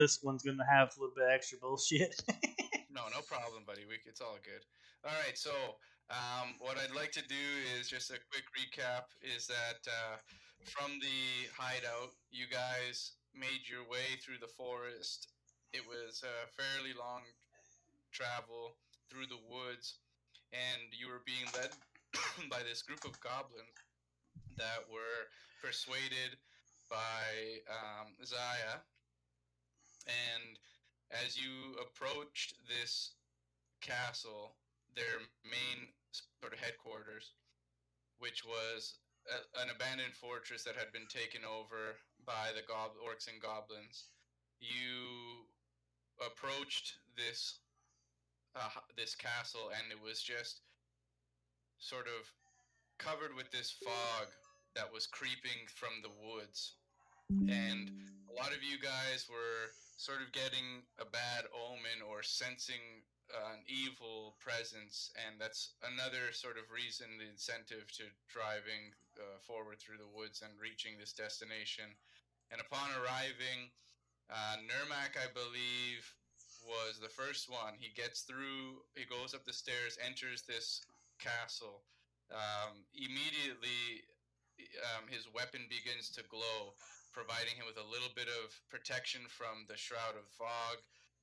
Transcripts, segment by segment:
this one's gonna have a little bit extra bullshit. No, no problem, buddy. It's all good. All right, so what I'd like to do is just a quick recap. Is that from the hideout, you guys made your way through the forest. It was a fairly long travel through the woods, and you were being led by this group of goblins that were persuaded by Zaya. And as you approached this castle, their main sort of headquarters, which was an abandoned fortress that had been taken over by the orcs and goblins. You approached this castle, and it was just sort of covered with this fog that was creeping from the woods. And a lot of you guys were sort of getting a bad omen or sensing an evil presence, and that's another sort of reason, the incentive to driving forward through the woods and reaching this destination. And upon arriving, Nurmak, I believe, was the first one. He gets through, he goes up the stairs, enters this castle. Immediately, his weapon begins to glow, providing him with a little bit of protection from the shroud of fog.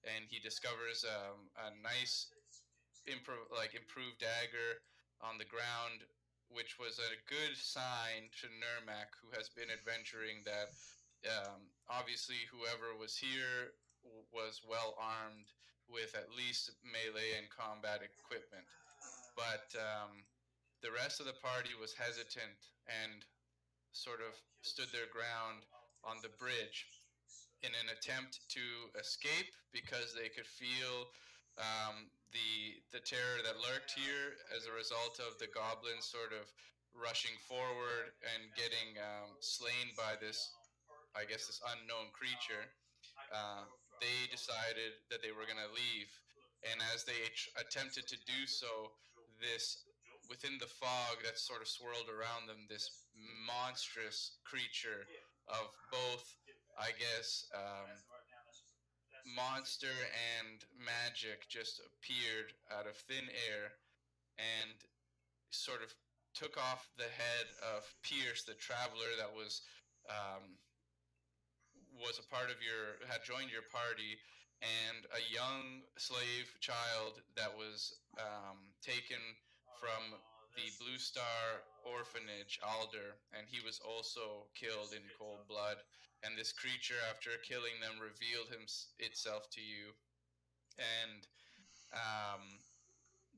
And he discovers a nice, improved dagger on the ground, which was a good sign to Nurmak, who has been adventuring, that obviously whoever was here was well armed with at least melee and combat equipment. But the rest of the party was hesitant and sort of stood their ground on the bridge in an attempt to escape, because they could feel the terror that lurked here as a result of the goblins sort of rushing forward and getting slain by this, I guess, this unknown creature. uh, they decided that they were going to leave. And as they attempted to do so, this, within the fog that sort of swirled around them, this monstrous creature of both, I guess, monster and magic just appeared out of thin air and sort of took off the head of Pierce, the traveler that um, was a part of had joined your party, and a young slave child that was taken from the Blue Star orphanage, Alder, and he was also killed in cold blood. And this creature, after killing them, revealed itself to you. And um,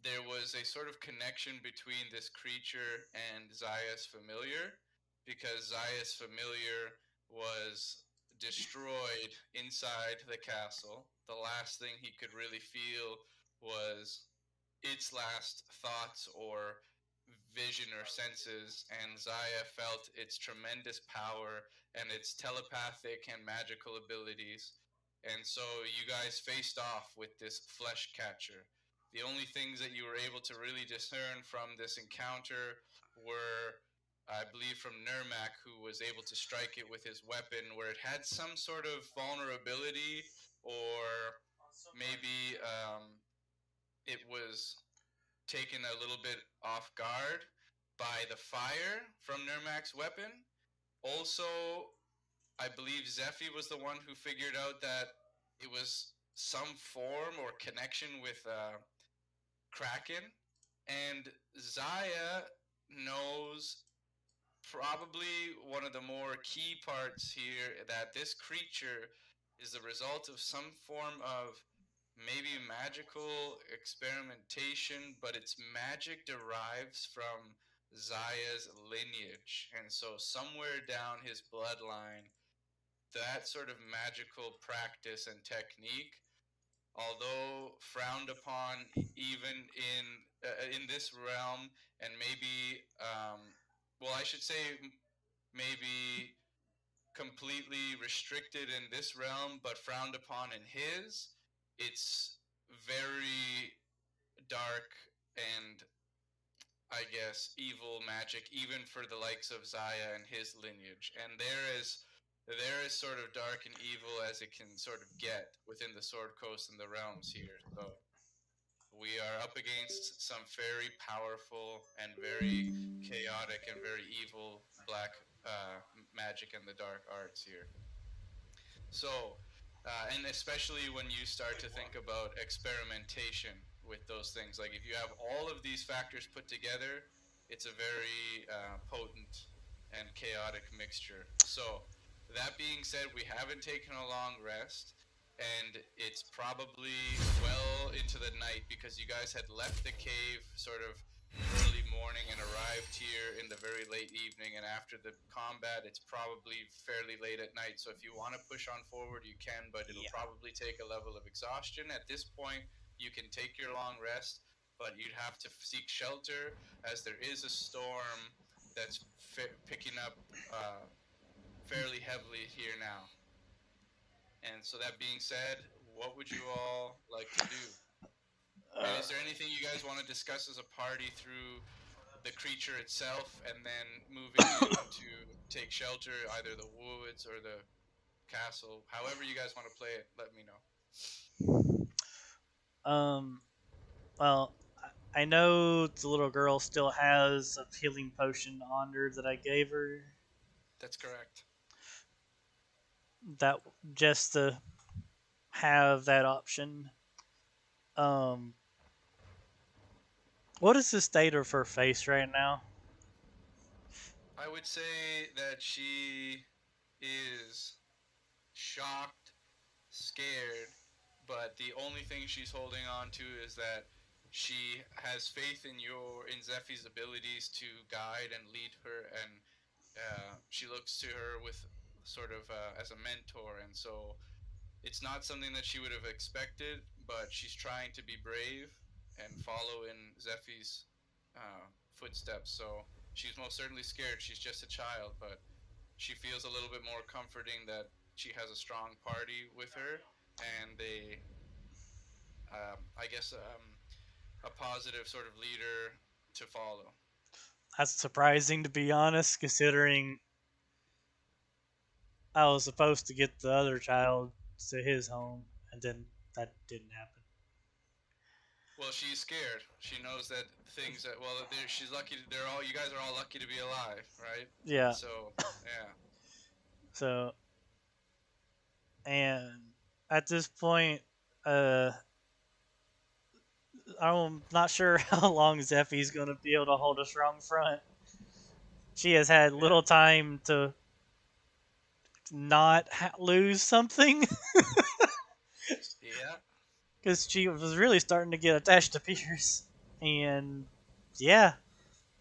there was a sort of connection between this creature and Zaya's familiar, because Zaya's familiar was destroyed inside the castle. The last thing he could really feel was its last thoughts or vision or senses, and Zaya felt its tremendous power and its telepathic and magical abilities. And so you guys faced off with this flesh catcher. The only things that you were able to really discern from this encounter were, I believe, from Nurmak, who was able to strike it with his weapon, where it had some sort of vulnerability, or maybe it was taken a little bit off guard by the fire from Nurmak's weapon. Also, I believe Zephy was the one who figured out that it was some form or connection with Kraken. And Zaya knows probably one of the more key parts here, that this creature is the result of some form of maybe magical experimentation, but its magic derives from Zaya's lineage. And so, somewhere down his bloodline, that sort of magical practice and technique, although frowned upon even in this realm, and maybe, well, I should say, maybe completely restricted in this realm, but frowned upon in his. It's very dark and, I guess, evil magic, even for the likes of Zaya and his lineage. And they're as sort of dark and evil as it can sort of get within the Sword Coast and the realms here. So we are up against some very powerful and very chaotic and very evil black magic and the dark arts here. So, and especially when you start to think about experimentation with those things, like if you have all of these factors put together, it's a very potent and chaotic mixture. So, that being said, we haven't taken a long rest, and it's probably well into the night because you guys had left the cave sort of early morning and arrived here in the very late evening. And after the combat, it's probably fairly late at night. So if you want to push on forward, you can, but it'll Yeah. probably take a level of exhaustion. At this point, you can take your long rest, but you'd have to seek shelter as there is a storm that's picking up fairly heavily here now. And so that being said, what would you all like to do? And is there anything you guys want to discuss as a party through the creature itself and then moving in to take shelter, either the woods or the castle? However you guys want to play it, let me know. Um. Well, I know the little girl still has a healing potion on her that I gave her. That's correct. That just to have that option. Um. What is the state of her face right now? I would say that she is shocked, scared, but the only thing she's holding on to is that she has faith in Zephy's abilities to guide and lead her, and she looks to her with sort of as a mentor, and so it's not something that she would have expected, but she's trying to be brave and follow in Zephy's footsteps. So she's most certainly scared. She's just a child, but she feels a little bit more comforting that she has a strong party with her and I guess, a positive sort of leader to follow. That's surprising, to be honest, considering I was supposed to get the other child to his home, and then that didn't happen. Well, she's scared. She knows that things that well, she's lucky. They're all you guys are all lucky to be alive, right? Yeah. So yeah, So, and at this point, uh, I'm not sure how long Zeffy's going to be able to hold a strong front. She has had Yeah. little time to not lose something yeah, because she was really starting to get attached to Pierce. And yeah,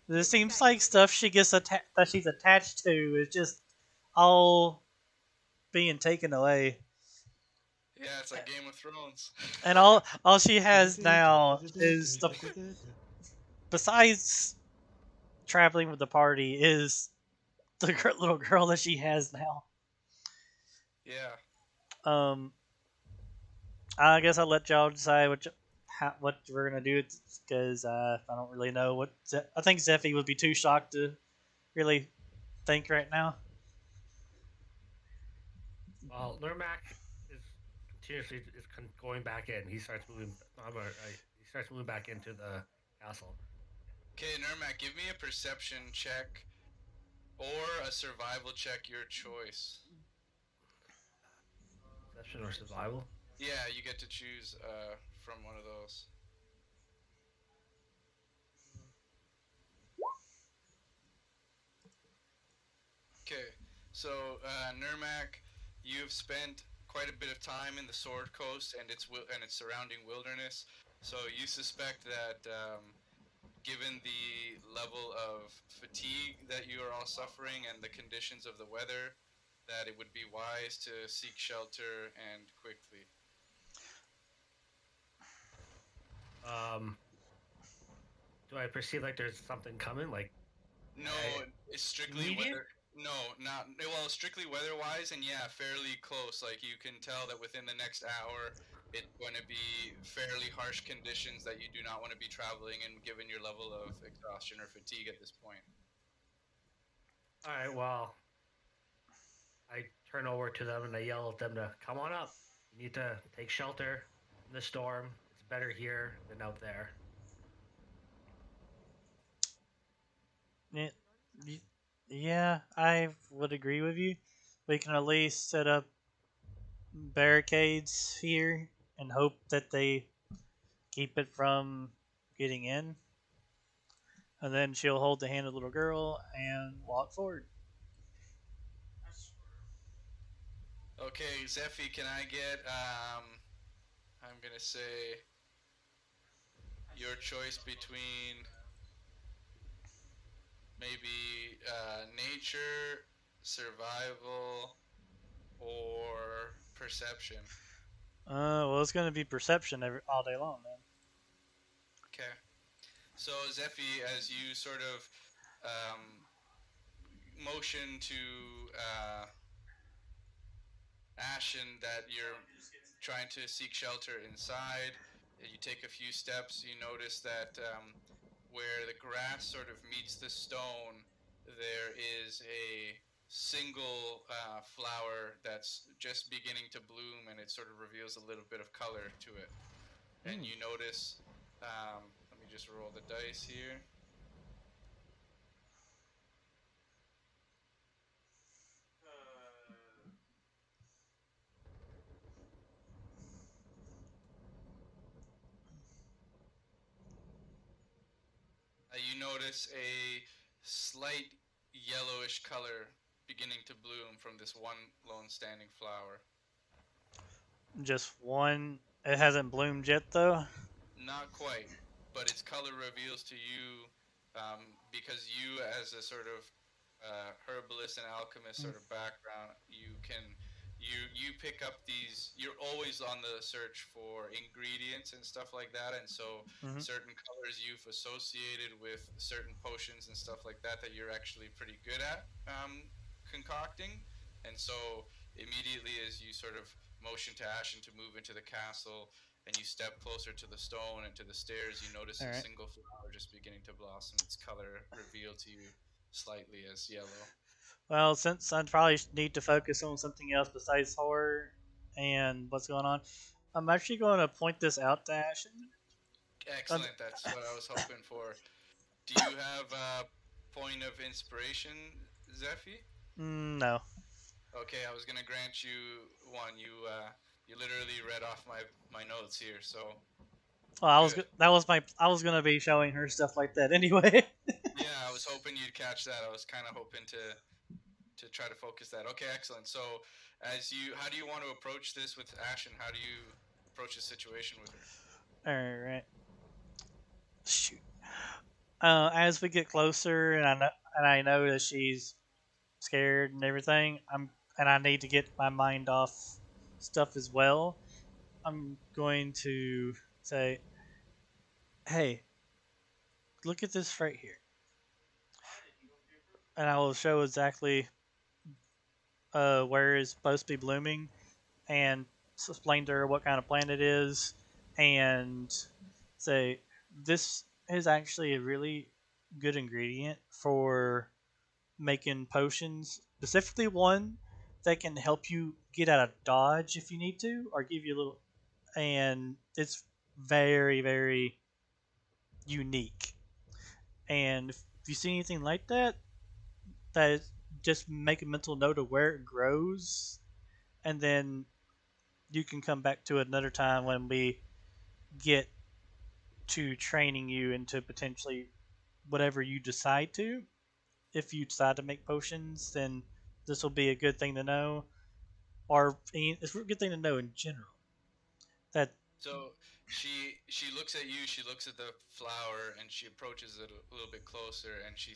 it seems like stuff she gets that she's attached to is just all being taken away. yeah. It's like Game of Thrones. And all she has now is besides traveling with the party is the little girl that she has now. yeah. Um, I guess I'll let y'all decide what we're gonna do because I don't really know what. I think Zeffy would be too shocked to really think right now. Well, Nurmak is continuously going back in. He starts moving. He starts moving back into the castle. Okay, Nermac, give me a perception check or a survival check, your choice. Perception or survival? Yeah, you get to choose from one of those. Okay, so Nurmak, you've spent quite a bit of time in the Sword Coast and its surrounding wilderness. So you suspect that, given the level of fatigue that you are all suffering and the conditions of the weather, that it would be wise to seek shelter and quickly. Um, do I perceive like there's something coming? Like, No, it's strictly immediate? weather. No, not well. Strictly weather-wise, and yeah, fairly close. Like you can tell that within the next hour, it's going to be fairly harsh conditions that you do not want to be traveling in, given your level of exhaustion or fatigue at this point. All right. Well, I turn over to them and I yell at them to come on up. You need to take shelter in the storm. It's better here than out there. Yeah, yeah, I would agree with you. We can at least set up barricades here and hope that they keep it from getting in. And then she'll hold the hand of the little girl and walk forward. Okay, Zephy, can I get I'm gonna say your choice between maybe nature, survival, or perception. Well, it's going to be perception all day long, man. Okay. So Zephy, as you sort of um, motion to Ashen that you're trying to seek shelter inside, you take a few steps. You notice that where the grass sort of meets the stone, there is a single flower that's just beginning to bloom, and it sort of reveals a little bit of color to it. And Hmm. you notice, let me just roll the dice here. You notice a slight yellowish color beginning to bloom from this one lone standing flower. Just one. It hasn't bloomed yet, though. Not quite, but its color reveals to you, because you, as a sort of herbalist and alchemist sort of background, you pick up these. You're always on the search for ingredients and stuff like that, and so Mm-hmm. certain colors you've associated with certain potions and stuff like that that you're actually pretty good at concocting, and so immediately as you sort of motion to Ashen to move into the castle and you step closer to the stone and to the stairs, you notice All a right. single flower just beginning to blossom, its color revealed to you slightly as yellow. Well, since I probably need to focus on something else besides horror and what's going on, I'm actually going to point this out to Ashton. Uh, Excellent, that's what I was hoping for. Do you have a point of inspiration, Zephy? no. Okay, I was gonna grant you one. You literally read off my notes here, so Well, I was good. I was going to be showing her stuff like that anyway. Yeah, I was hoping you'd catch that. I was kind of hoping to try to focus that. Okay, excellent. So, how do you want to approach this with Ashen? How do you approach the situation with her? All right. Shoot. As we get closer, and I know that she's scared and everything, I need to get my mind off stuff as well. I'm going to say, "Hey, look at this right here," and I will show exactly where it's supposed to be blooming, and explain to her what kind of plant it is, and say, "This is actually a really good ingredient for making potions, specifically one that can help you get out of dodge if you need to, or give you a little. And it's very, very unique. And if you see anything like that, that is, just make a mental note of where it grows, and then you can come back to it another time when we get to training you into potentially whatever you decide to. If you decide to make potions, then this will be a good thing to know, or it's a good thing to know in general. That So she looks at you. She looks at the flower and she approaches it a little bit closer and she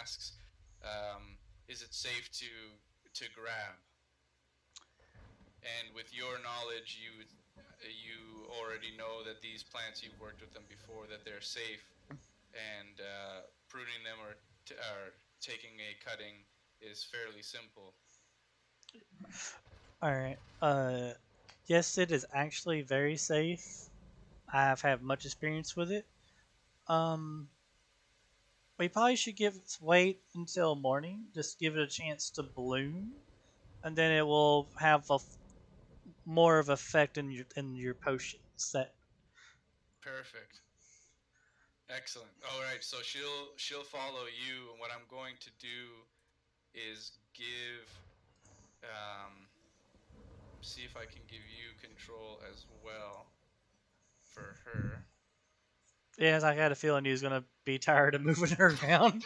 asks, "Is it safe to grab?" And with your knowledge, you already know that these plants you've worked with them before that they're safe, and pruning them or taking a cutting is fairly simple. all right. Yes, it is actually very safe. I've had much experience with it. Um, we probably should wait until morning, just give it a chance to bloom, and then it will have more of effect in your potions. That Perfect. Excellent. All right, so she'll follow you, and what I'm going to do is give see if I can give you control as well for her. yes, I had a feeling he was gonna be tired of moving her around.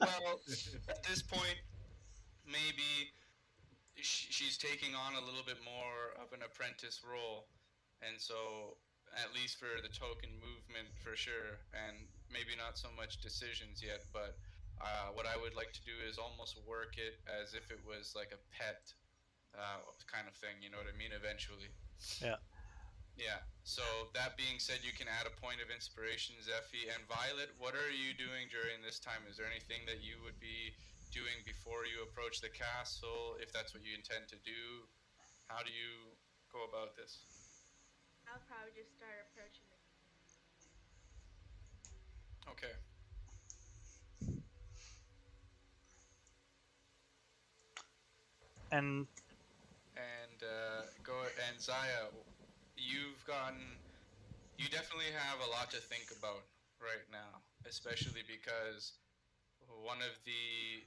Well, at this point, maybe she's taking on a little bit more of an apprentice role, and so at least for the token movement for sure, and maybe not so much decisions yet, but what I would like to do is almost work it as if it was like a pet kind of thing. You know what I mean? Eventually. Yeah. Yeah. So that being said, you can add a point of inspiration, Zephy. And Violet, what are you doing during this time? Is there anything that you would be doing before you approach the castle, if that's what you intend to do? How do you go about this? I'll probably just start approaching the. Okay. And And go and Zaya, you've gotten you definitely have a lot to think about right now, especially because one of the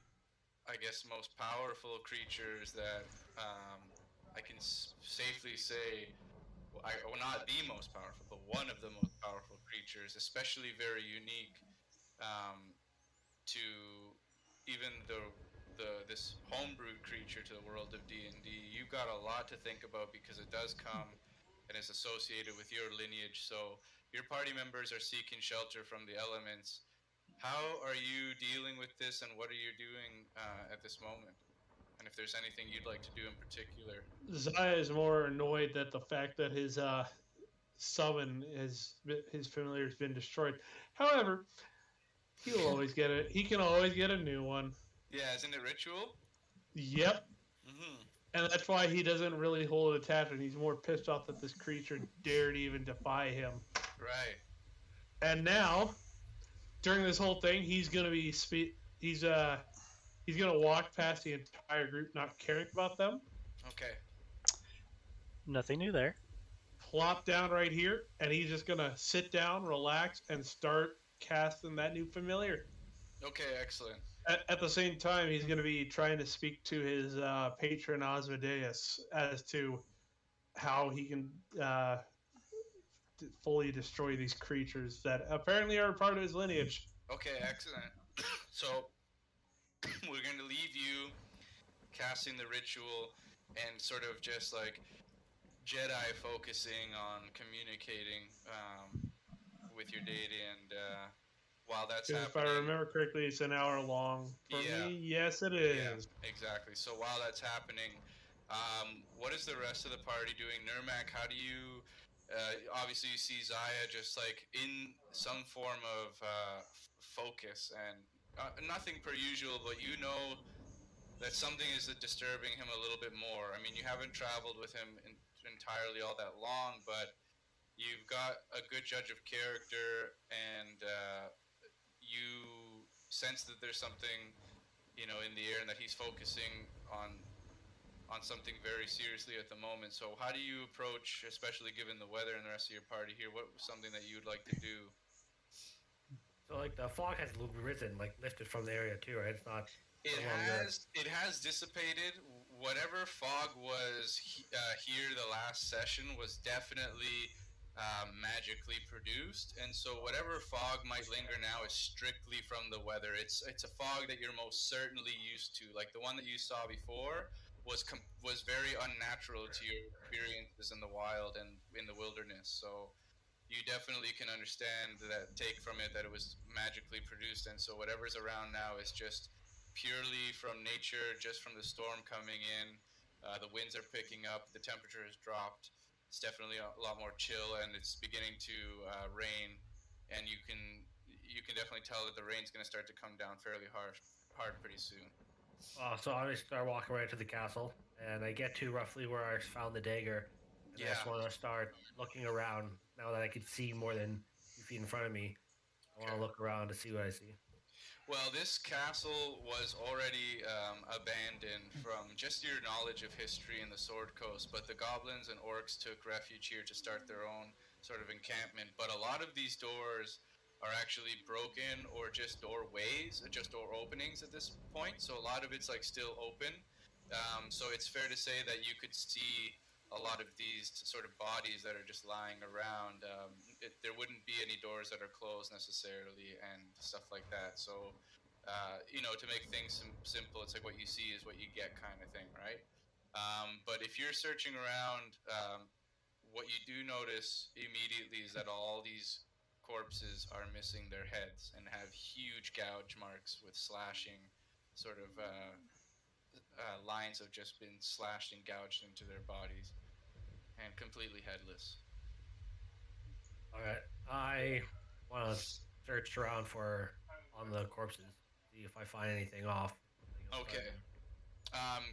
I guess most powerful creatures that I can safely say, well, not the most powerful, but one of the most powerful creatures, especially very unique um, to even the this homebrewed creature to the world of D&D. You've got a lot to think about because it does come and is associated with your lineage. So your party members are seeking shelter from the elements. How are you dealing with this, and what are you doing at this moment? And if there's anything you'd like to do in particular. Zaya is more annoyed that the fact that his summon his familiar has been destroyed. However, he'll always get it. He can always get a new one. Yeah, isn't it ritual? Yep. Mm-hmm. And that's why he doesn't really hold attachment. He's more pissed off that this creature dared even defy him. Right. And now, during this whole thing, he's gonna be he's gonna walk past the entire group, not caring about them. Okay. nothing new there. Plop down right here, and he's just gonna sit down, relax, and start casting that new familiar. Okay, excellent. At the same time, he's going to be trying to speak to his patron Osmodeus as to how he can fully destroy these creatures that apparently are part of his lineage. Okay, excellent. So we're going to leave you casting the ritual and sort of just like Jedi focusing on communicating with your deity. And while that's Because if I happening, remember correctly, it's an hour long. For yeah, me, yes, it yeah, is. exactly. So while that's happening, what is the rest of the party doing? Nurmak, how do you? Obviously, you see Zaya just like in some form of focus and nothing per usual, but you know that something is disturbing him a little bit more. I mean, you haven't traveled with him entirely all that long, but you've got a good judge of character, and you sense that there's something, in the air, and that he's focusing on something very seriously at the moment. So, how do you approach, especially given the weather and the rest of your party here? What was something that you'd like to do? So like the fog has risen, like lifted from the area too, right? It's not It no longer. has dissipated. Whatever fog was here the last session was definitely magically produced, and so whatever fog might linger now is strictly from the weather. It's a fog that you're most certainly used to. Like the one that you saw before was very unnatural to your experiences in the wild and in the wilderness. So you definitely can understand that take from it that it was magically produced, and so whatever's around now is just purely from nature, just from the storm coming in. The winds are picking up, the temperature has dropped. It's definitely a lot more chill, and it's beginning to rain. And you can definitely tell that the rain's going to start to come down fairly hard pretty soon. So I just start walking right to the castle, and I get to roughly where I found the dagger, and I Yeah. just want to start looking around now that I can see more than 2 feet in front of me. I want to Okay. look around to see what I see. Well, this castle was already abandoned from just your knowledge of history in the Sword Coast, but the goblins and orcs took refuge here to start their own sort of encampment. But a lot of these doors are actually broken or just doorways, just door openings at this point. So a lot of it's like still open. So it's fair to say that you could see a lot of these sort of bodies that are just lying around. There wouldn't be any doors that are closed necessarily and stuff like that. So, to make things simple, it's like what you see is what you get kind of thing, right? But if you're searching around, what you do notice immediately is that all these corpses are missing their heads and have huge gouge marks with slashing sort of lines have just been slashed and gouged into their bodies and completely headless. All right, I want to search around for on the corpses, see if I find anything off. Like, I'll start Okay.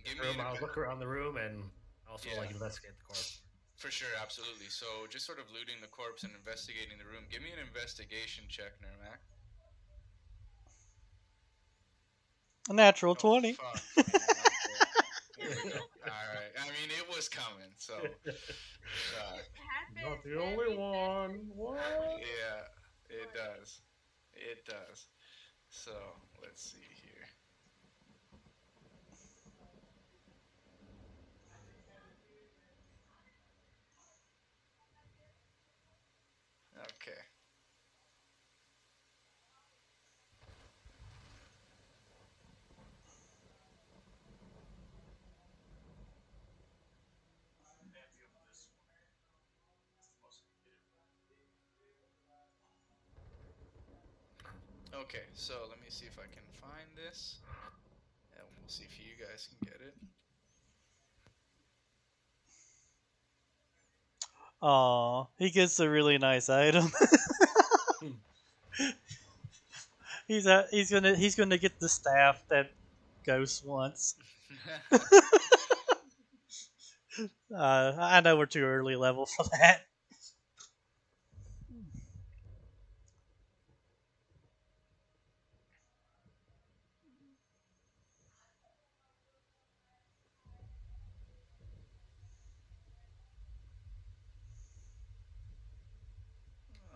in Give the me room. an I'll look around the room and also yeah, like investigate the corpse. for sure, absolutely. So just sort of looting the corpse and investigating the room. Give me an investigation check, Nermac. A natural Oh 20. fuck, man. Okay. Here we go. All right. I mean, it was coming. So, fuck. It happens Not the only every one. session. What? Yeah, it does. It does. So let's see here. Okay. Okay, so let me see if I can find this, and we'll see if you guys can get it. Aw, he gets a really nice item. he's gonna get the staff that Ghost wants. I know we're too early level for that.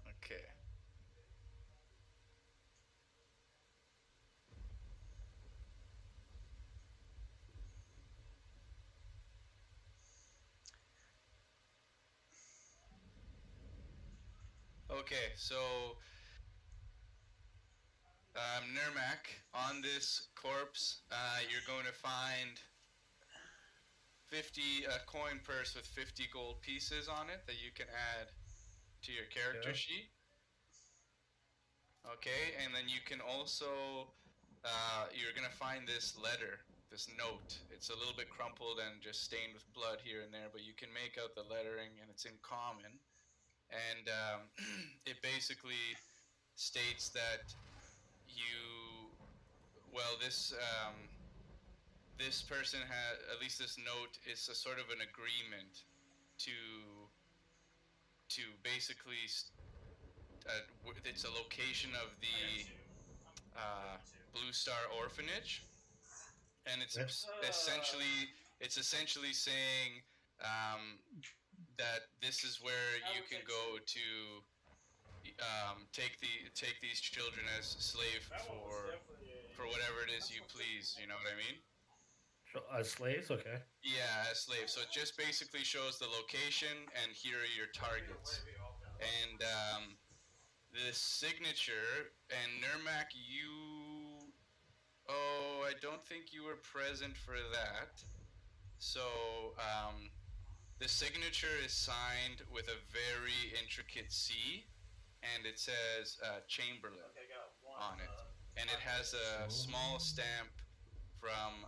Okay. Okay, so Nermac, on this corpse, you're going to find 50 a coin purse with 50 gold pieces on it that you can add to your character Yeah. sheet. Okay, and then you can also you're gonna find this letter, this note. It's a little bit crumpled and just stained with blood here and there, but you can make out the lettering, and it's in common. And it basically states that you, well, this person had, at least this note is a sort of an agreement to basically it's a location of the Blue Star Orphanage, and Yeah. it's essentially saying um, that this is where you can go to take these children as slave for whatever it is you please. You know what I mean? Slaves, okay. Yeah, as slaves. So it just basically shows the location and here are your targets. And the signature and Nermac, you. Oh, I don't think you were present for that. So the signature is signed with a very intricate C, and it says Chamberlain on it, and it has a small stamp from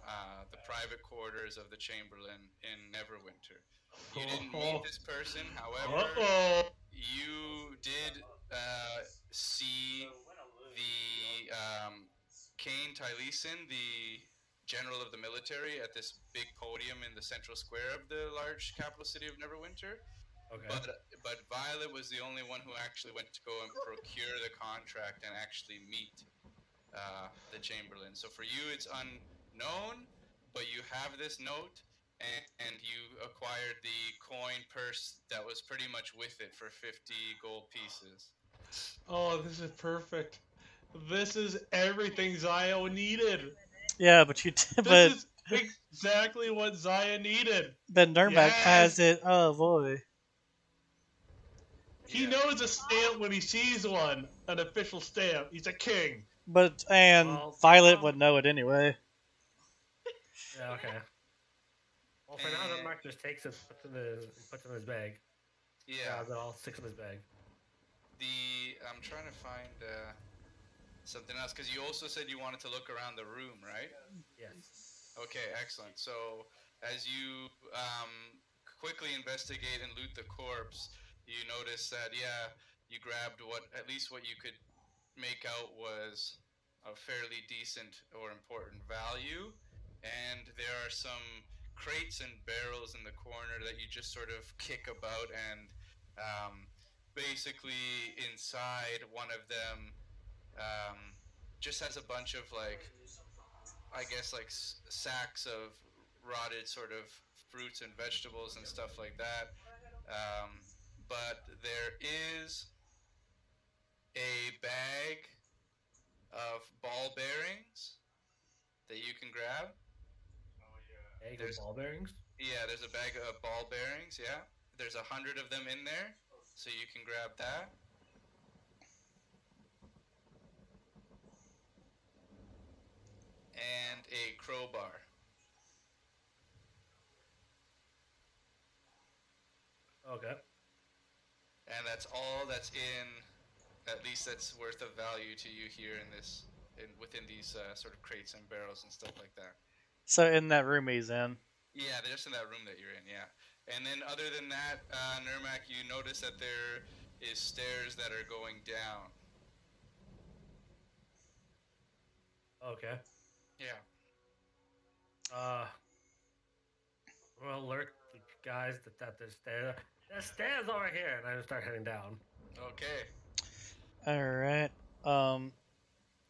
the private quarters of the Chamberlain in Neverwinter. You didn't meet this person, however, Uh-oh. you did see the Kane Tyleeson, the general of the military, at this big podium in the central square of the large capital city of Neverwinter. Okay. But Violet was the only one who actually went to go and procure the contract and actually meet the Chamberlain. So for you, it's unknown, but you have this note, and you acquired the coin purse that was pretty much with it for 50 gold pieces. Oh, this is perfect. This is everything Zio needed. Yeah, but This but is exactly what Zaya needed. but Nurmak has Yes! it. Oh boy. He Yeah. knows a stamp when he sees one, an official stamp. He's a king. But and Well, for Violet now, would know it anyway. yeah, okay. Well, for now, And Mark just takes it, puts it in his bag. yeah, Yeah, they're all six in his bag. I'm trying to find something else because you also said you wanted to look around the room, right? Yes. Okay, excellent. So as you quickly investigate and loot the corpse, you notice that yeah, you grabbed what at least what you could make out was a fairly decent or important value, and there are some crates and barrels in the corner that you just sort of kick about, and basically inside one of them um, just has a bunch of like I guess like sacks of rotted sort of fruits and vegetables and stuff like that. Um, but there is a bag of ball bearings that you can grab. Bag of There's ball bearings. yeah, there's a bag of ball bearings. Yeah, there's 100 of them in there, so you can grab that. And a crowbar, Okay. and that's all that's in. At least that's worth of value to you here in this in within these sort of crates and barrels and stuff like that. So in that room he's in. Yeah, they're just in that room that you're in. Yeah, and then other than that, Nurmak, you notice that there is stairs that are going down. Okay. Yeah. Uh, we'll alert the guys that there's stairs. There's stairs over here, and I just start heading down. Okay. All right.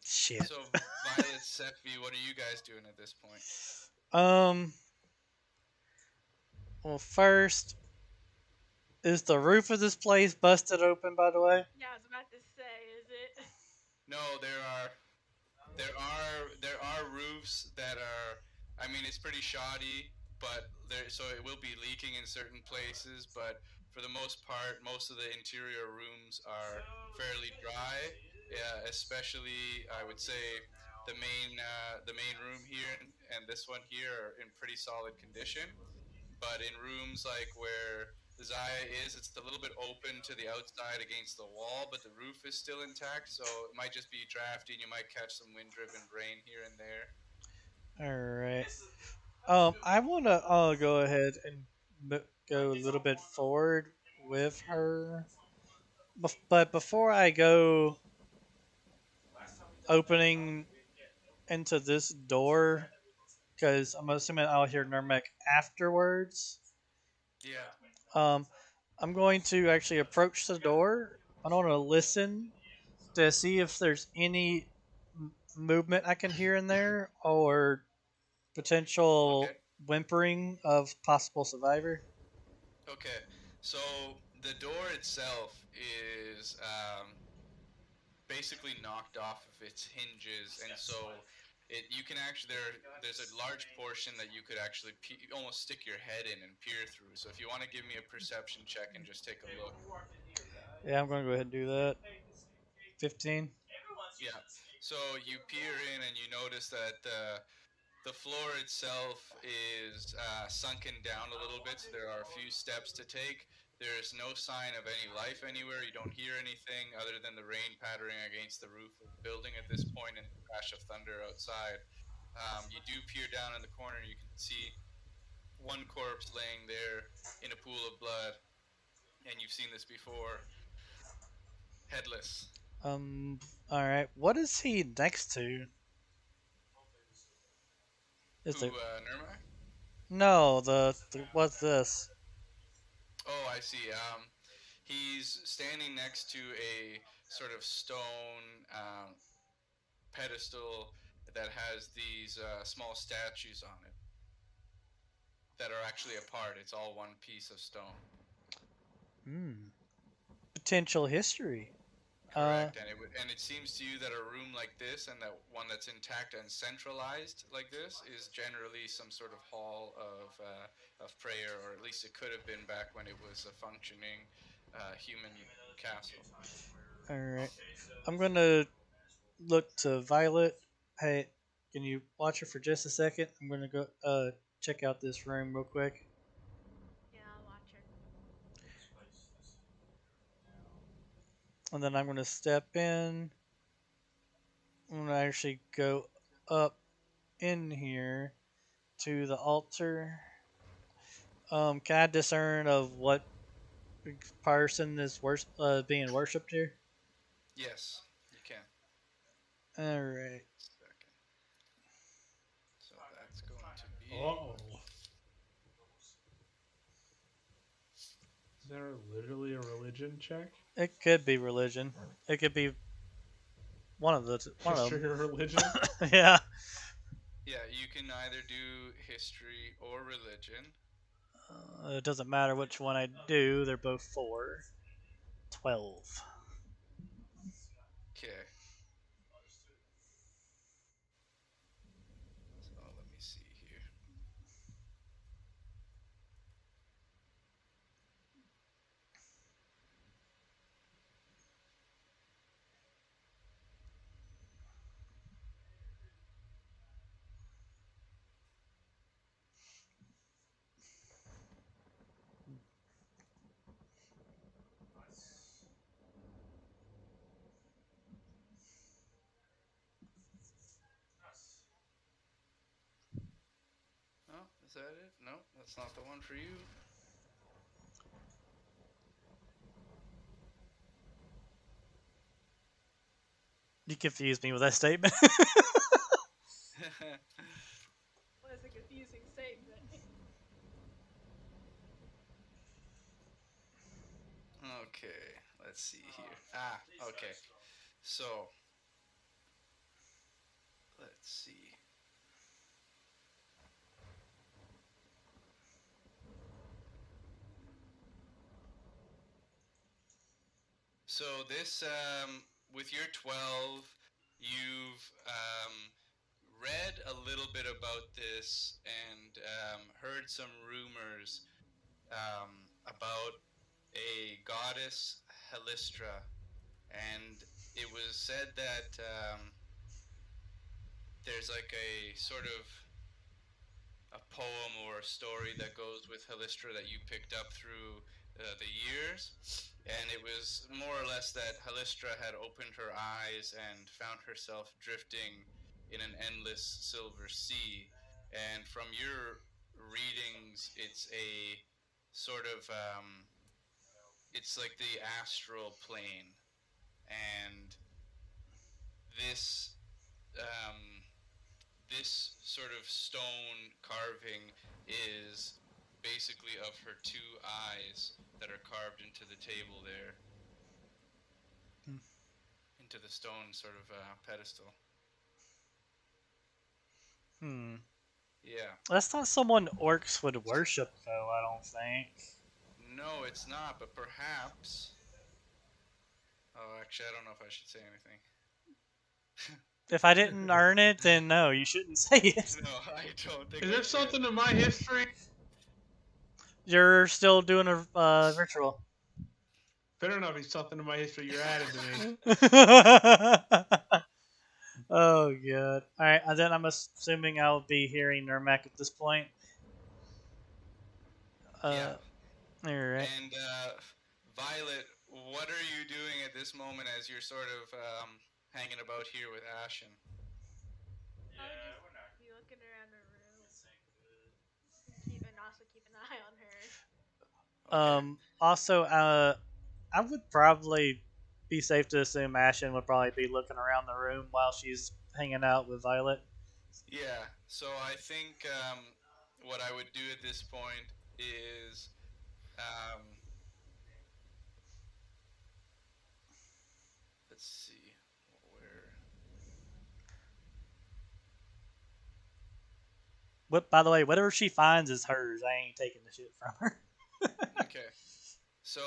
Shit. So Violet, Sephi, what are you guys doing at this point? Um. Well, first, is the roof of this place busted open? By the way. Yeah, I was about to say, is it? No, there are roofs that are. I mean, it's pretty shoddy, but there so it will be leaking in certain places. But for the most part, most of the interior rooms are fairly dry. Yeah, especially I would say the main room here and this one here are in pretty solid condition. But in rooms like where Zaya is, it's a little bit open to the outside against the wall, but the roof is still intact, so it might just be drafty and you might catch some wind driven rain here and there. All right. I want to go ahead and go a little bit forward with her. But before I go opening into this door, because I'm assuming I'll hear Nurmek afterwards, Yeah. um, I'm going to actually approach the door. I want to listen to see if there's any movement I can hear in there or potential Okay. whimpering of possible survivor. Okay. So the door itself is basically knocked off of its hinges, and so you can actually there's a large portion that you could actually almost stick your head in and peer through. So if you want to give me a perception check and just take a look. Yeah, I'm going to go ahead and do that. 15. Yeah. So you peer in and you notice that the floor itself is sunken down a little bit, so there are a few steps to take. There is no sign of any life anywhere. You don't hear anything other than the rain pattering against the roof of the building at this point and the crash of thunder outside. You do peer down in the corner and you can see one corpse laying there in a pool of blood, and you've seen this before, headless. Um. All right. What is he next to? Is Who, it Nurmak? no the what's this? Oh, I see. He's standing next to a sort of stone pedestal that has these small statues on it that are actually apart. It's all one piece of stone. Hmm. Potential history. Uh, Correct, and it seems to you that a room like this and that one that's intact and centralized like this is generally some sort of hall of prayer, or at least it could have been back when it was a functioning human castle. all right. I'm gonna look to Violet. Hey, can you watch her for just a second? I'm gonna go check out this room real quick, Yeah, I'll watch her. and then I'm gonna step in. I'm gonna actually go up in here to the altar. Can I discern of what person is being worshipped here? Yes, you can. All right. Second. So that's going to be. Oh, is there literally a religion check? It could be religion. It could be one of History or religion? them. Yeah. Yeah, you can either do history or religion. It doesn't matter which one I do. They're both 4. 12. Okay. So let me see here. Oh, is that it? No, that's not the one for you. You confused me with that statement. Was a confusing statement. Okay, let's see here. Ah, okay. So, let's see. So this, with your 12, you've read a little bit about this and heard some rumors about a goddess Helistra, and it was said that there's like a sort of a poem or a story that goes with Helistra that you picked up through the years. And it was more or less that Helistra had opened her eyes and found herself drifting in an endless silver sea. And from your readings, it's a sort of it's like the astral plane, and this um, this sort of stone carving is basically of her two eyes that are carved into the table there, into the stone sort of pedestal. Hmm. Yeah. That's not someone orcs would worship, though, I don't think. No, it's not, but perhaps. Oh, actually, I don't know if I should say anything. If I didn't earn it, then no, you shouldn't say it. No, I don't think Is I there should. something in my history? You're still doing a ritual. Better not be something in my history you're adding to me. Oh, good. Alright, and then I'm assuming I'll be hearing Nermac at this point. Yeah. Alright. And Violet, what are you doing at this moment as you're sort of hanging about here with Ashen? I would just be looking around the room and also keep an eye on her. Okay. Also, I would probably be safe to assume Ashen would probably be looking around the room while she's hanging out with Violet. Yeah. So I think what I would do at this point is um, let's see where. What? By the way, whatever she finds is hers. I ain't taking the shit from her. Okay. So,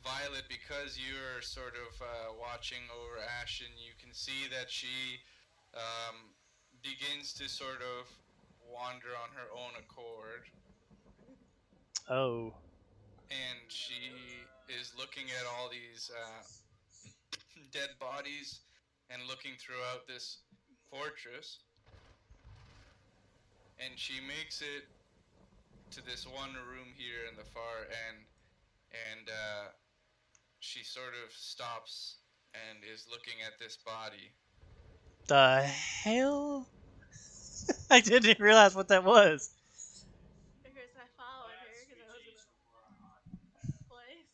Violet, because you're sort of watching over Ashen, you can see that she um, begins to sort of wander on her own accord, Oh, and she is looking at all these dead bodies and looking throughout this fortress, and she makes it to this one room here in the far end, and she sort of stops and is looking at this body. the hell! I didn't even realize what that was. Because I followed her because I was in a place.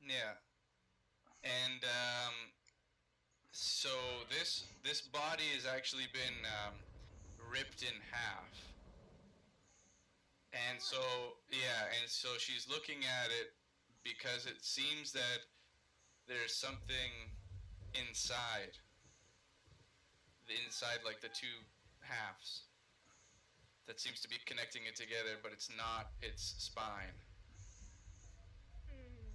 Yeah, and so this body has actually been ripped in half, and so yeah, and so she's looking at it because it seems that there's something inside, inside like the two halves that seems to be connecting it together, but it's not its spine. Hmm.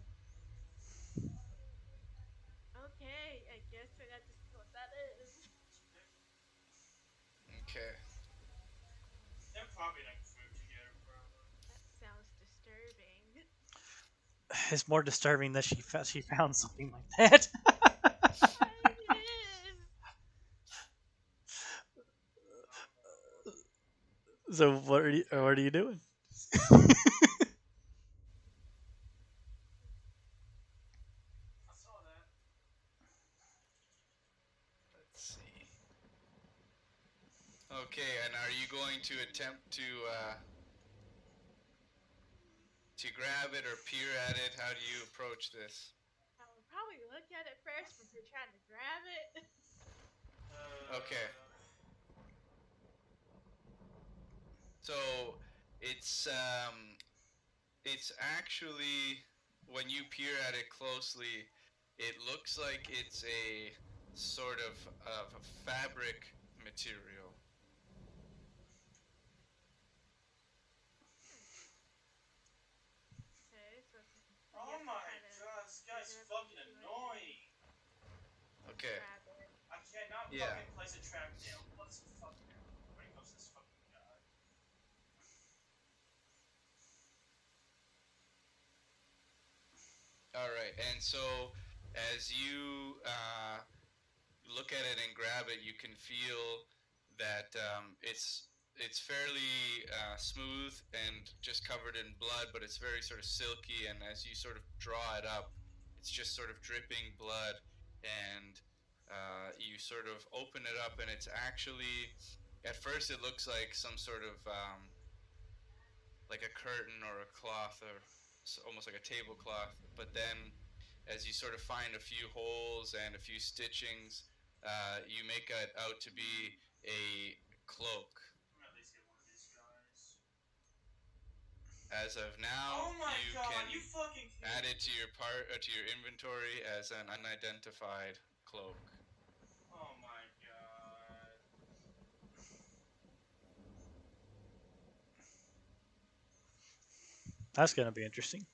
Okay, I guess I got to see what that is. Okay. That sounds disturbing. It's more disturbing that she found something like that. Yes, it is. So what are you doing? Let's see. Okay, and are you going to attempt to grab it or peer at it? How do you approach this? I would probably look at it first before trying to grab it. Okay. So it's actually, when you peer at it closely, it looks like it's a sort of a fabric material. Hmm. Okay, so I guess I try to pick it up and see what it is. Okay. Grab it. Yeah. All right. And so as you look at it and grab it, you can feel that it's fairly smooth and just covered in blood, but it's very sort of silky. And as you sort of draw it up, it's just sort of dripping blood. And you sort of open it up, and it's actually, at first, it looks like some sort of like a curtain or a cloth, or almost like a tablecloth. But then, as you sort of find a few holes and a few stitchings, you make it out to be a cloak. As of now, you can add it to your to your inventory as an unidentified cloak. That's gonna be interesting.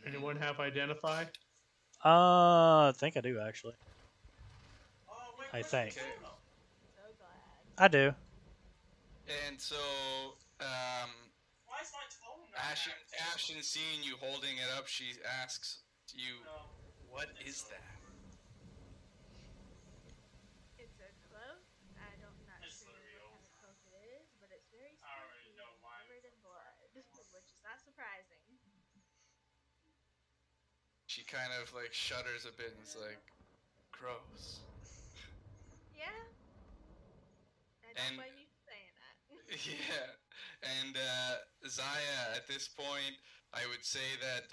Anyone have identify? I think I do actually. I think Okay. So glad. I do. And so, um, Ashton, seeing you holding it up, she asks you, "What is that?" It's a cloak. I'm not sure what kind of cloak it is, but it's very spooky and covered in blood, which is not surprising. She kind of like shudders a bit and is like, "Gross." Yeah, I don't And blame you for saying that. yeah, and Zaya, at this point, I would say that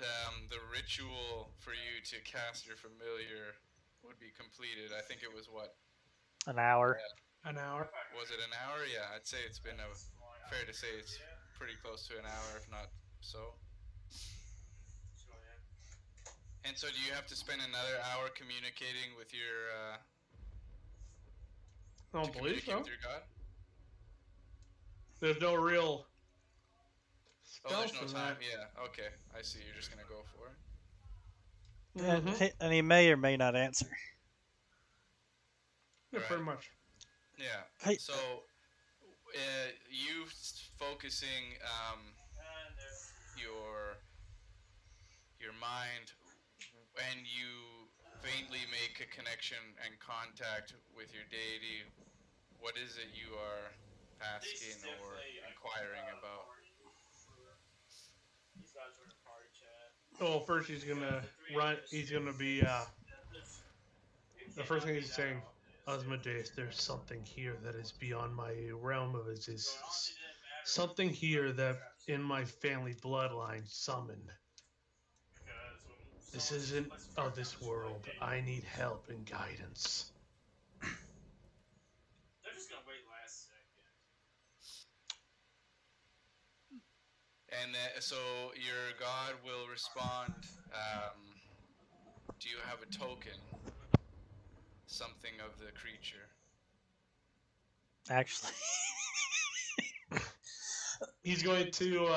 the ritual for you to cast your familiar would be completed. I think it was what? An hour. An hour. Was it an hour? Yeah, I'd say it's been fair to say it's pretty close to an hour, if not so. And so, do you have to spend another hour communicating with your I don't believe so. god? There's no real Oh, there's stealth no in time. that. Yeah. Okay. I see. You're just gonna go for it. and Mm-hmm. and he may or may not answer. Yeah, pretty Right. much. Yeah. Hey, So, focusing your your mind when you faintly make a connection and contact with your deity. What is it you are asking or inquiring about? Well, first he's gonna run. He's gonna be the first thing he's saying, Asmodeus, there's something here that is beyond my realm of existence. Something here that in my family bloodline summoned. This isn't of this world. I need help and guidance. And so your god will respond. Do you have a token? Something of the creature. actually, He's going to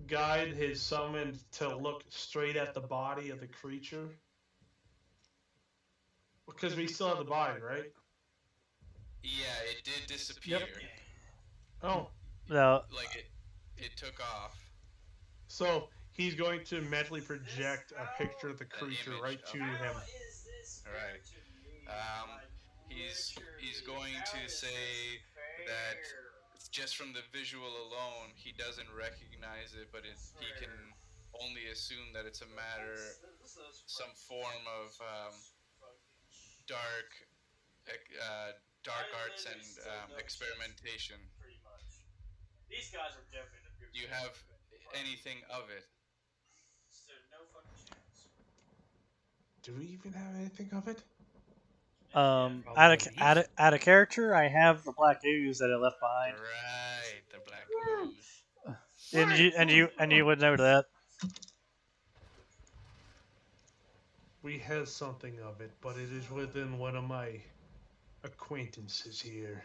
guide his summoned to look straight at the body of the creature because we still have the body, right? Yeah, it did Yep. disappear. Oh, no. Like it took off. so he's going to mentally project a picture of the An creature image right of to him. All right. He's going to say that just from the visual alone, he doesn't recognize it, but he can only assume that it's a matter, some form of dark, uh, dark arts and experimentation. Do you have anything of it? Do we even have anything of it? Out Probably of the beast. out of character, I have the black ooze that I left behind, Right, the black ooze. and you would know that. We have something of it, but it is within one of my acquaintances here.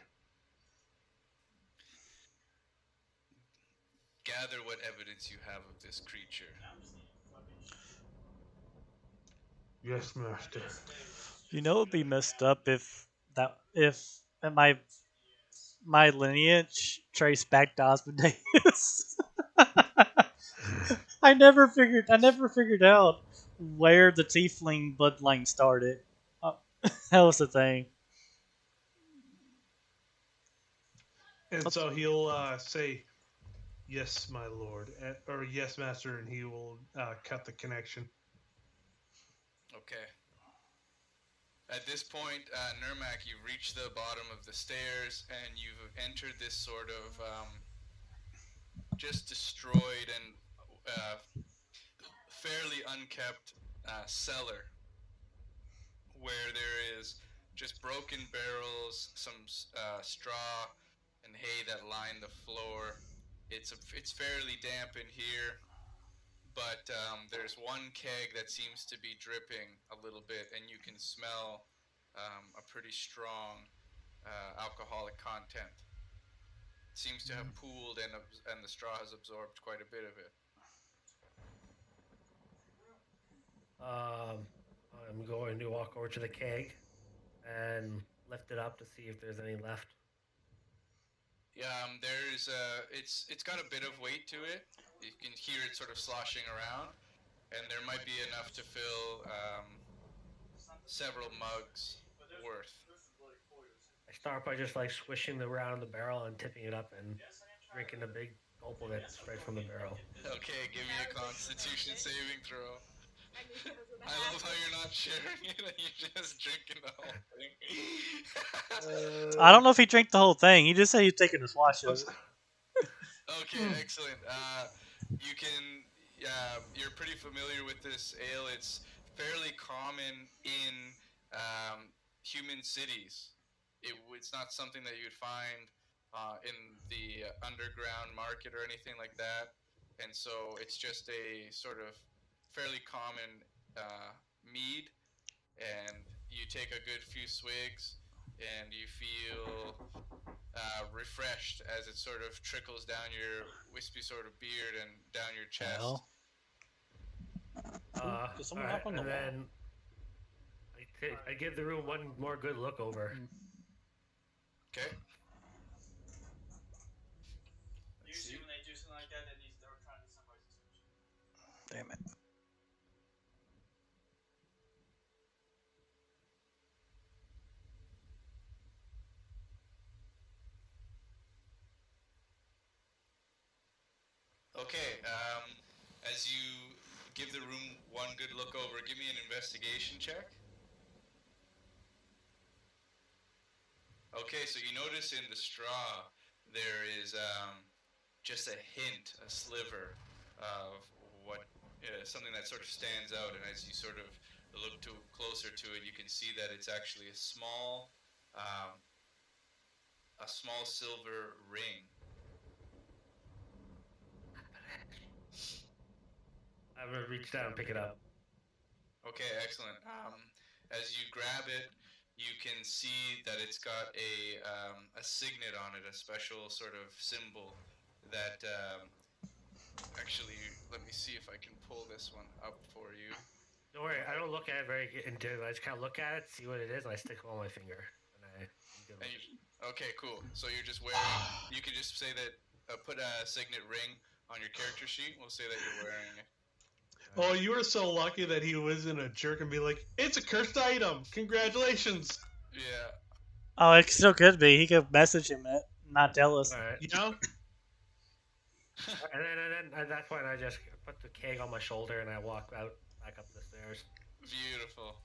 Gather what evidence you have of this creature. Yes, master. You know, it'd be messed up if my lineage traced back to Osmodeus. I never figured out where the tiefling bloodline started. Uh, that was the thing. And so he'll say, "Yes, my lord," or "Yes, master," and he will cut the connection. Okay. At this point, Nurmak, you've reached the bottom of the stairs and you've entered this sort of just destroyed and fairly unkept cellar where there is just broken barrels, some straw and hay that line the floor. It's fairly damp in here, but there's one keg that seems to be dripping a little bit, and you can smell a pretty strong alcoholic content. It seems to have pooled, and the straw has absorbed quite a bit of it. Um, I'm going to walk over to the keg and lift it up to see if there's any left. There's it's got a bit of weight to it. You can hear it sort of sloshing around, and there might be enough to fill several mugs worth. I start by just like swishing around the barrel and tipping it up and drinking a big gulp of it straight from the barrel. Okay, give me a Constitution saving throw. I knew that was gonna I love how happen. you're not sharing it and you're just drinking the whole thing. I don't know if he drank the whole thing. He just said he's taking a swatch of it. Okay, excellent. You can, you're pretty familiar with this ale. It's fairly common in human cities. It's not something that you'd find in the underground market or anything like that. And so it's just a sort of fairly common mead. And you take a good few swigs and you feel refreshed as it sort of trickles down your wispy sort of beard and down your chest. Hell. Did someone all right, hop on the and wall? then I give the room one more good look over. Okay. Usually when they do something like that, they're trying to get somebody's attention. Damn it. Okay. As you give the room one good look over, give me an investigation check. Okay, so you notice in the straw there is just a hint, a sliver of what something that sort of stands out, and as you sort of look closer to it, you can see that it's actually um, a small silver ring. I'm gonna reach down and pick it up. Okay, excellent. As you grab it, you can see that it's got a signet on it, a special sort of symbol that actually, let me see if I can pull this one up for you. Don't worry, I don't look at it very into it. I just kind of look at it, see what it is, and I stick it on my finger. Okay, cool. So you're just wearing. You can just say that. Put a signet ring on your character sheet. We'll say that you're wearing it. Oh, you were so lucky that he wasn't a jerk and be like, "It's a cursed item. Congratulations." Yeah. Oh, it still could be. He could message him it, not tell us. All right. You know? And then at that point, I just put the keg on my shoulder and I walk out back up the stairs. Beautiful.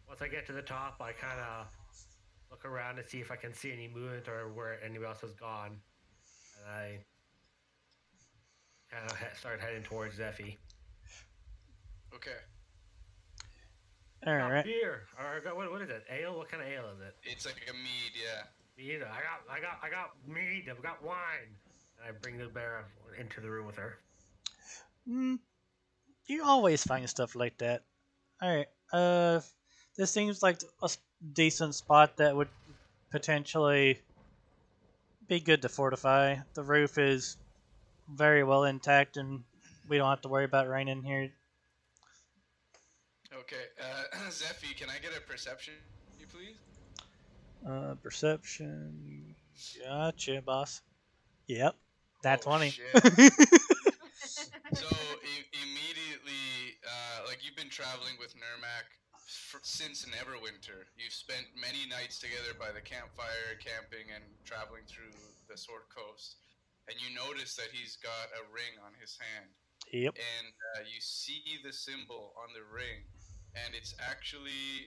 Once I get to the top, I kind of look around to see if I can see any movement or where anybody else has gone. And I kind of start heading towards Zeffy. Okay. All right. Beer. Or what is it? Ale? What kind of ale is it? It's like a mead, yeah. Mead. I got mead. I've got wine. And I bring the bear into the room with her. You always find stuff like that. All right. This seems like a decent spot that would potentially be good to fortify. The roof is very well intact, and we don't have to worry about rain in here. Okay. Zeffy, can I get a perception, please? Perception. Gotcha, boss. Yep. That's 20. Shit. So immediately, like you've been traveling with Nurmak since Neverwinter. You've spent many nights together by the campfire, camping and traveling through the Sword Coast. And you notice that he's got a ring on his hand. Yep. And you see the symbol on the ring, and it's actually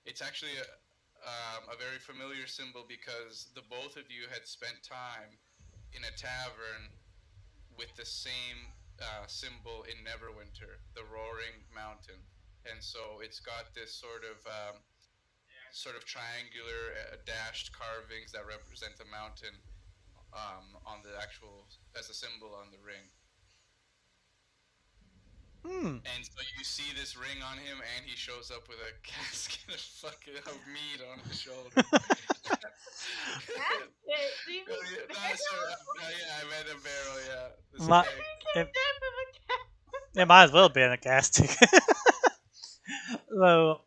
a very familiar symbol because the both of you had spent time in a tavern with the same symbol in Neverwinter, the Roaring Mountain. And so it's got this sort of triangular dashed carvings that represent the mountain on the actual as a symbol on the ring. And so you see this ring on him, and he shows up with a casket of mead on his shoulder. Do you mean yeah, I meant a barrel. Yeah. It might as well be in a casting. So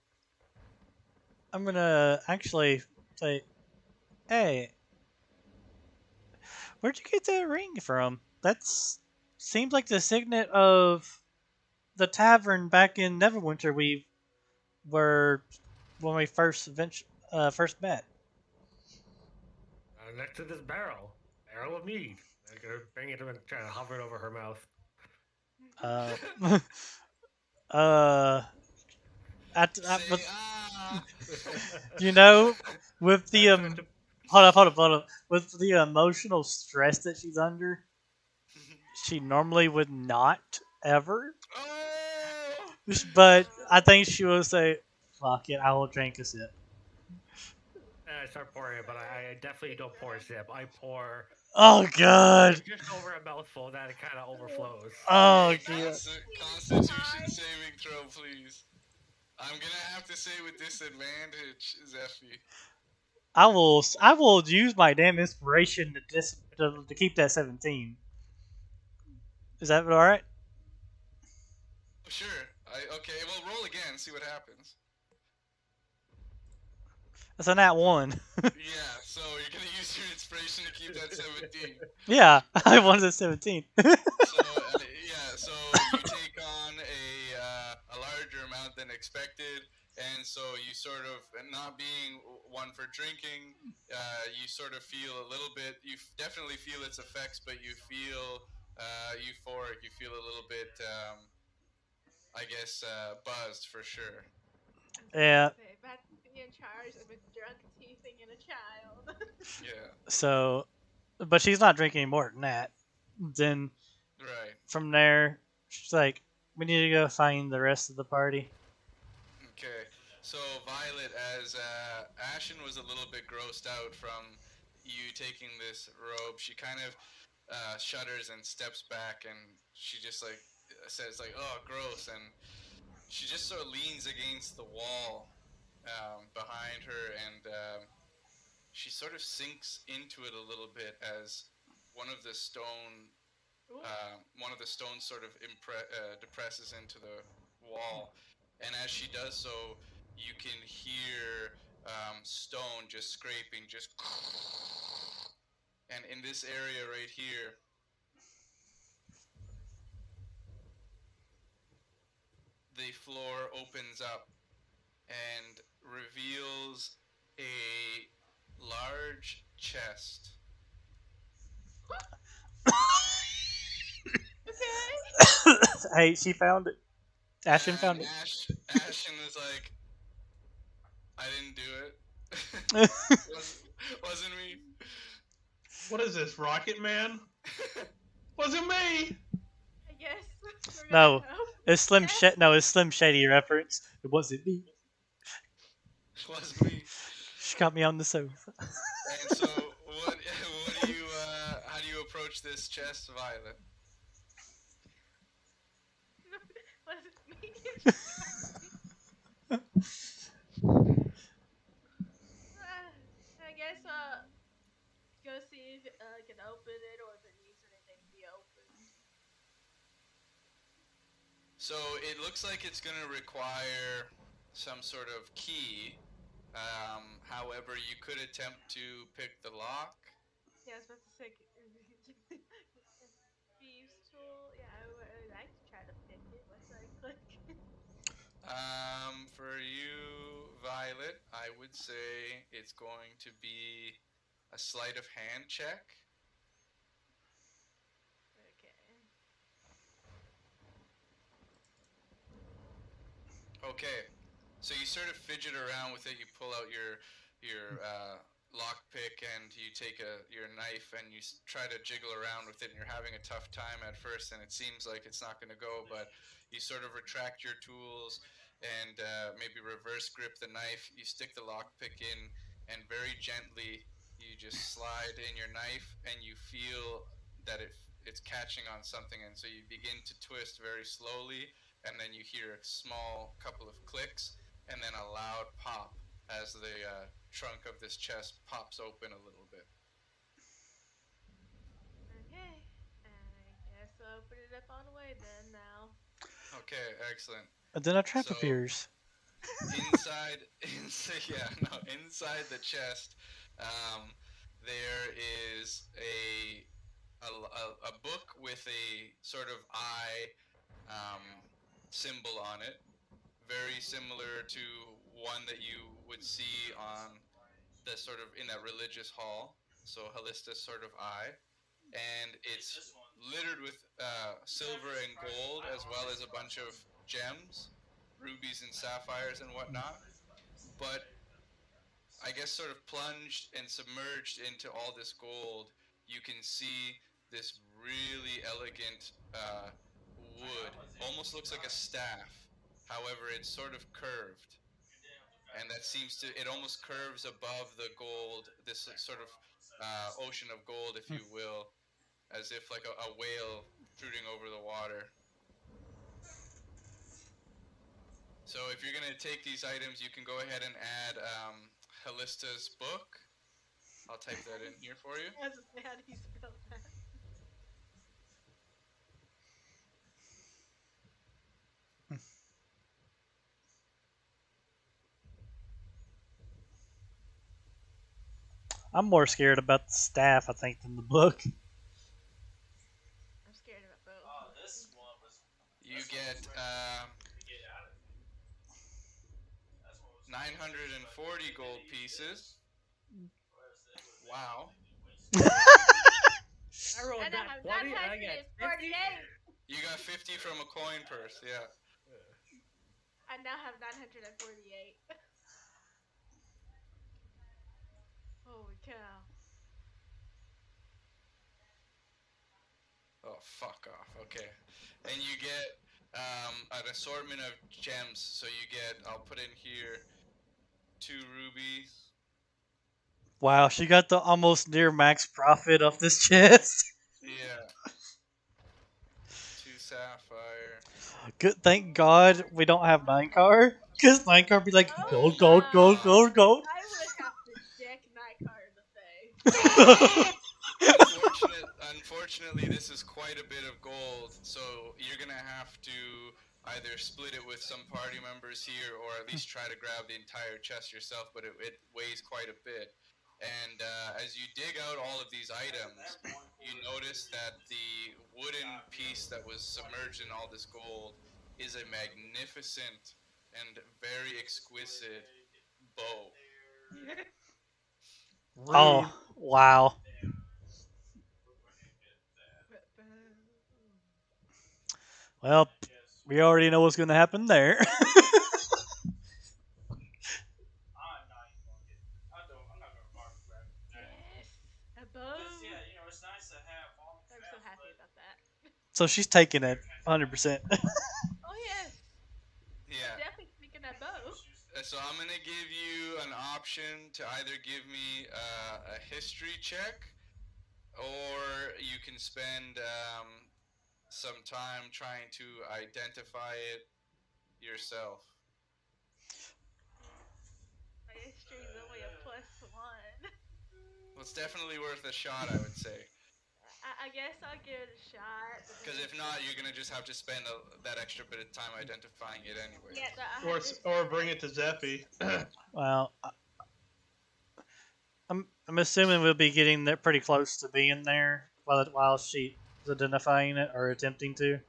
I'm gonna actually say, hey, where'd you get that ring from? That's seems like the signet of the tavern back in Neverwinter we were when we first met. Next to this barrel of mead. I'm gonna bring it and try to hover it over her mouth. You know, with the hold up, with the emotional stress that she's under, she normally would not ever. But I think she will say, "Fuck it, I will drink a sip." I start pouring it, but I definitely don't pour a sip. I pour. Oh god! Just over a mouthful that it kind of overflows. Oh god! Constitution saving throw, please. I'm gonna have to say with disadvantage, Zeffy. I will use my damn inspiration to keep that 17. Is that all right? Oh, sure. Okay. Well, roll again. See what happens. That's a nat one. Yeah. So you're gonna use your inspiration to keep that 17. Yeah, I wanted a 17. So yeah, so you take on a larger amount than expected, and so you sort of not being one for drinking, you sort of feel a little bit. Definitely feel its effects, but you feel euphoric. You feel a little bit, I guess, buzzed for sure. I was about to Yeah. say, back to be in charge of a drunk teething in a child. Yeah. So, but she's not drinking any more than that. Then Right. from there, she's like, "We need to go find the rest of the party." Okay, so Violet, as Ashen was a little bit grossed out from you taking this robe, she kind of shudders and steps back, and she just like says like, "Oh, gross," and she just sort of leans against the wall behind her, and she sort of sinks into it a little bit as one of the stone Ooh. one of the stones sort of depresses into the wall, and as she does so, you can hear stone just scraping, just, and in this area right here, the floor opens up and reveals a large chest. Okay. Hey, she found it. Ashen And found Ashton is like, I didn't do it. it. Wasn't me. What is this, Rocket Man? Wasn't me. I guess we're gonna No, go. it's Slim. Yes. No, it's Slim Shady reference. It wasn't me. Wasn't me. She caught me on the sofa. And so, what do you, how do you approach this chest, Violet? Was it me? She got me. Uh, I guess go see if I can open it or if it needs anything to be opened. So it looks like it's going to require some sort of key. However, you could attempt to pick the lock. Yeah, I was about to say thieves tool. Yeah, I would like to try to pick it. What do I click? For you, Violet, I would say it's going to be a sleight of hand check. Okay. Okay, so you sort of fidget around with it. You pull out your lock pick and you take your knife and you try to jiggle around with it. And you're having a tough time at first, and it seems like it's not going to go. But you sort of retract your tools and maybe reverse grip the knife. You stick the lock pick in, and very gently you just slide in your knife, and you feel that it's catching on something, and so you begin to twist very slowly, and then you hear a small couple of clicks, and then a loud pop as the trunk of this chest pops open a little bit. Okay. I guess I'll open it up on the way then now. Okay, excellent. And then a trap So appears. inside, inside the chest, there is a book with a sort of eye symbol on it, very similar to one that you would see on the sort of in that religious hall. So Halista's sort of eye, and it's littered with silver and gold, as well as a bunch of gems, rubies and sapphires and whatnot. But I guess sort of plunged and submerged into all this gold, you can see this really elegant wood. Almost looks like a staff. However, it's sort of curved. And that seems to, it almost curves above the gold, this sort of ocean of gold, if you will, as if like a whale protruding over the water. So if you're gonna take these items, you can go ahead and add Halista's book. I'll type that in here for you. I was just say, how do you spell that? I'm more scared about the staff, I think, than the book. I'm scared about both. You get 940 gold pieces. Wow. I rolled And I that have 20 and I got 50. 948. You got 50 from a coin purse, yeah. I now have 948. Holy cow. Oh, fuck off. Okay. And you get an assortment of gems. So you get, I'll put in here 2 rubies. Wow, she got the almost near max profit off this chest. Yeah. 2 sapphire. Good, thank God we don't have 9 car, because 9 car be like Oh gold, no! gold, gold, gold, gold. I would have to deck Nightcar in the face. Unfortunately, this is quite a bit of gold, so you're gonna have to either split it with some party members here, or at least try to grab the entire chest yourself. But it weighs quite a bit. And as you dig out all of these items, you notice that the wooden piece that was submerged in all this gold is a magnificent and very exquisite bow. Rude. Oh, wow. Well, we already know what's going to happen there. Yes, a bow. I'm so happy about that. So she's taking it 100%. Oh yes, I'm Yeah. definitely taking that bow. So I'm gonna give you an option to either give me a history check, or you can spend some time trying to identify it yourself. My history is only a +1. Well, it's definitely worth a shot, I would say. I guess I'll give it a shot. But Because if not, you're gonna just have to spend that extra bit of time identifying it anyway. yeah, no, I Or have this or bring it to Zeffy. Well, I'm assuming we'll be getting there pretty close to being there while she's identifying it or attempting to.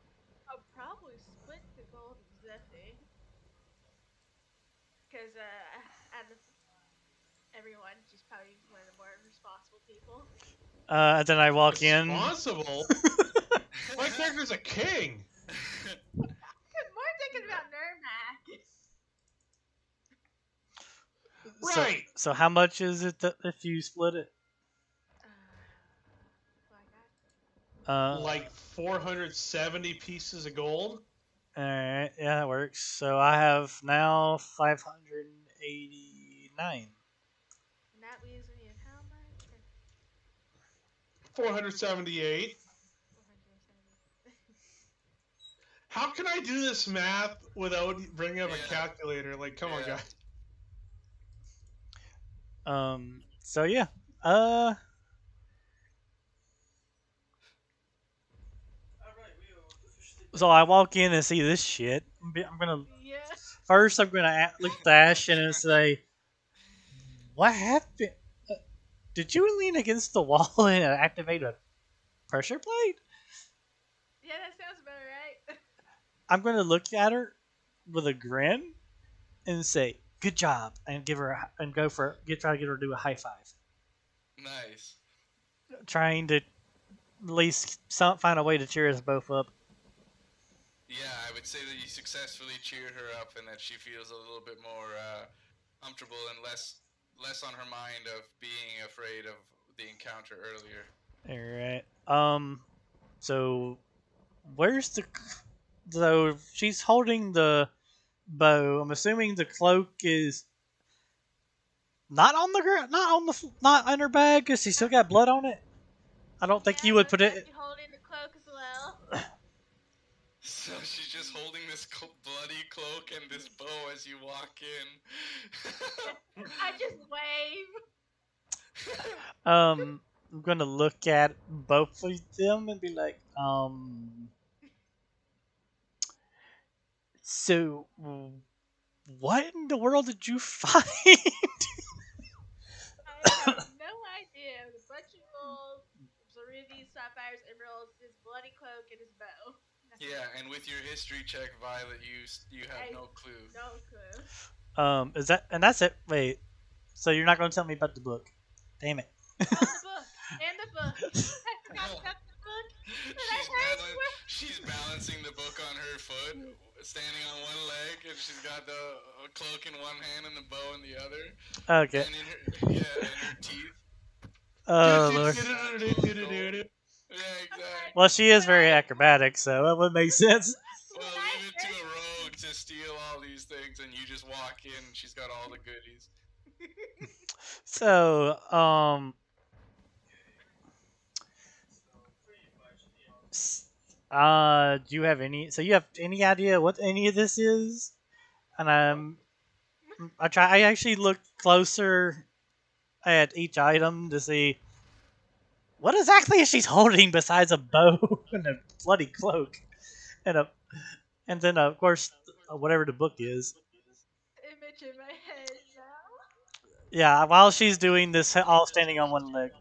I'll probably split the gold with Zeffy. Because out of everyone, she's probably one of the more responsible people. And then I walk in. Responsible? My character's a king. More thinking about Nermac. Right. So how much is it if you split it? What I got? Like 470 pieces of gold. Alright, yeah, that works. So I have now 589. And that leaves me at how much? 478. 470. How can I do this math without bringing up Yeah. a calculator? Like, come on, Yeah. guys. So yeah. So I walk in and see this shit. I'm gonna Yeah. first. I'm gonna look at Ashton and say, "What happened? Did you lean against the wall and activate a pressure plate?" Yeah, that sounds about right. I'm gonna look at her with a grin and say, "Good job," and give her and try to get her to do a high five, Nice. trying to at least find a way to cheer us both up. Yeah, I would say that you successfully cheered her up, and that she feels a little bit more comfortable and less on her mind of being afraid of the encounter earlier. All right. So where's the? So she's holding the bow. I'm assuming the cloak is not on the ground, not on her bag, cause she still got blood on it. I don't think you would put it. You holding the cloak as well. So she's just holding this bloody cloak and this bow as you walk in. I just wave. I'm gonna look at both of them and be like, so what in the world did you find? I have no idea. A bunch of gold, some rubies, sapphires, emeralds, his bloody cloak, and his bow. That's Yeah, it. and with your history check, Violet, you have I no clue. no clue. Is that and that's it? Wait, so you're not gonna tell me about the book? Damn it. Oh, the book and the book. I forgot about the book. And I heard She's balancing the book on her foot, standing on one leg, and she's got the cloak in one hand and the bow in the other, Okay. and in her teeth. Oh Lord. Yeah, exactly. Well, she is When I very acrobatic, so that would make sense. Well, when I leave it to heard a rogue to steal all these things, and you just walk in, and she's got all the goodies. So, do you have any? So you have any idea what any of this is? And I actually look closer at each item to see what exactly is she's holding besides a bow and a bloody cloak and a and then of course whatever the book is. image in my head now. Yeah, while she's doing this, all standing on one leg.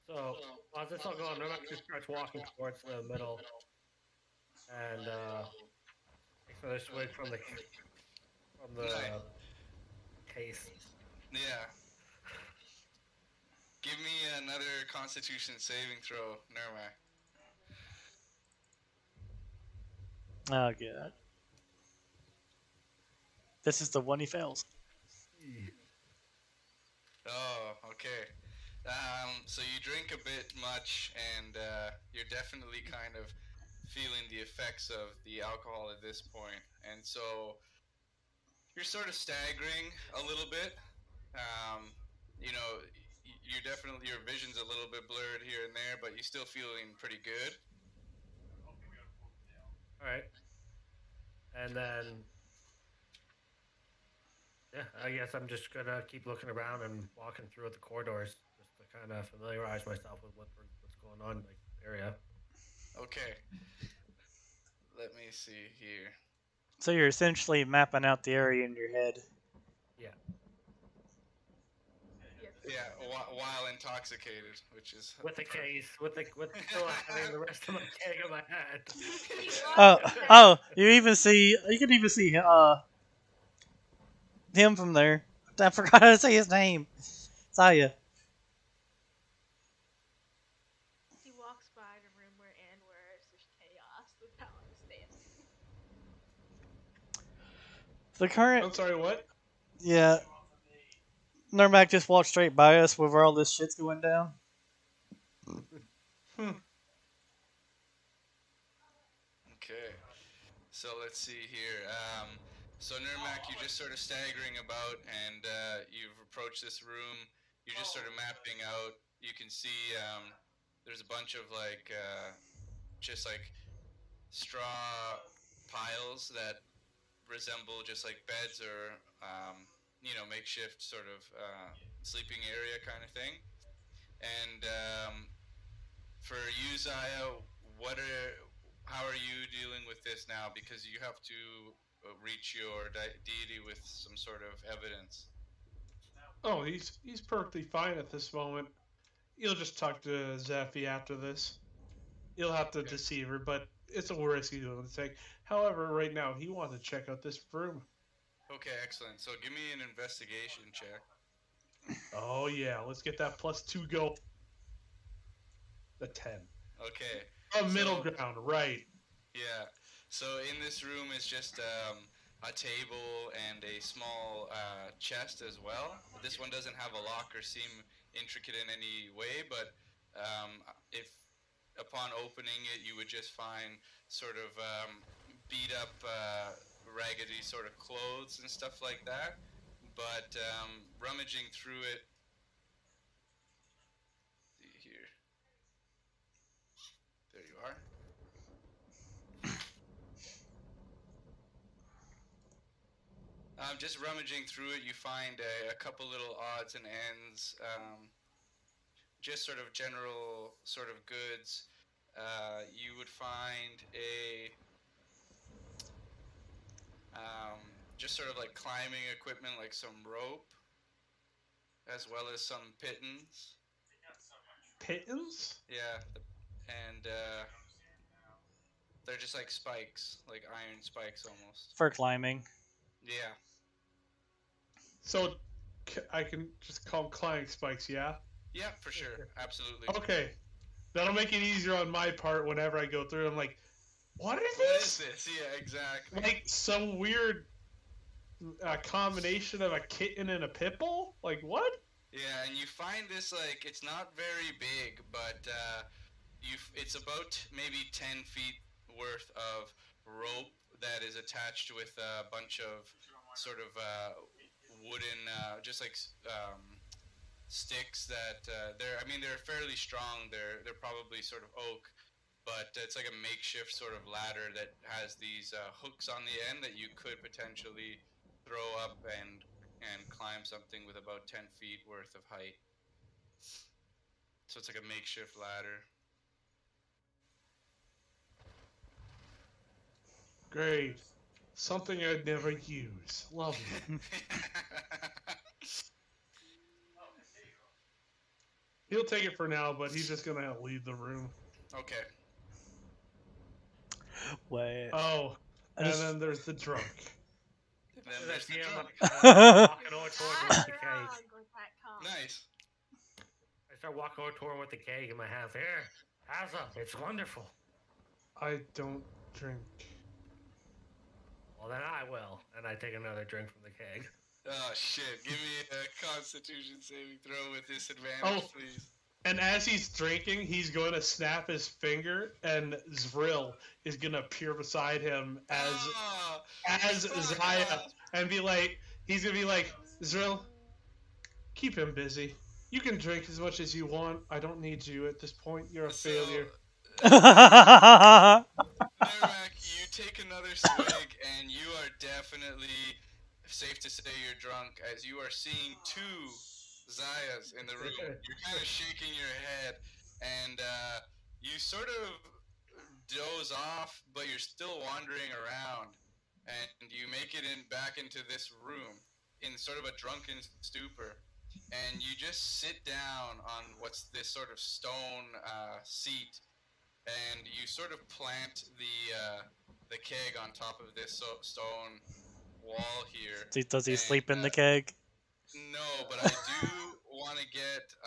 So as this all going, Nermac just starts walking towards the middle and takes another swig from the Nice. case. Yeah. Give me another Constitution saving throw, Nermac. Oh god, this is the one he fails. Oh, okay. So you drink a bit much, and you're definitely kind of feeling the effects of the alcohol at this point, and so you're sort of staggering a little bit. Um, you know, you're definitely your vision's a little bit blurred here and there, but you're still feeling pretty good. All right, and then yeah, I guess I'm just gonna keep looking around and walking through the corridors just to kind of familiarize myself with what's going on, like area. Okay. Let me see here. So you're essentially mapping out the area in your head. Yeah. Yes. Yeah, while intoxicated, which is With the case, with still having the rest of my keg in my hand. Oh, oh, you can even see him from there. I forgot how to say his name. Saya. He walks by the room we're in where there's chaos. The paladin is standing. The current, I'm sorry, what? yeah. Nermac just walked straight by us where all this shit's going down. okay. So let's see here. So Nirmak, you're just sort of staggering about, and you've approached this room. You're just sort of mapping out. You can see there's a bunch of just like straw piles that resemble just like beds or makeshift sort of sleeping area kind of thing. And for you, Zaya, what are how are you dealing with this now? Because you have to reach your deity with some sort of evidence. Oh, he's perfectly fine at this moment. You'll just talk to Zephy after this. You'll have to deceive her, but it's a risk he's willing to take. However, right now he wants to check out this room. Okay, excellent. So give me an investigation check. Oh yeah, let's get that +2 go. The 10. Okay. A middle ground, right? Yeah. So in this room is just a table and a small chest as well. This one doesn't have a lock or seem intricate in any way, but if upon opening it, you would just find sort of beat up, raggedy sort of clothes and stuff like that. But rummaging through it, There you are. Just rummaging through it, you find a couple little odds and ends, just sort of general sort of goods. You would find just sort of like climbing equipment, like some rope, as well as some pittons. Pittons? Yeah, and they're just like spikes, like iron spikes almost. For climbing. Yeah. So I can just call them climbing spikes, yeah? Yeah, for sure. Absolutely. Okay. That'll make it easier on my part whenever I go through. I'm like, what is What this? is this? Yeah, exactly. Like some weird combination of a kitten and a pit bull? Like, what? Yeah, and you find this like it's not very big, but it's about maybe 10 feet worth of rope that is attached with a bunch of sort of wooden, just like sticks that they're fairly strong. They're probably sort of oak, but it's like a makeshift sort of ladder that has these hooks on the end that you could potentially throw up and climb something with about 10 feet worth of height. So it's like a makeshift ladder. Great. Something I'd never use. Lovely. He'll take it for now, but he's just gonna leave the room. Okay. Wait. Oh, I and just- then there's the drunk. And then there's the Yeah, drunk. walking over toward him with I'm the cake. wrong with that comment. Nice. I start walking over toward him with the cake in my hands. Here, have some. It's wonderful. I don't drink. Well, then I will. And I take another drink from the keg. Oh shit! Give me a Constitution saving throw with disadvantage, Oh. please. And as he's drinking, he's going to snap his finger, and Zvril is going to appear beside him as Zaya, and be like, he's going to be like, Zvril, keep him busy. You can drink as much as you want. I don't need you at this point. You're a failure. Nermak, you take another swig, and you are definitely safe to say you're drunk, as you are seeing two Zayas in the room. You're kind of shaking your head, and you sort of doze off, but you're still wandering around, and you make it back into this room in sort of a drunken stupor, and you just sit down on what's this sort of stone seat, and you sort of plant the keg on top of this stone wall here. Does he And, sleep in the keg? No, but I do want to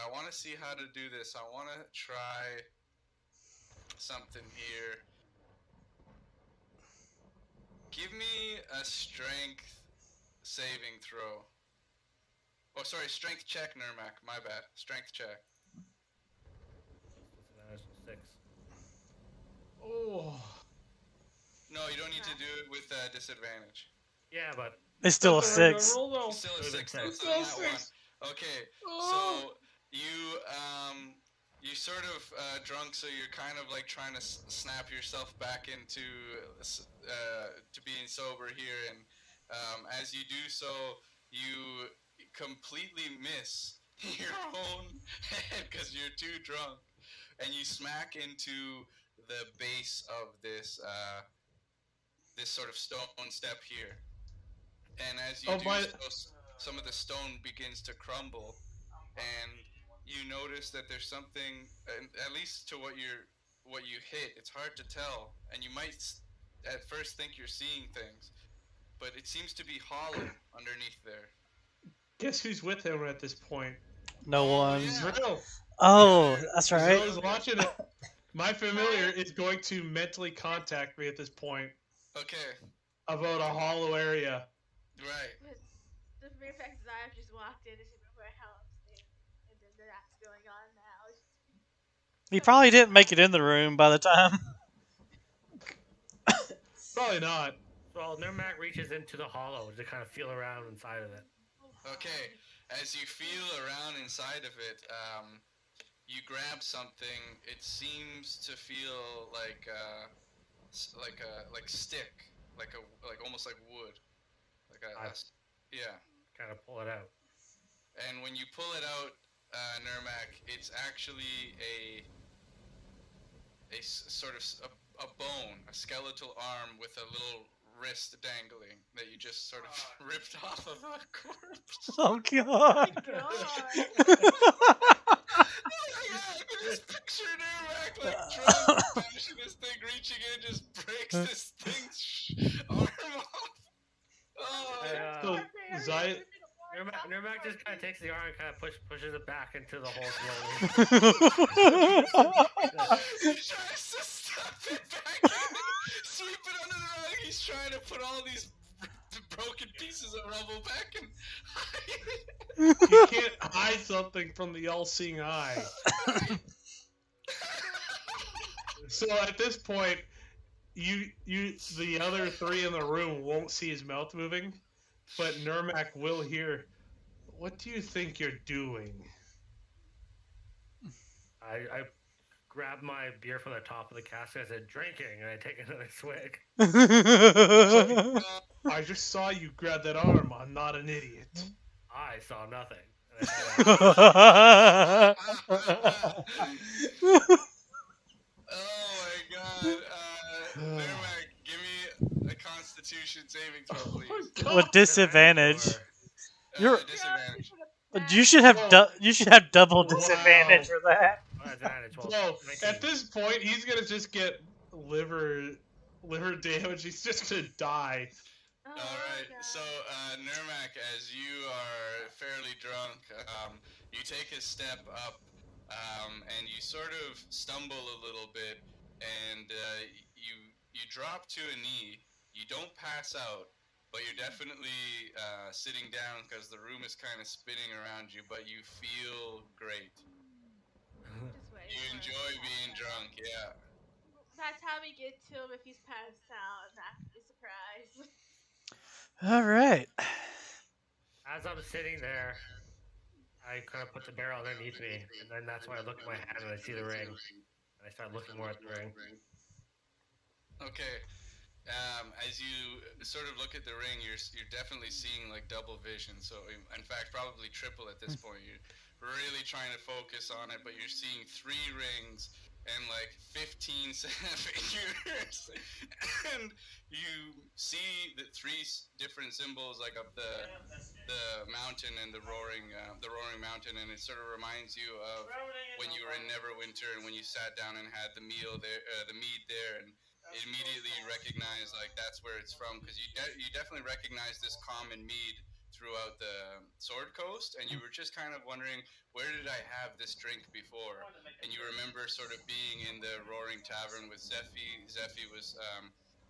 I want to see how to do this. I want to try something here. Give me a strength saving throw. Oh, sorry, strength check, Nermak. My bad. Strength check. That's 6. Oh. No, you don't need to do it with disadvantage. Yeah, but It's still a That's the regular 6. roll, though. Still a It was a 6. 10. though, It's so still not one. 6. Okay, Oh. so you sort of drunk, so you're kind of like trying to snap yourself back into to being sober here, and as you do so, you completely miss your own head because you're too drunk, and you smack into the base of this this sort of stone step here, and as you so, some of the stone begins to crumble, and you notice that there's something, at least to what you hit, it's hard to tell, and you might at first think you're seeing things, but it seems to be hollow underneath there. Guess who's with him at this point? No one. yeah. Zvril. Oh, that's right. Zvril is watching it. My familiar is going to mentally contact me at this point Okay, about a hollow area. right. The mere fact that I've just walked in is even more helps, and then that's going on now. He probably didn't make it in the room by the time. Probably not. so Nermak reaches into the hollow to kind of feel around inside of it. Okay, as you feel around inside of it, you grab something. It seems to feel like stick, like almost like wood, like I yeah. kind of pull it out. And when you pull it out, Nermac, it's actually sort of a bone, a skeletal arm with a little wrist dangling that you just sort of ripped off of a corpse. Oh Oh god. my god. Yeah, I can just picture Nermac like drunk, bashing this thing, reaching in, just breaks this thing's arm off. Oh, So Zaya, Nurmak just kind of takes the arm and kind of pushes it back into the hole slowly. he tries to stuff it back in, sweep it under the rug. He's trying to put all these broken pieces of rubble back and you can't hide something from the all-seeing eye. So at this point, the other three in the room won't see his mouth moving, but Nurmak will hear. What do you think you're doing? I grab my beer from the top of the cask. I said, "Drinking," and I take another swig. I just saw you grab that arm. I'm not an idiot. I saw nothing. Oh my god. Nermac, give me a Constitution saving throw, please. With disadvantage. You're- Disadvantage. You should have you should have double Wow. disadvantage for that. Advantage. Well, So 19. at this point, he's gonna just get liver damage. He's just gonna die. Oh All my right, god. so Nermac, as you are fairly drunk, you take a step up, and you sort of stumble a little bit, and you drop to a knee. You don't pass out, but you're definitely sitting down because the room is kind of spinning around you. But you feel great. Just wait You for him to enjoy pass being out. drunk, yeah. That's how we get to him if he's passed out. That's the surprise. All right. As I'm sitting there, I kind of put the barrel underneath me, and then that's when I look at my hand and I see the ring, and I start looking more at the ring. Okay. As you sort of look at the ring, you're definitely seeing like double vision. So in fact, probably triple at this point. You're really trying to focus on it, but you're seeing 3 rings and like 15 figures, and you see the 3 different symbols like of the mountain and the roaring mountain, and it sort of reminds you of when you were in Neverwinter and when you sat down and had the meal there, the mead there, and immediately recognize like that's where it's from, because you definitely recognize this common mead throughout the Sword Coast, and you were just kind of wondering, where did I have this drink before? And you remember sort of being in the Roaring Tavern with Zephy. Zephy was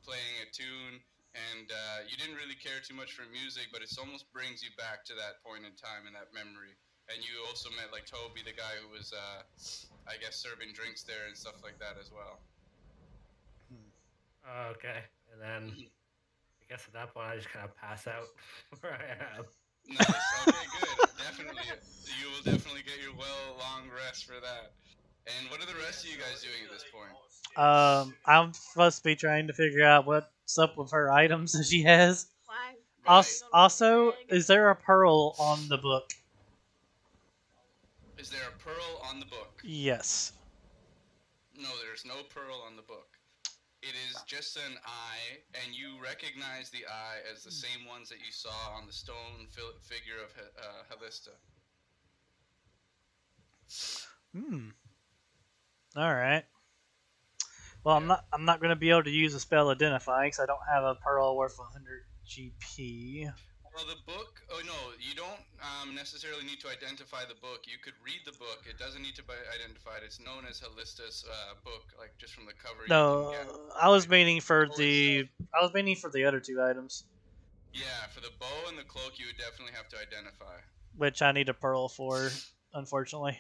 playing a tune, and you didn't really care too much for music, but it almost brings you back to that point in time and that memory. And you also met like Toby, the guy who was, I guess, serving drinks there and stuff like that as well. Okay, and then I guess at that point I just kind of pass out where I am. Nice. Okay, good. Definitely. You will definitely get your long rest for that. And what are the rest of you guys doing at this point? I'm supposed to be trying to figure out what's up with her items that she has. Why? Also, is there a pearl on the book? Is there a pearl on the book? Yes. No, there's no pearl on the book. It is just an eye, and you recognize the eye as the same ones that you saw on the stone figure of Halista. All right. Well, I'm not going to be able to use a spell identify because I don't have a pearl worth 100 GP. Well, the book. Oh no, you don't necessarily need to identify the book. You could read the book. It doesn't need to be identified. It's known as Halista's book, like just from the cover. No, you can get. I was meaning for the other 2 items, Yeah, for the bow and the cloak, you would definitely have to identify. which I need a pearl for, unfortunately.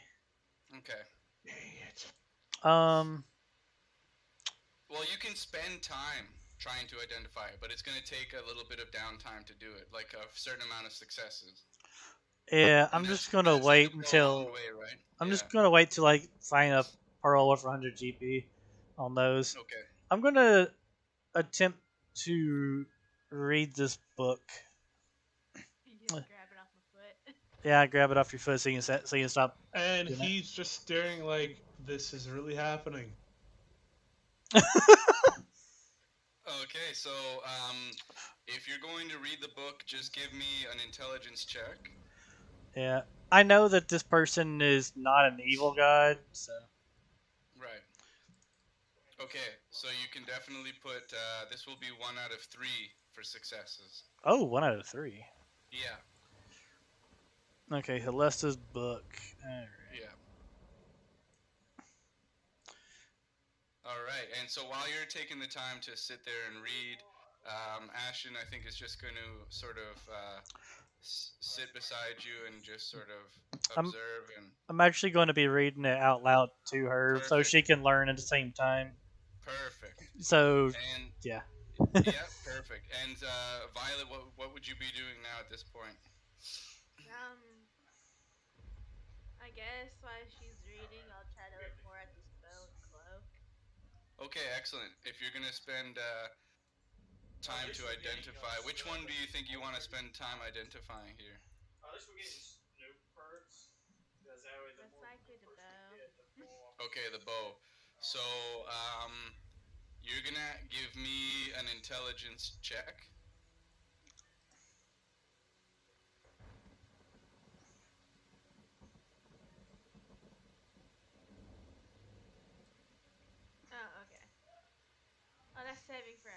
Okay. Dang it. Well, you can spend time trying to identify it, but it's going to take a little bit of downtime to do it, like a certain amount of successes. Yeah, And I'm just that's gonna gonna wait go a long until way, right? I'm Yeah. just gonna wait till I sign up Pearl over 100 GP on those. Okay. I'm gonna attempt to read this book. You just grab it off my foot. Yeah, grab it off your foot so you can stop And doing he's just staring like this is really happening. it. Okay, so if you're going to read the book, just give me an intelligence check. Yeah, I know that this person is not an evil god, so Right. Okay, so you can definitely put this will be 1 out of 3 for successes. oh, 1 out of 3. Yeah, Okay, Helesta's book. All right. yeah. All right, and so while you're taking the time to sit there and read, Ashton, I think, is just going to sort of sit beside you and just sort of I'm observe and I'm actually going to be reading it out loud to her so perfect, she can learn at the same time. perfect, So and yeah. yeah, perfect. And Violet, what would you be doing now at this point? I guess while she's reading, I'll try to look more at this bow and cloak. Okay, excellent. If you're going to spend time to identify, which one do you think you want to spend time identifying here? Most likely the bow. Okay, the bow. So you're gonna give me an intelligence check. Oh, okay. Oh, that's saving throw.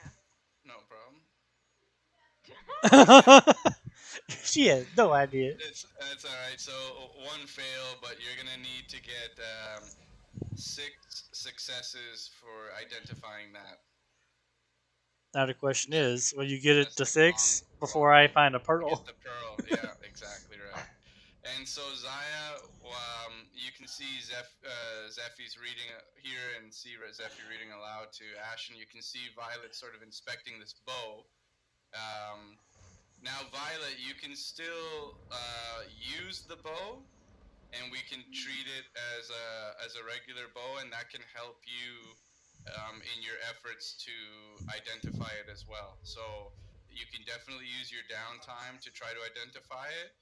No problem. She has no idea. That's all right. So one fail, but you're gonna need to get 6 successes for identifying that. Now the question Just is, will you get it just to like 6 before I wrong find a to get pearl? the pearl. Yeah, exactly right. And so Zaya, you can see Zephy's reading here and see Zephy reading aloud to Ashen. You can see Violet sort of inspecting this bow. Now, Violet, you can still use the bow, and we can treat it as a regular bow, and that can help you in your efforts to identify it as well. So you can definitely use your downtime to try to identify it.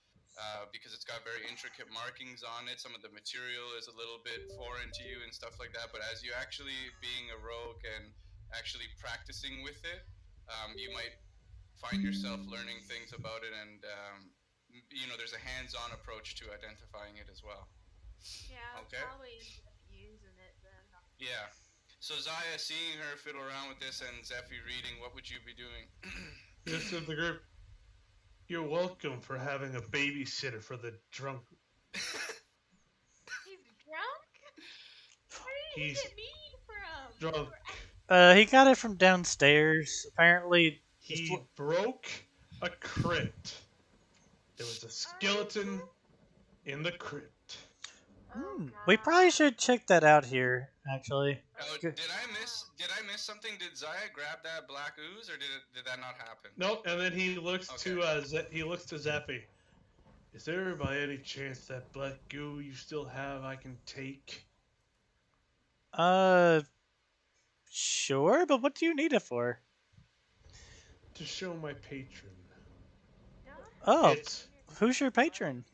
Because it's got very intricate markings on it. Some of the material is a little bit foreign to you and stuff like that. But as you actually being a rogue and actually practicing with it, you might find yourself learning things about it, and there's a hands-on approach to identifying it as well. Yeah, I'll Okay. probably end up using it then. Yeah. So Zaya, seeing her fiddle around with this and Zephy reading, what would you be doing? Just in the group. You're welcome for having a babysitter for the drunk. He's drunk? Where did he He's get me from? drunk. He got it from downstairs. Apparently, He broke a crypt. There was a skeleton in the crypt. we probably should check that out here. Actually, Oh, did I miss something? Did Zaya grab that black ooze, or did that not happen? Nope. And then he looks Okay. to Zephy. Is there by any chance that black goo you still have I can take? Sure, but what do you need it for? To show my patron. Oh, It's who's your patron?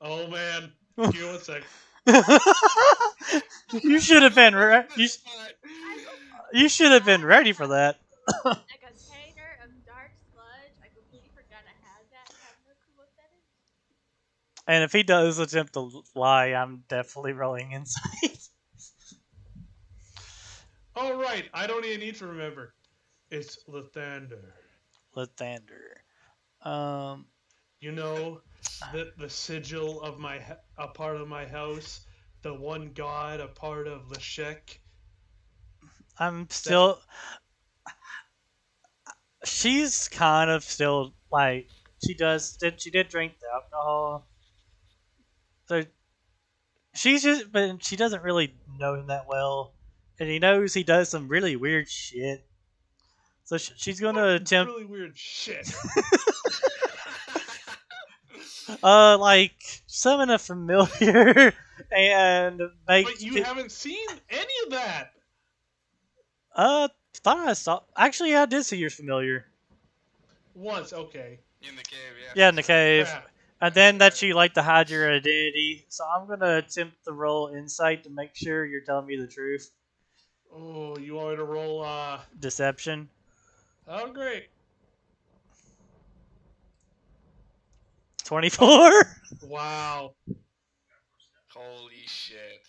oh man. Give me 1 sec. You should have been you should have been ready for that. A container of dark sludge. I completely forgot I had that. I have no clue what that is. And if he does attempt to lie, I'm definitely rolling insight. All right, I don't even need to remember. It's Lathander. Lathander. Um, You know, the sigil of a part of my house, the one god, a part of Lashek. I'm still. She's kind of still like she did drink the alcohol, so but she doesn't really know him that well, and he knows he does some really weird shit. So she's gonna attempt, really weird shit. like summon a familiar and make. But you haven't seen any of that. Thought I saw. Actually, I did see your familiar. Once, okay. In the cave, yeah. Yeah, in the cave. Crap. And then that you like to hide your identity. So I'm gonna attempt to roll insight to make sure you're telling me the truth. Oh, you want me to roll? Deception. Oh, great. 24. Wow. Holy shit.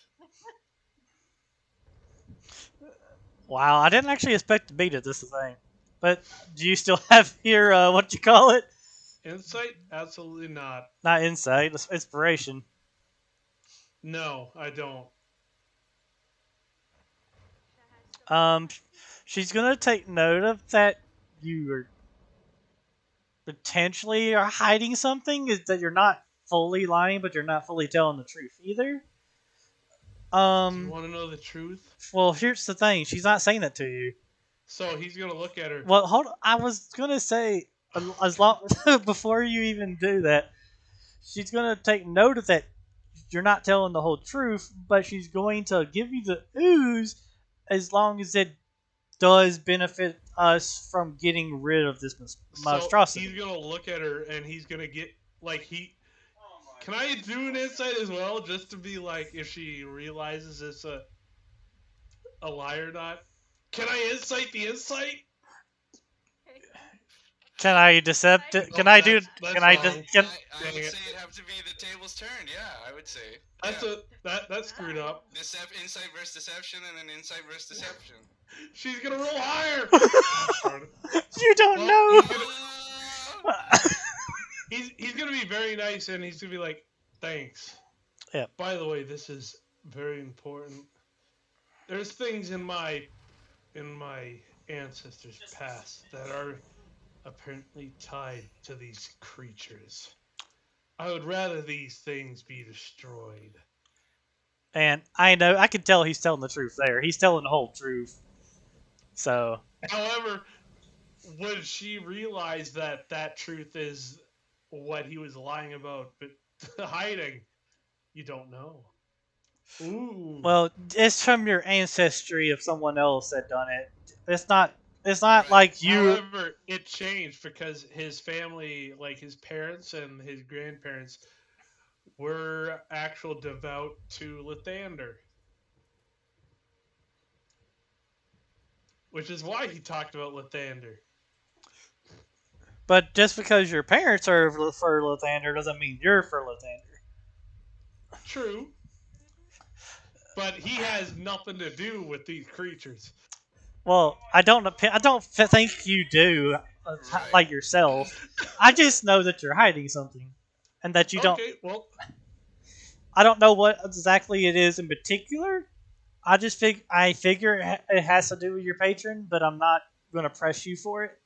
Wow, I didn't actually expect to beat it. This is the thing. But do you still have your what you call it? Insight? Absolutely not. Not insight. It's inspiration. No, I don't. She's gonna take note of that. You are potentially are hiding something. Is that you're not fully lying, but you're not fully telling the truth either. Do you want to know the truth? Well, here's the thing. She's not saying that to you. So he's gonna look at her. Well, hold on. I was gonna say, as long before you even do that, she's gonna take note of that. You're not telling the whole truth, but she's going to give you the ooze as long as it does benefit us from getting rid of this monstrosity. So he's gonna look at her and he's gonna get like he. Can I do an insight as well, just to be like if she realizes it's a lie or not? Can I insight the insight? Can I decept it? Can No, I do? that's Can I? wrong. Can, I would say it'd have to be the tables turned. Yeah, I would say. That's Yeah. that's screwed up. Insight versus deception, and then insight versus deception. She's gonna roll higher. you don't Well, know. He's gonna be very nice and he's gonna be like, thanks. Yeah. By the way, this is very important. There's things in my ancestors' past that are apparently tied to these creatures. I would rather these things be destroyed. And I know I can tell he's telling the truth there. He's telling the whole truth. So. However, would she realize that that truth is what he was lying about but hiding? You don't know. Ooh. Well, it's from your ancestry of someone else that done it. It's not. It's not Right. like you. However, it changed because his family, like his parents and his grandparents, were actual devout to Lathander. Which is why he talked about Lathander. But just because your parents are for Lathander doesn't mean you're for Lathander. True. But he has nothing to do with these creatures. Well, I don't think you do, Right. like yourself. I just know that you're hiding something, and that you don't. Okay, well, I don't know what exactly it is in particular. I just figure it has to do with your patron, but I'm not going to press you for it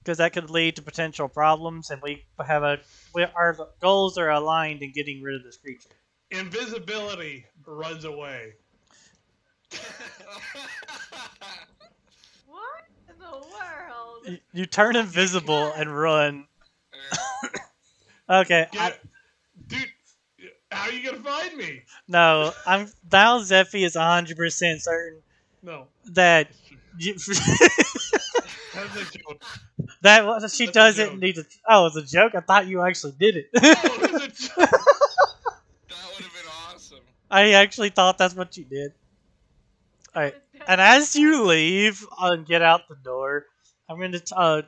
because that could lead to potential problems, and our goals are aligned in getting rid of this creature. invisibility runs away. What in the world? You turn invisible and run. Yeah. Okay, Dude, how are you gonna find me? no, I'm now. Zeffy is 100% certain No, that that's a joke. that she That's a doesn't joke. need to. Oh, it's a joke. I thought you actually did it. Oh, that's a joke. That would have been awesome. I actually thought that's what you did. All right, and as you leave and get out the door, I'm going to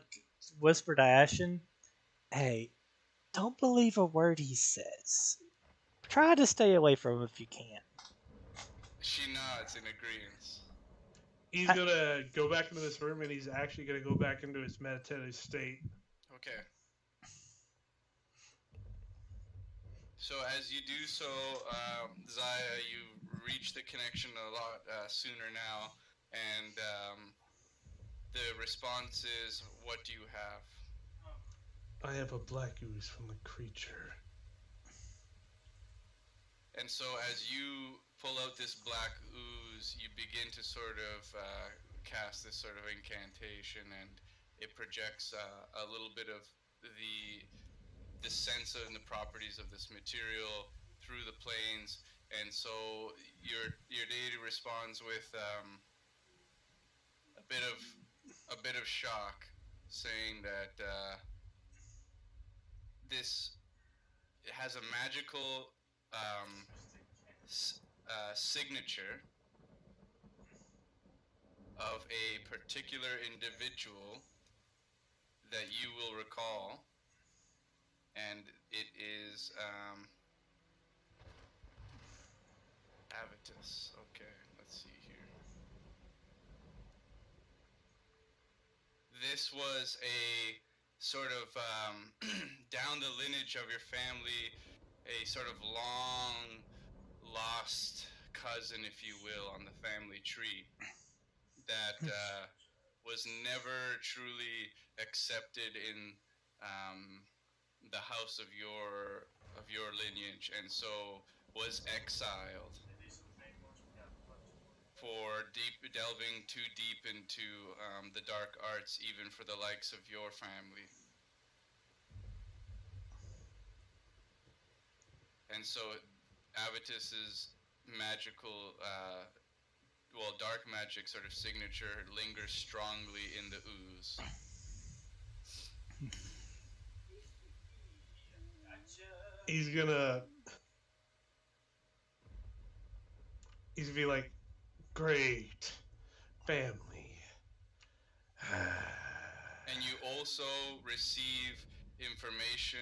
whisper to Ashen, "Hey, don't believe a word he says. Try to stay away from him if you can." She nods in agreement. He's gonna go back into this room and he's actually gonna go back into his meditative state. Okay. So as you do so, Zaya, you reach the connection a lot sooner now, and the response is, "What do you have?" I have a black ooze from the creature. And so as you pull out this black ooze, you begin to sort of cast this sort of incantation, and it projects a little bit of the sense and the properties of this material through the planes. And so your deity responds with a bit of shock, saying that this has a magical um, signature of a particular individual that you will recall, and it is Avitus. Okay, let's see here. This was a sort of down the lineage of your family, a sort of long lost cousin, if you will, on the family tree that was never truly accepted in um, the house of your lineage, and so was exiled for delving too deep into the dark arts, even for the likes of your family. And so Avitus's magical, dark magic sort of signature lingers strongly in the ooze. He's gonna be like, great family. And you also receive information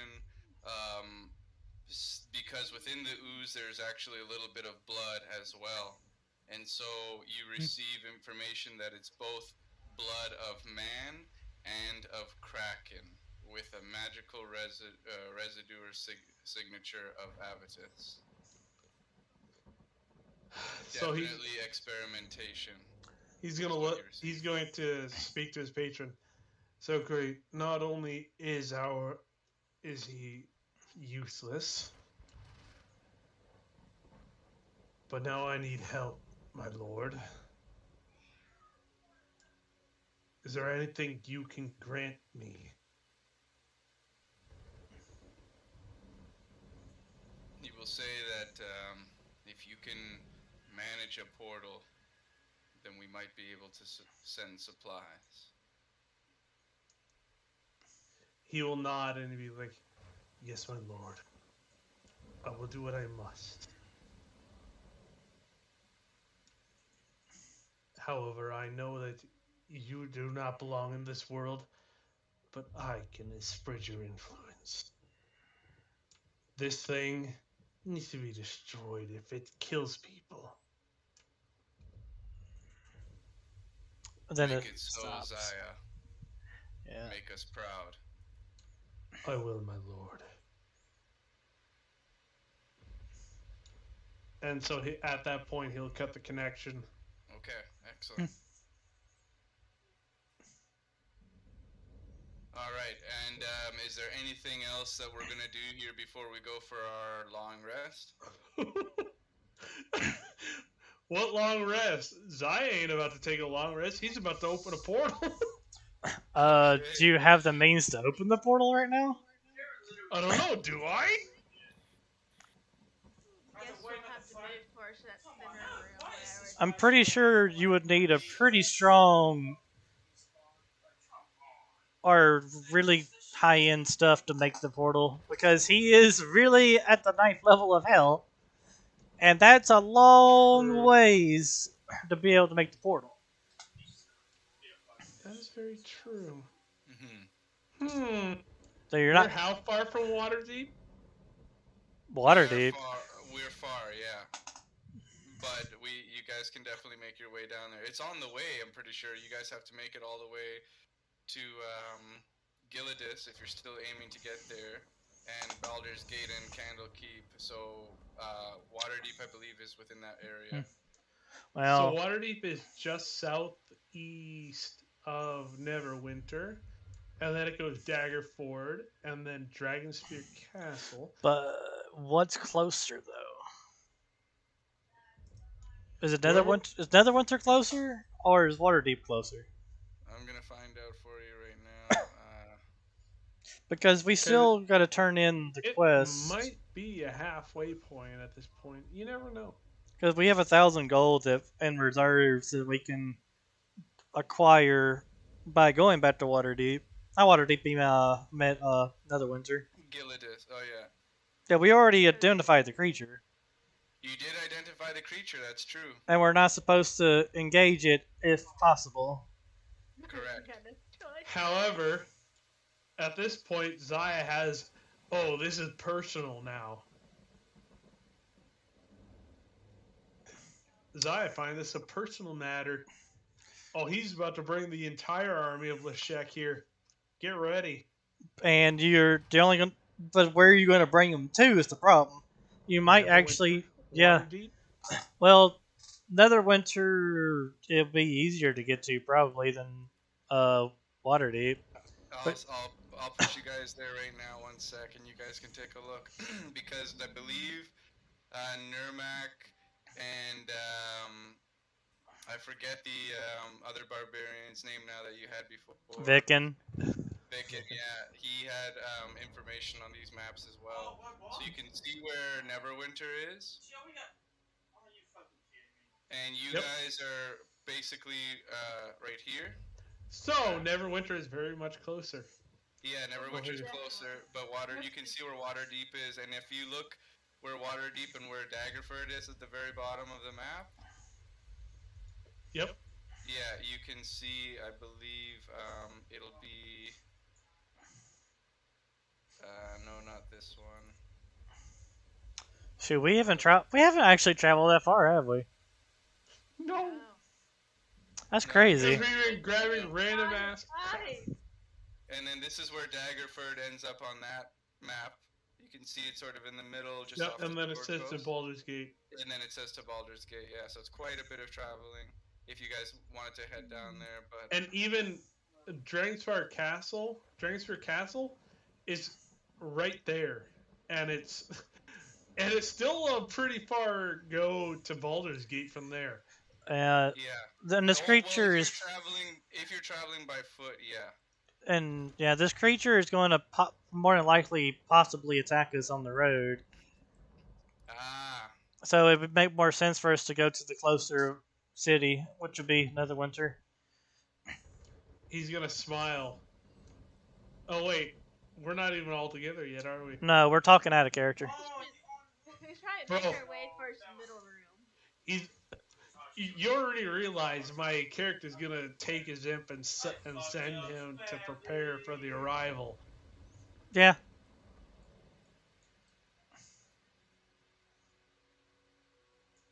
because within the ooze there's actually a little bit of blood as well. And so you receive information that it's both blood of man and of kraken, with a magical residue or signature of Avitus. So Definitely experimentation. he's gonna look. He's going to speak to his patron. So great. Not only is he useless, but now I need help, my lord. Is there anything you can grant me? He will say that if you can manage a portal, then we might be able to send supplies. He will nod and be like, yes, my lord. I will do what I must. However, I know that you do not belong in this world, but I can spread your influence. This thing needs to be destroyed if it kills people. Then Make it it so, stops. Zaya. Yeah. Make us proud. I will, my lord. And so at that point, he'll cut the connection. Okay, excellent. All right, and is there anything else that we're gonna do here before we go for our long rest? What long rest? Zaya ain't about to take a long rest. He's about to open a portal. Do you have the means to open the portal right now? I don't know. Do I? Guess we'll have to move towards that thinner room. Where I'm pretty sure you would need a pretty strong or really high end stuff to make the portal because he is really at the ninth level of hell, and that's a long True. ways to be able to make the portal. That is very true. Mm-hmm. So you're We're not how far from Waterdeep? Waterdeep. We're far, yeah. But you guys can definitely make your way down there. It's on the way. I'm pretty sure you guys have to make it all the way to Giledas if you're still aiming to get there, and Baldur's Gate and Candlekeep. So Waterdeep, I believe, is within that area. Well, So Waterdeep is just southeast of Neverwinter, and then it goes Daggerford, and then Dragonspear Castle. but what's closer though? Is it Wherever- Netherwinter? Is Netherwinter closer, or is Waterdeep closer? I'm gonna find out for you right now. Because we Because still got to turn in the it quest. might be a halfway point at this point. You never know. Because we have 1,000 gold in reserves that we can acquire by going back to Waterdeep. Not Waterdeep, meant Netherwinter. Giledas. Oh yeah, Yeah, we already identified the creature, you did identify the creature. That's true. and we're not supposed to engage it if possible. Correct. Yeah, no choice. However, at this point, Zaya has. Oh, this is personal now. Zaya find this a personal matter. Oh, he's about to bring the entire army of Lashek here. Get ready. And you're the only going. But where are you going to bring them to is the problem. You might Neverwinter, actually, yeah. Waterdeep. Well, Netherwinter it'll be easier to get to probably than uh Waterdeep. I'll But I'll put you guys there right now. 1 sec, and you guys can take a look because I believe Nurmak and I forget the other barbarian's name now that you had before. Vicken. Vicken, yeah, he had information on these maps as well, so you can see where Neverwinter is. And you Yep. guys are basically right here. So, Neverwinter is very much closer. Yeah, Neverwinter's closer, but you can see where Waterdeep is, and if you look where Waterdeep and where Daggerford is at the very bottom of the map. Yep. Yeah, you can see, I believe, it'll be, no, not this one. Shoot, we haven't actually traveled that far, have we? No. That's No, crazy. Because we've been grabbing random ass. And then this is where Daggerford ends up on that map. You can see it sort of in the middle, just Yep, off and the then it Sword says to Coast. Baldur's Gate. And then it says to Baldur's Gate, yeah. So it's quite a bit of traveling if you guys wanted to head down there. But And even Drangsfire Castle is right there, and it's still a pretty far go to Baldur's Gate from there. Yeah. Then this creature is. If you're traveling by foot, yeah. And yeah, this creature is going to more than likely possibly attack us on the road. Ah. So it would make more sense for us to go to the closer city, which would be Netherwinter. He's gonna smile. Oh wait, we're not even all together yet, are we? No, we're talking out of character. He's trying to Bro. make our way towards the middle room. You already realize my character's gonna take his imp and send him to prepare for the arrival. Yeah.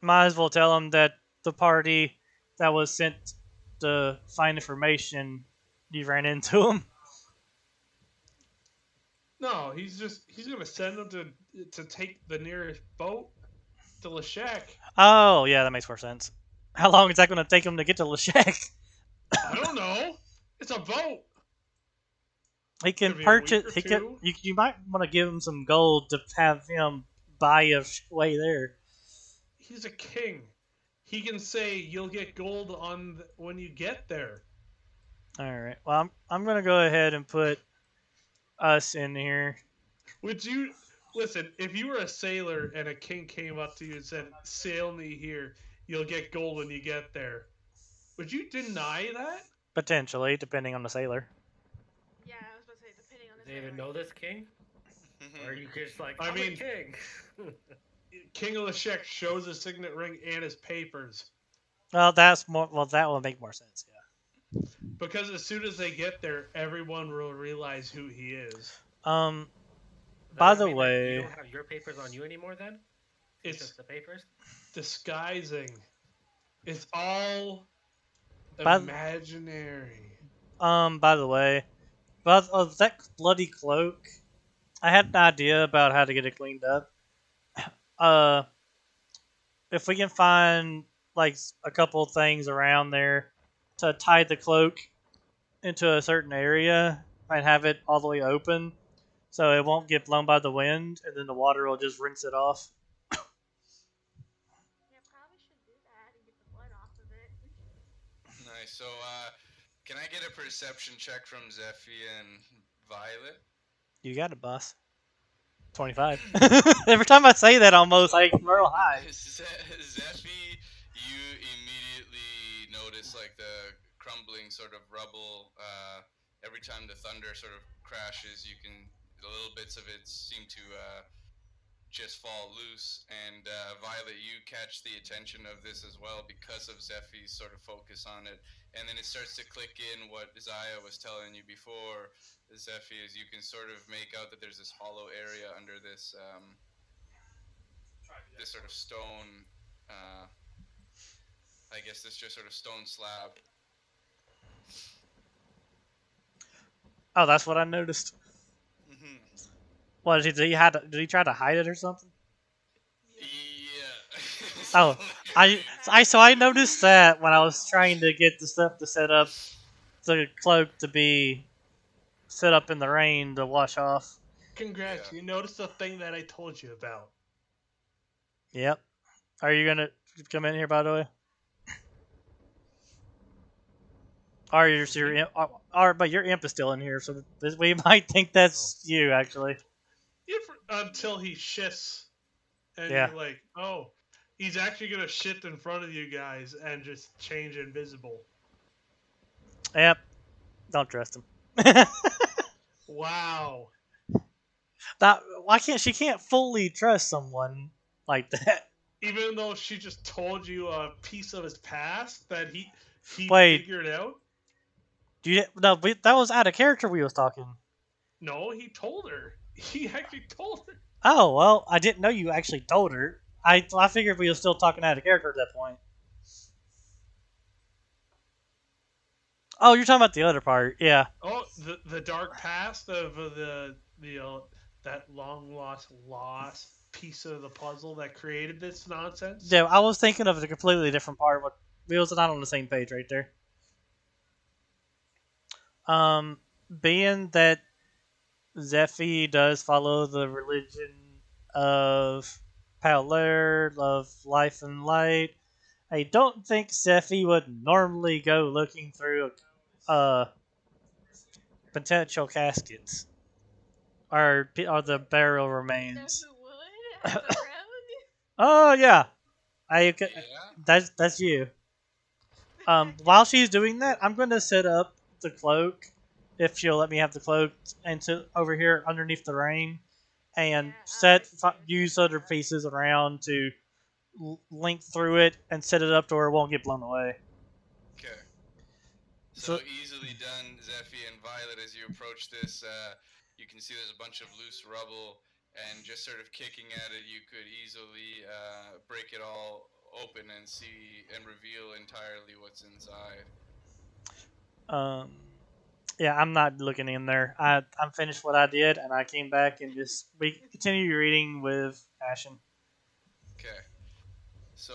Might as well tell him that the party that was sent to find information, you ran into him. No, he's gonna send him to take the nearest boat to Lashek. Oh, yeah, that makes more sense. How long is that going to take him to get to Lashek? I don't know. It's a boat. He can Maybe a purchase. week or He can. two. You might want to give him some gold to have him buy a way there. He's a king. He can say you'll get gold when you get there. All right. Well, I'm gonna go ahead and put us in here. Would you listen? If you were a sailor and a king came up to you and said, "Sail me here, you'll get gold when you get there," would you deny that? Potentially, depending on the sailor. Yeah, I was about to say, depending on the Do they even sailor. know this king? Or are you just like, I I'm mean- a king? King of Lashek shows his signet ring and his papers. Well, that's more. Well, that will make more sense. Yeah. Because as soon as they get there, everyone will realize who he is. By Does that the mean that way, you don't have your papers on you anymore then? It's just the papers? disguising. It's all By- imaginary. by the way, that bloody cloak, I had an idea about how to get it cleaned up. If we can find like a couple things around there to tie the cloak into a certain area and have it all the way open, so it won't get blown by the wind, and then the water will just rinse it off. Yeah, probably should do that and get the blood off of it. Can I get a perception check from Zephy and Violet? You got it, boss. 25. Every time I say that, almost I roll high. Zephy, you immediately notice like the crumbling sort of rubble. Every time the thunder sort of crashes, you can the little bits of it seem to just fall loose. And Violet, you catch the attention of this as well because of Zephy's sort of focus on it. And then it starts to click in what Zaya was telling you before, Zephy, is you can sort of make out that there's this hollow area under this this sort of stone. I guess this just sort of stone slab. Oh, that's what I noticed. Mm-hmm. What did did he try to hide it or something? Yeah. Oh, I noticed that when I was trying to get the stuff to set up the cloak to be set up in the rain to wash off. Congrats, Yeah. you noticed the thing that I told you about. Yep. Are you gonna come in here, by the way? Or your imp, but your imp is still in here, so we might think that's you actually. Until he shits, and Yeah. you're like, oh, he's actually gonna shit in front of you guys and just change invisible. Yep. Don't trust him. Wow. That why can't she can't fully trust someone like that? Even though she just told you a piece of his past that he Wait, figured out. that was out of character. We was talking. No, he told her. He actually told her. Oh well, I didn't know you actually told her. I figured we were still talking out of character at that point. Oh, you're talking about the other part. Yeah. Oh, the dark past of the that long lost piece of the puzzle that created this nonsense. Yeah, I was thinking of a completely different part. What we was not on the same page right there. Um, being that Zephy does follow the religion of Paler, of life and light, I don't think Zephy would normally go looking through potential caskets or the burial So remains. who would as a rogue? Oh yeah, I Yeah. that's you. While she's doing that, I'm going to set up the cloak, if she'll let me have the cloak, into over here underneath the rain, and use other pieces around to link through it and set it up to where it won't get blown away. Okay. So So easily done, Zephy and Violet. As you approach this, you can see there's a bunch of loose rubble, and just sort of kicking at it, you could easily break it all open and see and reveal entirely what's inside. um, yeah, I'm not looking in there. I'm finished what I did, and I came back and just we continue reading with Ashen. Okay. So,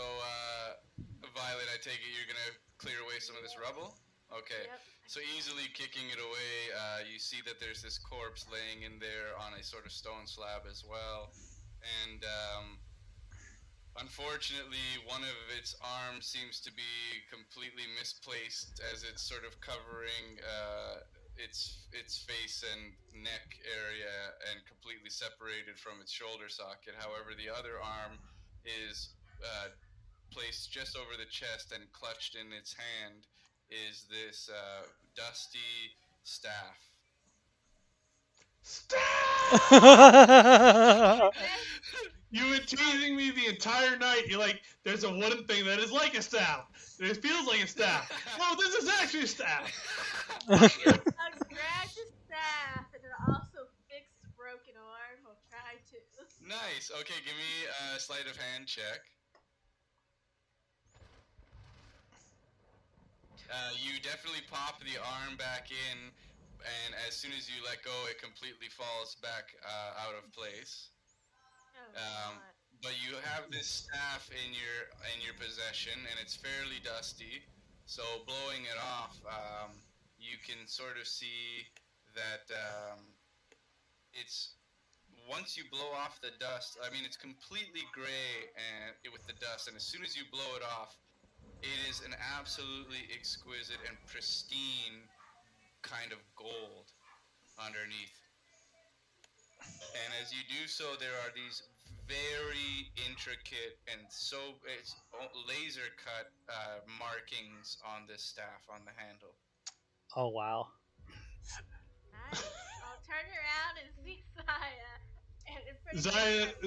Violet, I take it you're gonna clear away some of this rubble. Okay. Yep. So easily kicking it away, you see that there's this corpse laying in there on a sort of stone slab as well, and unfortunately, one of its arms seems to be completely misplaced as it's sort of covering its face and neck area and completely separated from its shoulder socket. However, the other arm is placed just over the chest, and clutched in its hand is this dusty staff. Stop! Yes. You've been teasing me the entire night. You're like, there's a wooden thing that is like a staff. It feels like a staff. No, this is actually a staff. Grab the staff and then also fix the broken arm. I'll try to. Nice. Okay, give me a sleight of hand check. You definitely pop the arm back in, and as soon as you let go, it completely falls back out of place. Oh, Um, God. but you have this staff in your possession, and it's fairly dusty. So blowing it off, you can sort of see that it's once you blow off the dust. I mean, it's completely gray and with the dust, and as soon as you blow it off, It is an absolutely exquisite and pristine kind of gold underneath. And as you do so, there are these very intricate and so it's laser cut markings on this staff on the handle. Oh wow. Nice. I'll turn around and see Saya, and pretty much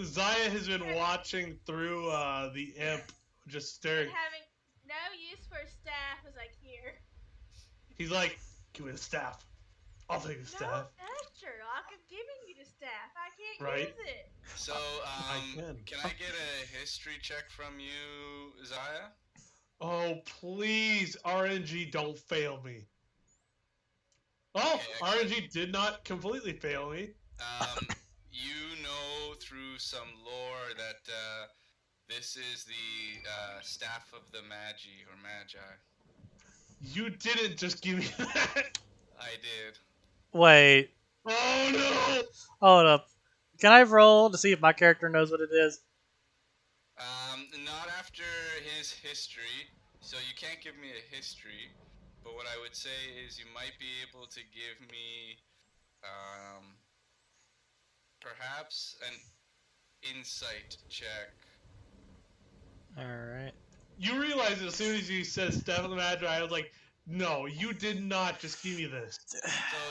Zaya has been having watching through the imp, just and staring. having no use for staff as I hear. He's like, "Give me the staff. I'll take the No staff." pressure. I'm giving you the staff. I can't Right? use it. So, I can. can I get a history check from you, Zaya? Oh, please, RNG, don't fail me. Oh, Okay, excellent. RNG did not completely fail me. You know through some lore that this is the staff of the Magi or Magi. You didn't just give me that. I did. Wait. Oh no! Hold up. Can I roll to see if my character knows what it is? Not after his history, so you can't give me a history. But what I would say is you might be able to give me, perhaps an insight check. All right. You realize as soon as you said Stefan the Magi, I was like, no, you did not just give me this. So,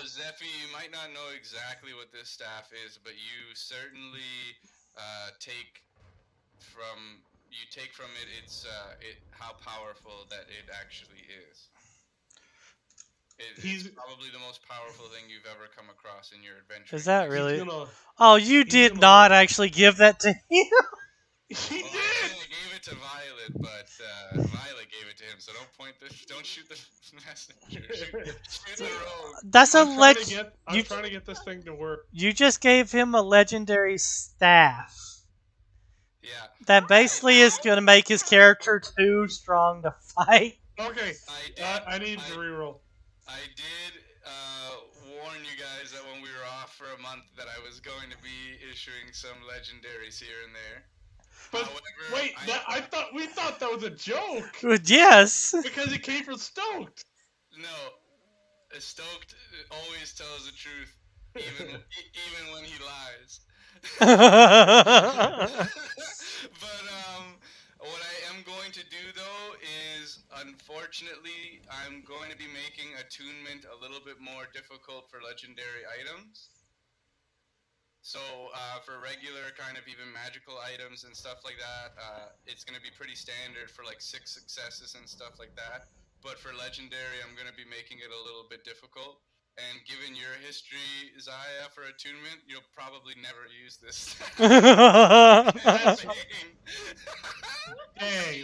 Zephy, you might not know exactly what this staff is, but you certainly take from it how powerful that it actually is. It's probably the most powerful thing you've ever come across in your adventure. Is that really? Gonna, Oh, you did gonna not actually give that to him. he Well, did. I gave it to Violet, but Violet gave it to him. So don't shoot the messenger. Shoot the rogue. That's a I'm trying to get this thing to work. You just gave him a legendary staff. Yeah. That basically is going to make his character too strong to fight. Okay. I need to reroll. I did warn you guys that when we were off for a month that I was going to be issuing some legendaries here and there. But however, wait, we thought that was a joke. Yes. Because it came from Stoked. No, Stoked always tells the truth, even when he lies. But what I am going to do though is, unfortunately, I'm going to be making attunement a little bit more difficult for legendary items. So for regular kind of even magical items and stuff like that, it's going to be pretty standard for like 6 successes and stuff like that. But for legendary, I'm going to be making it a little bit difficult. And given your history, Zaya, for attunement, you'll probably never use this. Dang,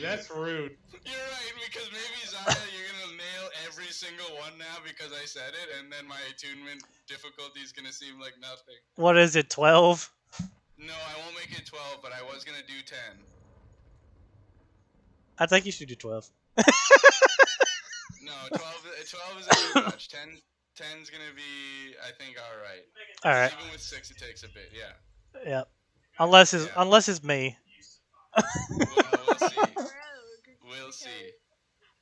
that's rude. You're right, because maybe, Zaya, you're going to nail every single one now because I said it, and then my attunement difficulty is going to seem like nothing. What is it, 12? No, I won't make it 12, but I was going to do 10. I think you should do 12. No, 12 isn't too much. 10's going to be, I think, alright. Alright. Even with 6, it takes a bit, yeah. Yep. Unless it's me. We'll see. Rogue. We'll see.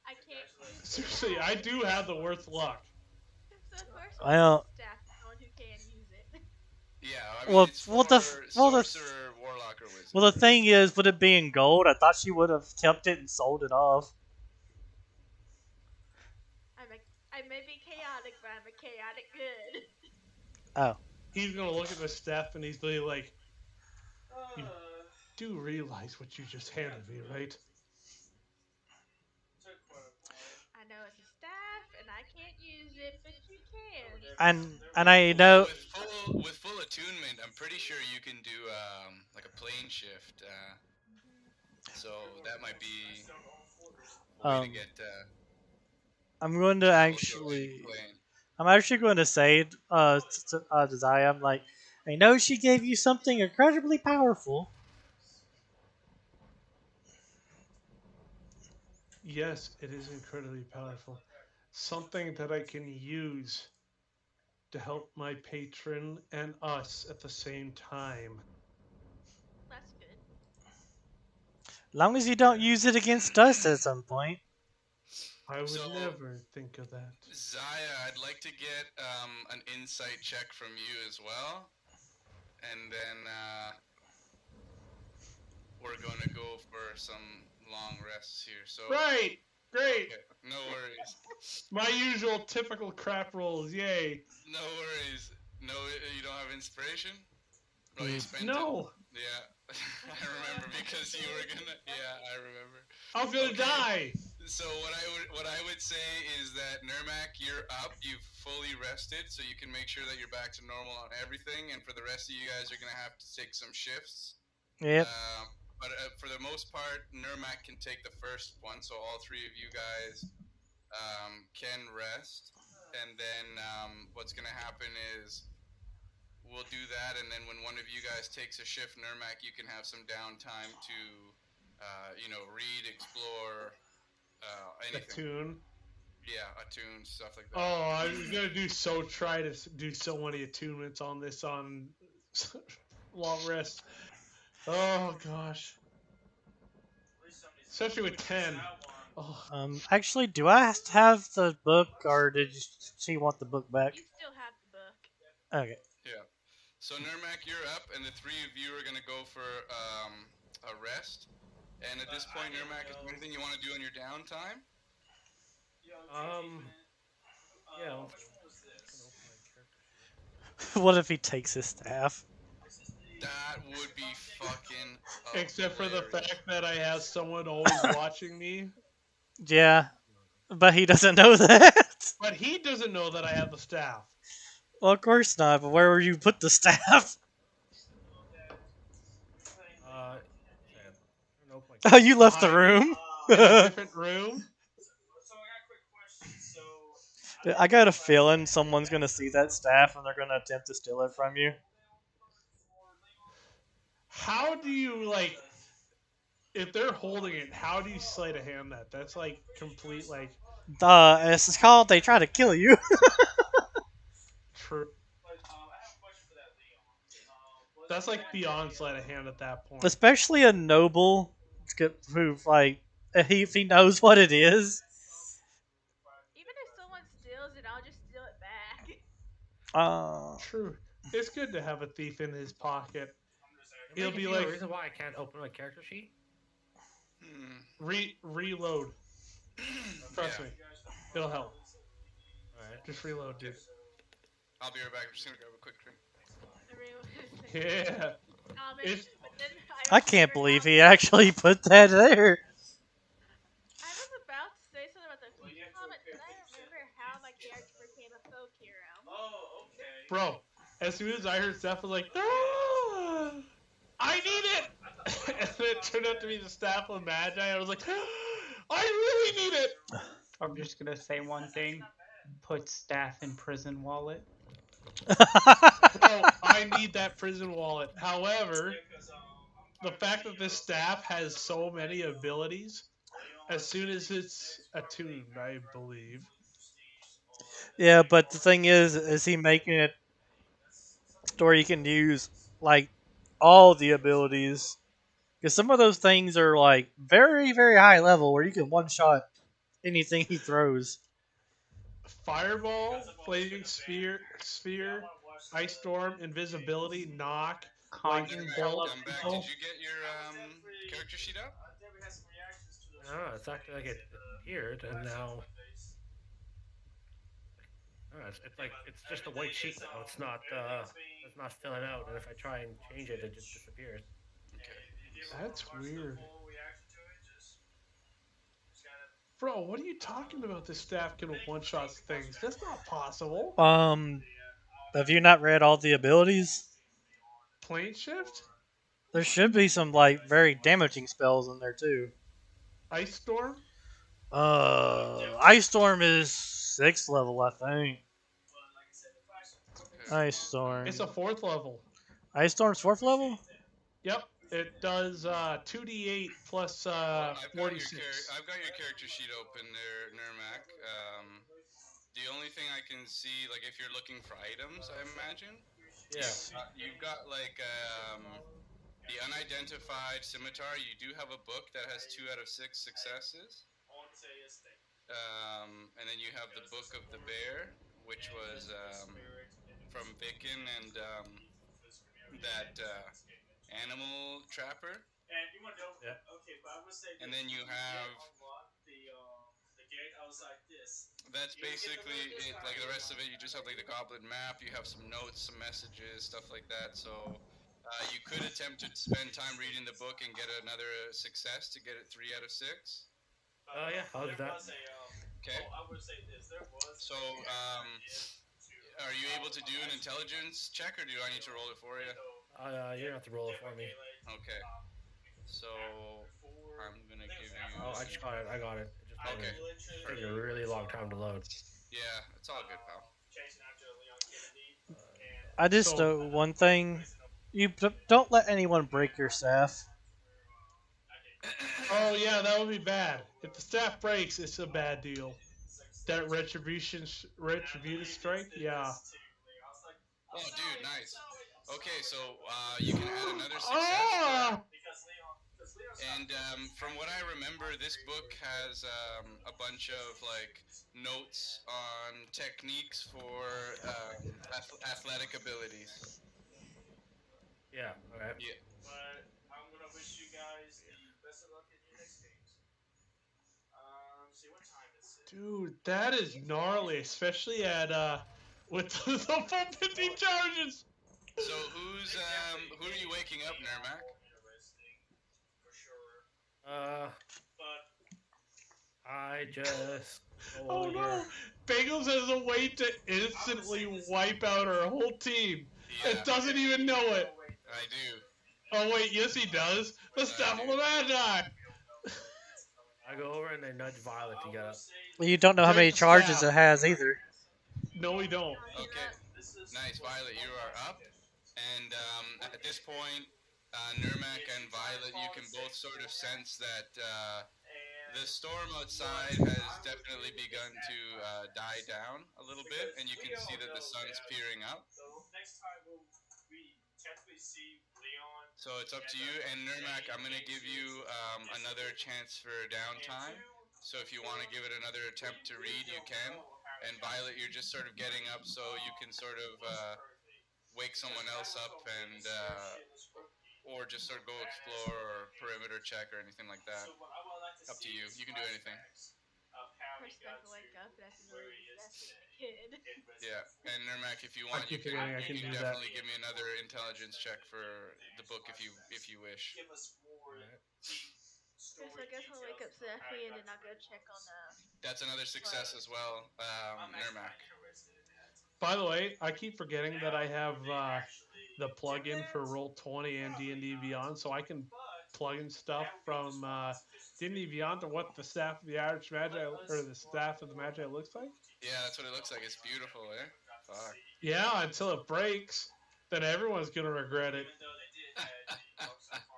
I can't use Seriously, I do have the worst luck. So of course I don't- staff is the one who can use it. Yeah, I mean, Well, it's well, for the sorcerer, warlock, or wizard. well, the thing is, with it being gold, I thought she would have kept it and sold it off. I may be chaotic, but I'm a chaotic good. Oh. He's gonna look at the staff and he's gonna be like, "You do realize what you just handed me, right?" I know it's a staff, and I can't use it, but you can. And I know. With full attunement, I'm pretty sure you can do like a plane shift. So that might be a way to get. I'm going to actually. I'm actually going to say to Zaya, I'm like, I know she gave you something incredibly powerful. Yes, it is incredibly powerful. Something that I can use to help my patron and us at the same time. That's good. As long as you don't use it against us at some point. I So would never think of that. Zaya, I'd like to get an insight check from you as well, and then we're gonna go for some long rests here. So Right. Great. okay, no worries, My usual typical crap rolls. Yay. no worries. No, you don't have inspiration. Oh, you Mm. spent it. No. Yeah, I remember because you were gonna. Yeah, I remember. I was gonna Okay, die. so what I would say is that Nermac, you're up. You've fully rested, so you can make sure that you're back to normal on everything. And for the rest of you guys, are gonna have to take some shifts. Yep. Um, but for the most part, Nermac can take the first one, so all three of you guys can rest. And then what's gonna happen is we'll do that, and then when one of you guys takes a shift, Nermac, you can have some downtime to, read, explore, A anything. tune. Yeah, attune stuff like Oh, that. I was gonna try to do so many attunements on this on long rest. Oh gosh, especially with 10. Oh, Actually, do I have the book, or did she want the book back? You still have the book. Okay. Yeah. So Nermac, you're up, and the three of you are gonna go for a rest. And at this point, Nermac, is there anything you want to do in your downtime? Yeah. Let's go. I'm gonna open my character sheet. What if he takes his staff? That would be fucking except for the hilarious. fact that I have someone always watching me, Yeah, but he doesn't know that. but he doesn't know that I have the staff. Well, of course not. But where would you put the staff? Sad. I'm gonna open my Oh, character. you left the Behind me? room. In a different room. I got a feeling someone's gonna see that staff and they're gonna attempt to steal it from you. How do you like? If they're holding it, how do you sleight of hand that? That's like complete like It's called they try to kill you. true. That's like beyond sleight of hand at that point. Especially a noble who, like, if he knows what it is. Even if someone steals it, I'll just steal it back. True. It's good to have a thief in his pocket. Anybody He'll can be see a like, reason why I can't open my character sheet. reload. Trust Yeah. me, it'll help. All right. Just reload, dude. I'll be right back. I'm just gonna grab a quick drink. Yeah. It's- But then I can't believe he actually put that there. I was about to say something about the comment, but I remember how my character became a folk hero. Bro, as soon as I heard Steph, I was like, "Ah, I need it!" And then it turned out to be the Staff of Magi. I was like, I really need it! I'm just gonna say one thing. Put staff in prison wallet. Bro, I need that prison wallet. However, the fact that this staff has so many abilities, as soon as it's attuned, I believe. Yeah, but the thing is he making it to where you can use, like, all the abilities? Because some of those things are, like, very, very high level where you can one shot anything he throws. Fireball, flaming sphere, ice storm, invisibility, knock, lightning bolt. Come back. Did you get your character sheet up? No, it's acting like it appeared, and now. Oh, it's like it's just a white sheet now. It's not filling out, and if I try and change it, it just disappears. That's weird. Bro, what are you talking about? This staff can one-shot things. That's not possible. Have you not read all the abilities? Plane shift? There should be some, like, very damaging spells in there too. Ice storm? Ice Storm is 6th level, I think. Okay. Ice Storm. It's a 4th level. Ice Storm's 4th level? Yep. It does 2d8 plus Well, I've got 46. I've got your character sheet open there, Nermac. The only thing I can see, like, if you're looking for items, I imagine. Yeah. You've got like the unidentified scimitar. You do have a book that has 2 out of 6 successes. And then you have the Book of the Bear, which was from Vicken and that animal trapper. Yeah. And then you have that's basically it. Like the rest of it, you just have like the goblin map. You have some notes, some messages, stuff like that. So you could attempt to spend time reading the book and get another success to get it 3 out of 6. Oh yeah, I'll do that. Okay. So are you able to do an intelligence check, or do I need to roll it for you? You don't have to roll it for me. Okay. So I'm gonna give you. Oh, I just got it. I got it. It just Okay. took a really long time to load. Yeah, it's all good, pal. I just So- know one thing: don't let anyone break your staff. Oh yeah, that would be bad. If the staff breaks, it's a bad deal. That retributive strike, yeah. Oh, dude, nice. Okay, so you can add another success. Ah! And from what I remember, this book has a bunch of like notes on techniques for athletic abilities. Yeah. Okay. Yeah. Dude, that is gnarly, especially at with the full 50 charges. So who are you waking up, Nermac? I just go Oh over. no! Bagels has a way to instantly wipe out our whole team. Yeah, It doesn't even know it. I do. Oh wait, yes he does. The staff of the Magi. I go over and I nudge Violet to get up. You don't know how Take many the charges staff. it has either. No, we don't. Okay. Nice, Violet, you are up. And at this point, Nermac and Violet, you can both sort of sense that the storm outside has definitely begun to die down a little bit, and you can see that the sun's peering up. So it's up to you. And Nermac, I'm going to give you another chance for downtime. So if you want to give it another attempt to read, you can. And Violet, you're just sort of getting up so you can sort of wake someone else up and or just sort of go explore or perimeter check or anything like that. Up to you. You can do anything. First, I can wake up and I can really investigate the kid. Yeah, and Nermac, if you want, you keep can, forgetting I you can can do that. definitely give me another intelligence check for the book if you wish. Okay, so I guess I'll wake up Zephy and then I'll go check on the. That's another success as well, Nermac. By the way, I keep forgetting that I have the plugin for Roll20 and D&D Beyond, so I can plug in stuff from D&D Beyond to what the staff of the Irish Magi or the staff of the Magi looks like. Yeah, that's what it looks like. It's beautiful, eh? Fuck. Yeah, until it breaks, then everyone's gonna regret it.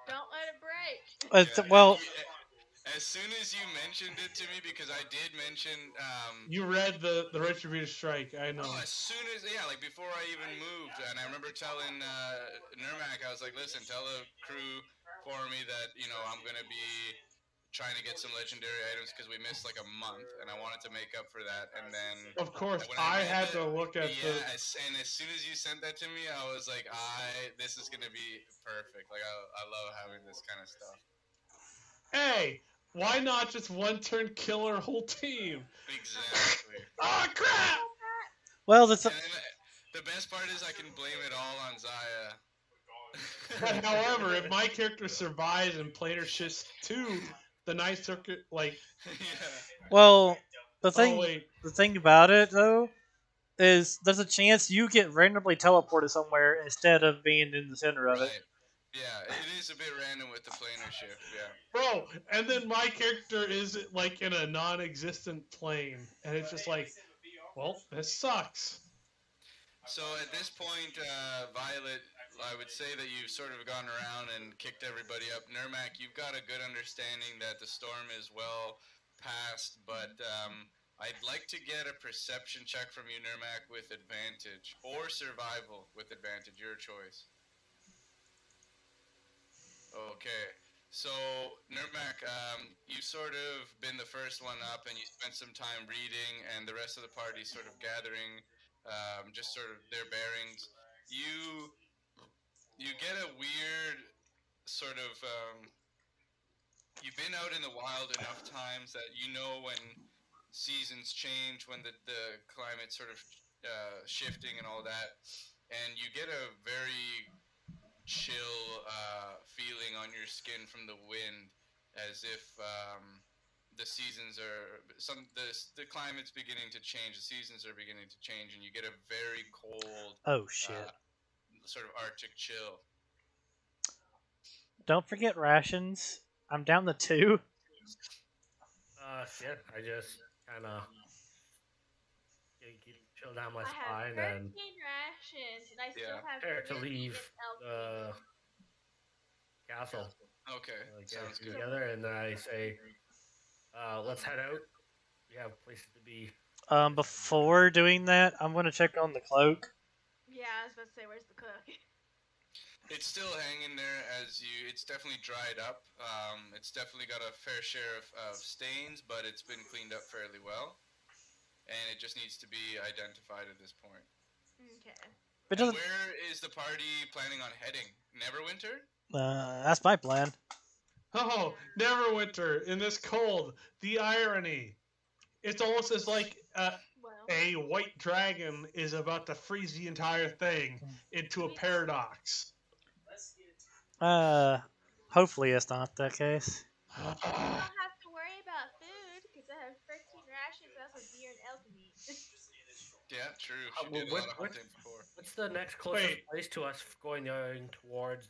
Don't let it break. Well, as soon as you mentioned it to me, because I did mention. You read the Retributive Strike, I know. Oh, as soon as like before I even moved, and I remember telling Nermac, I was like, "Listen, tell the crew for me that I'm gonna be trying to get some legendary items because we missed like a month, and I wanted to make up for that." And then, Of course, when I read had that- to look at the. and as soon as you sent that to me, I was like, this is gonna be perfect. Like I love having this kind of stuff. Hey, why not just one turn kill our whole team? Exactly. Oh crap! well, And the best part is I can blame it all on Zaya. But however, if my character survives and planar shifts to the night circuit, like Yeah. well, the wait. thing about it though is there's a chance you get randomly teleported somewhere instead of being in the center of it. Right. Yeah, it is a bit random with the planar shift. Yeah. Bro, and then my character is like in a non-existent plane, and it's just like, well, this sucks. So at this point, Violet, I would say that you've sort of gone around and kicked everybody up. Nermac, you've got a good understanding that the storm is well past, but I'd like to get a perception check from you, Nermac, with advantage, or survival with advantage, your choice. Okay, So, Nurmak, you sort of been the first one up, and you spent some time reading, and the rest of the party sort of gathering, just sort of their bearings. You you get a weird sort of you've been out in the wild enough times that you know when seasons change, when the climate's sort of shifting and all that, and you get a very chill feeling on your skin from the wind, as if the seasons are the climate's beginning to change, the seasons are beginning to change, and you get a very cold, Oh shit! uh, sort of Arctic chill. Don't forget rations. I'm down to 2. Shit. I just kind of keep chill down my I have spine and 13 rations and I still Yeah. have prepare to 3 leave in elk the meat. castle. Okay, Get sounds everything good. So, together, and then I say, "Let's head out. We have places to be." Before doing that, I'm gonna check on the cloak. yeah, I was about to say, where's the cook? It's still hanging there as you. It's definitely dried up. It's definitely got a fair share of stains, but it's been cleaned up fairly well, and it just needs to be identified at this point. Okay. It And doesn't. where is the party planning on heading? Neverwinter? That's my plan. Oh, Neverwinter in this cold. The irony. It's almost as like Well, a white dragon is about to freeze the entire thing into a we don't paradox. Uh, hopefully it's not the case. we don't have to worry about food because I have 13 rations and also deer and elk meat. Yeah, true. She did a lot of hunting before. What's the next closest Wait. place to us going towards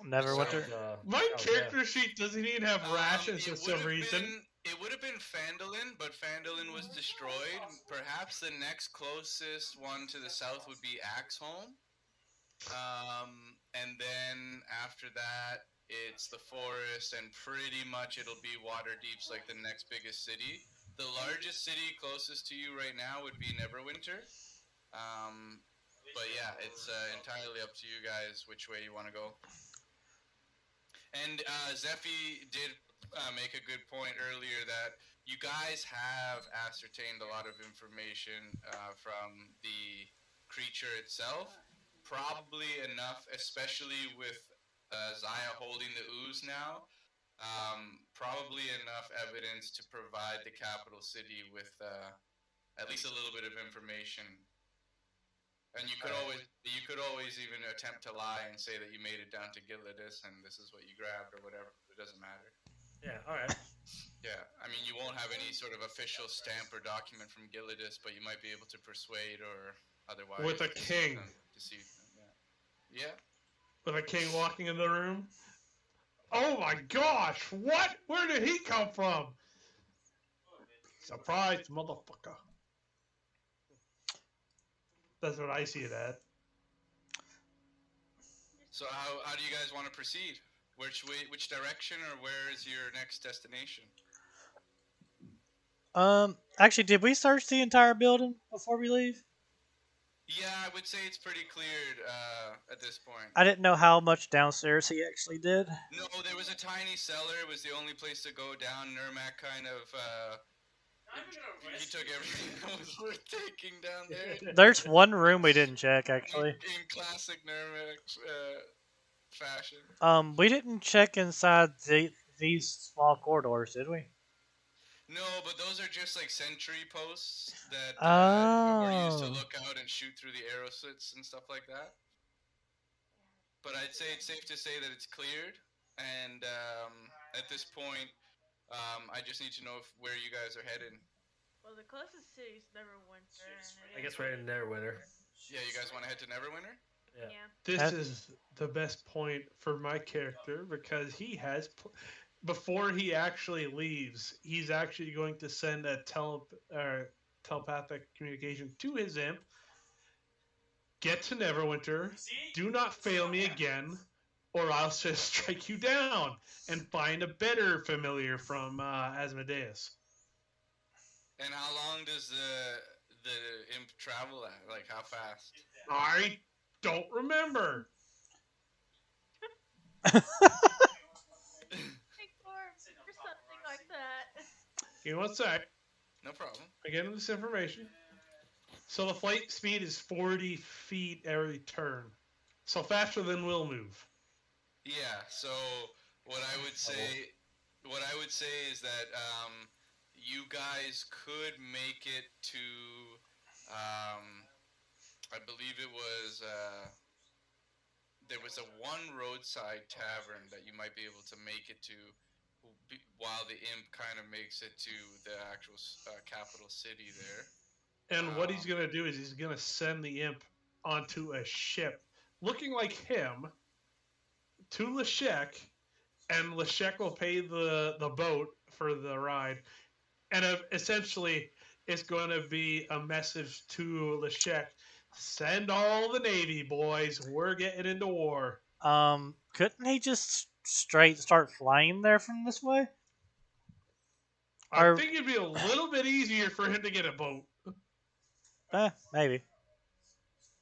Neverwinter. My character sheet doesn't even have rations for It would some have reason. been Phandalin, but Phandalin was destroyed. Perhaps the next closest one to the south would be Axholm. And then after that, it's the forest, and pretty much it'll be Waterdeep's like the next biggest city. The largest city closest to you right now would be Neverwinter. But yeah, it's entirely up to you guys which way you want to go. And Zephy did make a good point earlier that you guys have ascertained a lot of information from the creature itself. Probably enough, especially with Zaya holding the ooze now. Probably enough evidence to provide the capital city with at least a little bit of information. And you could always even attempt to lie and say that you made it down to Giledas and this is what you grabbed or whatever. But it doesn't matter. Yeah. All right. Yeah, I mean you won't have any sort of official stamp or document from Giledas, but you might be able to persuade or otherwise With a king. deceive them. Yeah. Yeah. With a king walking in the room. Oh my gosh! What? Where did he come from? Surprise, motherfucker. That's what I see it at. So how do you guys want to proceed? Which direction, or where is your next destination? Actually, did we search the entire building before we leave? Yeah, I would say it's pretty cleared at this point. I didn't know how much downstairs he actually did. No, there was a tiny cellar. It was the only place to go down. Nurmak kind of he took everything that was worth taking down there. There's one room we didn't check actually. In classic Nurmak fashion. We didn't check inside these small corridors, did we? No, but those are just like sentry posts that are used to look out and shoot through the arrow slits and stuff like that. But I'd say it's safe to say that it's cleared, and at this point, I just need to know where you guys are headed. Well, the closest city's Neverwinter. I guess we're in Neverwinter. Yeah, you guys want to head to Neverwinter? Yeah. This is the best point for my character because he has, before he actually leaves, he's actually going to send a telepathic communication to his imp. Get to Neverwinter. Do not fail me again, or I'll just strike you down and find a better familiar from Asmodeus. And how long does the imp travel at? Like how fast? I don't remember. Give me one sec. No problem. I get this information. So the flight speed is 40 feet every turn. So faster than we'll move. Yeah. So what I would say, what I would say is that you guys could make it to, I believe it was. There was a one roadside tavern that you might be able to make it to while the imp kind of makes it to the actual capital city there. And what he's going to do is he's going to send the imp onto a ship looking like him to Lashek, and Lashek will pay the boat for the ride. And essentially, it's going to be a message to Lashek: send all the Navy boys. We're getting into war. Couldn't he just straight start flying there from this way? I Or think it'd be a little bit easier for him to get a boat. maybe.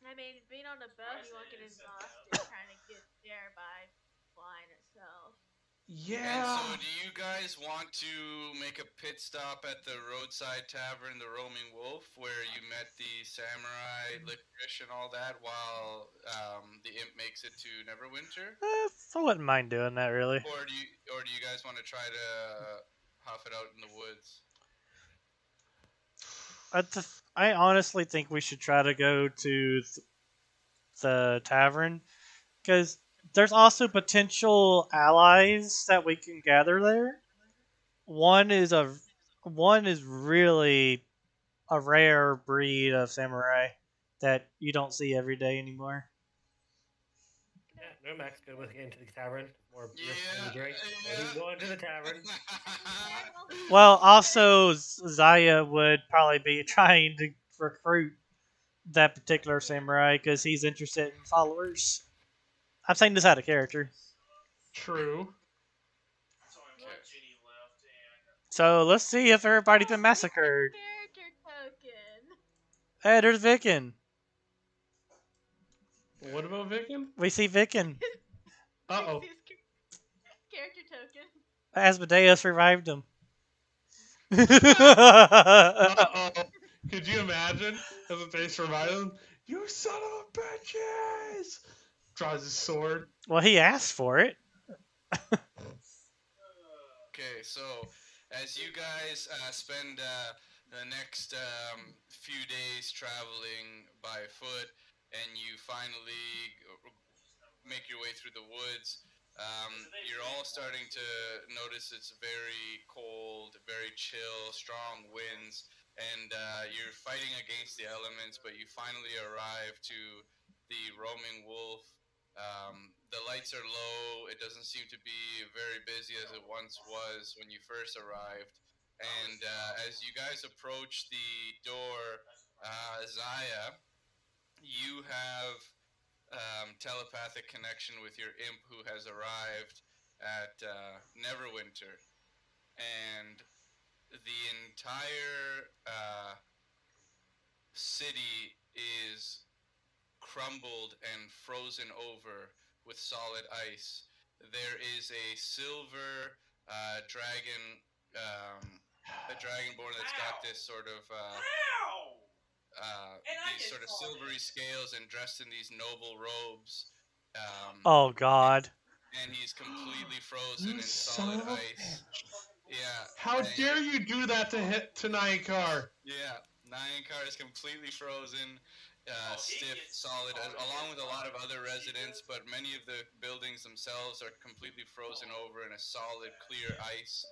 I mean, being on a boat, you won't get exhausted trying to get there by flying itself. And so, Yeah. do you guys want to make a pit stop at the roadside tavern, the Roaming Wolf, where you met the samurai, licorice, and all that, while the imp makes it to Neverwinter? I wouldn't mind doing that, really. Or do you guys want to try to huff it out in the woods? I honestly think we should try to go to the tavern because there's also potential allies that we can gather there. One is a one is really a rare breed of samurai that you don't see every day anymore. Yeah, Nomak's good with getting to the tavern. More beer Yeah, for the drink. So he's going to the tavern. Well, also Zaya would probably be trying to recruit that particular samurai because he's interested in followers. I'm saying this out of character. True. So let's see if everybody's been massacred. Character token. Hey, there's Vicken. What about Vicken? We see Vicken. Uh-oh. Character token. Asmodeus revived him. Uh-oh. Could you imagine as a face revival? You son of a bitches! Draws his sword. Well, he asked for it. Okay, so as you guys spend the next few days traveling by foot, and you finally make your way through the woods, you're all starting to notice it's very cold, very chill, strong winds, and you're fighting against the elements, but you finally arrive to the Roaming Wolf. The lights are low. It doesn't seem to be very busy as it once was when you first arrived. And as you guys approach the door, Zaya, you have telepathic connection with your imp who has arrived at Neverwinter. And the entire city is crumbled and frozen over with solid ice. There is a silver dragon, a dragonborn that's got this sort of these sort of silvery scales and dressed in these noble robes. Oh God. And he's completely frozen You in son solid of a ice. Yeah. How dare you do that to Nightcar? Yeah. Nyankar is completely frozen, stiff, solid, along with a lot of other residents, but many of the buildings themselves are completely frozen over in a solid, clear ice.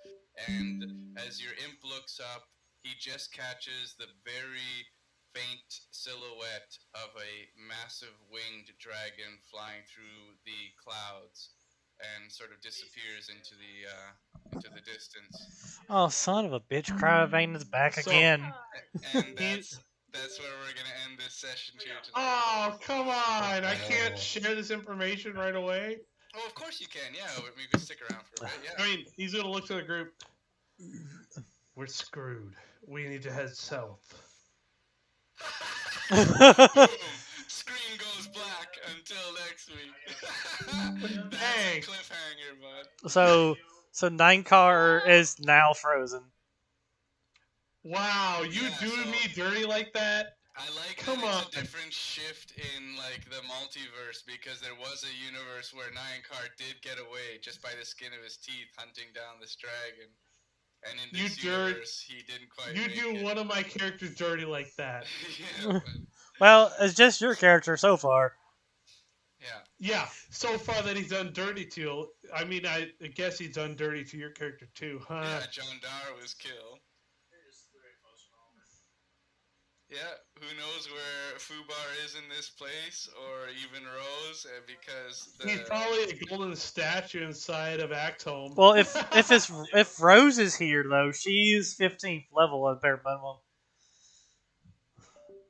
And as your imp looks up, he just catches the very faint silhouette of a massive winged dragon flying through the clouds and sort of disappears into the distance. Oh, son of a bitch! Cryovane is back So- again. And that's where we're gonna end this session here tonight. Oh, come on! I can't share this information right away. Oh, of course you can. Yeah, we can stick around for a bit. Yeah. I mean, he's gonna look to the group. We're screwed. We need to head south. Boom! Screen goes black until next week. That's Dang. a cliffhanger, bud. So Nine Car is now frozen. Wow, you Yeah, do so me dirty like that? I like that Come it's on. a different shift in like the multiverse because there was a universe where Nyan did get away just by the skin of his teeth hunting down this dragon. And in You this dirt. universe, he didn't quite You make do it. one of my characters dirty like that. Yeah, but Well, it's just your character so far. yeah. Yeah, so far that he's done dirty to you. I mean, I guess he's done dirty to your character too, huh? Yeah, John Dar was killed. Yeah, who knows where Fubar is in this place or even Rose because He's the probably a golden statue inside of Axholm. Well, if Rose is here though, she's 15th level at bare minimum,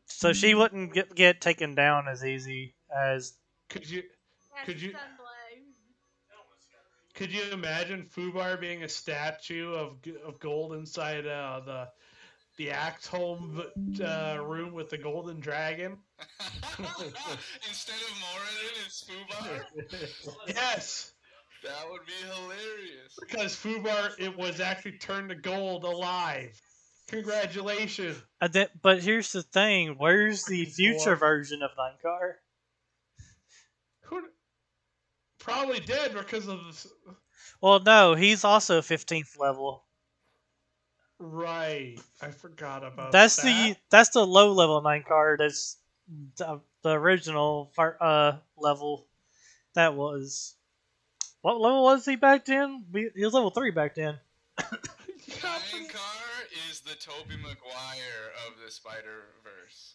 so she wouldn't get taken down as easy as. could you Yes, could you Sunblade. could you imagine Fubar being a statue of gold inside the Axholm room with the golden dragon? instead of Moradin, it's Fubar? Yes, That would be hilarious. because Fubar it was actually turned to gold alive. Congratulations. But here's the thing: where's the Freaking future dwarf. version of Ninkar? Who probably dead because of this. Well, no, he's also 15th level. Right, I forgot about That's that. the low level Ninkar. That's the original level. That was what level was he back then? He was level 3 back then. Nyan is the Tobey Maguire of the Spider Verse.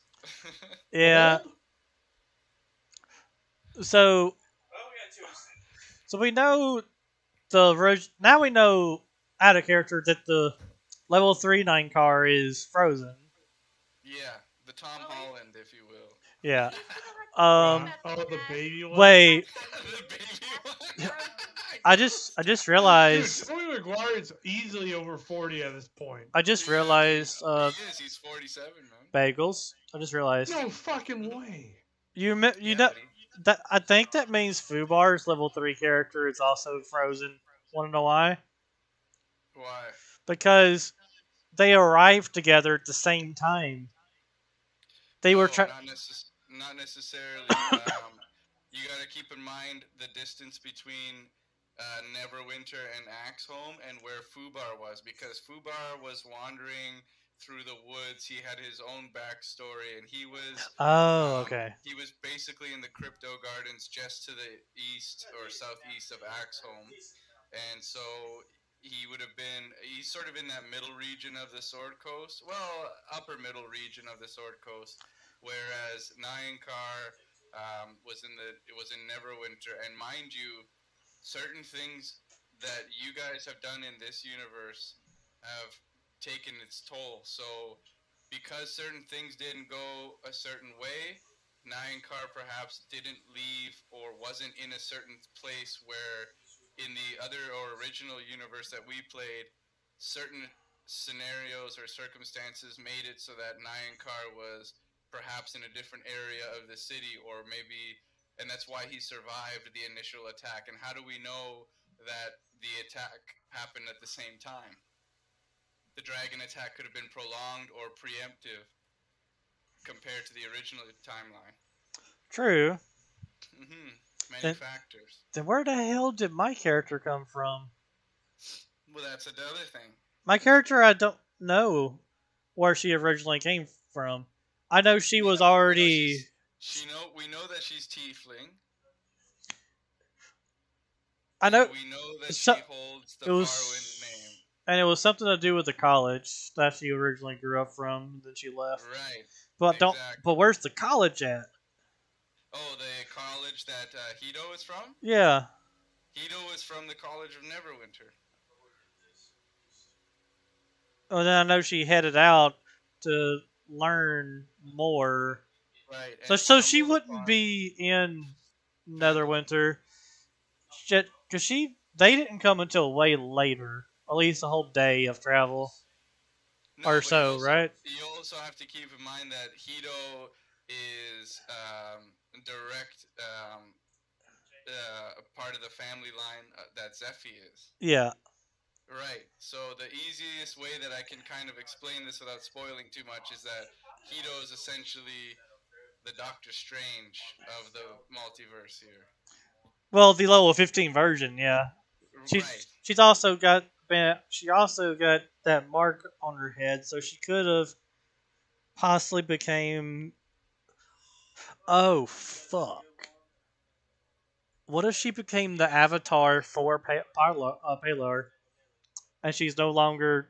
Yeah. Old? So we know now we know out of character that the level 3 Ninkar is frozen. Yeah, the Tom Holland, if you will. Yeah. The baby one. Wait. The baby one. I just Dude, realized. Tobey Maguire is easily over 40 at this point. I just Yeah, realized. he is. He's 47, man. Bagels. I just realized. No fucking way. You Yeah, know buddy. that I think that means Fubar's level 3 character is also frozen. Want to know why? Why? Because they arrived together at the same time. They were No, trying. not necessarily. You got to keep in mind the distance between Neverwinter and Axholm and where Fubar was, because Fubar was wandering through the woods. He had his own backstory, and Oh, okay. he was basically in the Crypto Gardens just to the east or southeast of Axholm, and so he's sort of in that middle region of the Sword Coast, well, upper middle region of the Sword Coast, whereas Nyankar was in Neverwinter, and mind you, certain things that you guys have done in this universe have taken its toll. So because certain things didn't go a certain way, Nyankar perhaps didn't leave or wasn't in a certain place where in the other or original universe that we played, certain scenarios or circumstances made it so that Nyankar was perhaps in a different area of the city, or maybe, and that's why he survived the initial attack. And how do we know that the attack happened at the same time? The dragon attack could have been prolonged or preemptive compared to the original timeline. True. Many factors. Then where the hell did my character come from? Well, that's another thing. My character, I don't know where she originally came from. I know she was already. We know that she's tiefling. I know. We know that she holds the Farwind name. And it was something to do with the college that she originally grew up from, and then she left. Right. But exactly. But where's the college at? Oh, the college that Hito is from? Yeah. Hito is from the College of Neverwinter. Well, then I know she headed out to learn more. Right. So she wouldn't be in Netherwinter, because they didn't come until way later, at least a whole day of travel, or so, right? You also have to keep in mind that Hito is direct part of the family line that Zephy is. Yeah. Right. So the easiest way that I can kind of explain this without spoiling too much is that Hito is essentially the Doctor Strange of the multiverse here. Well, the level 15 version, yeah. Right. She also got that mark on her head, so she could have possibly became. Oh fuck! What if she became the avatar for Palar, and she's no longer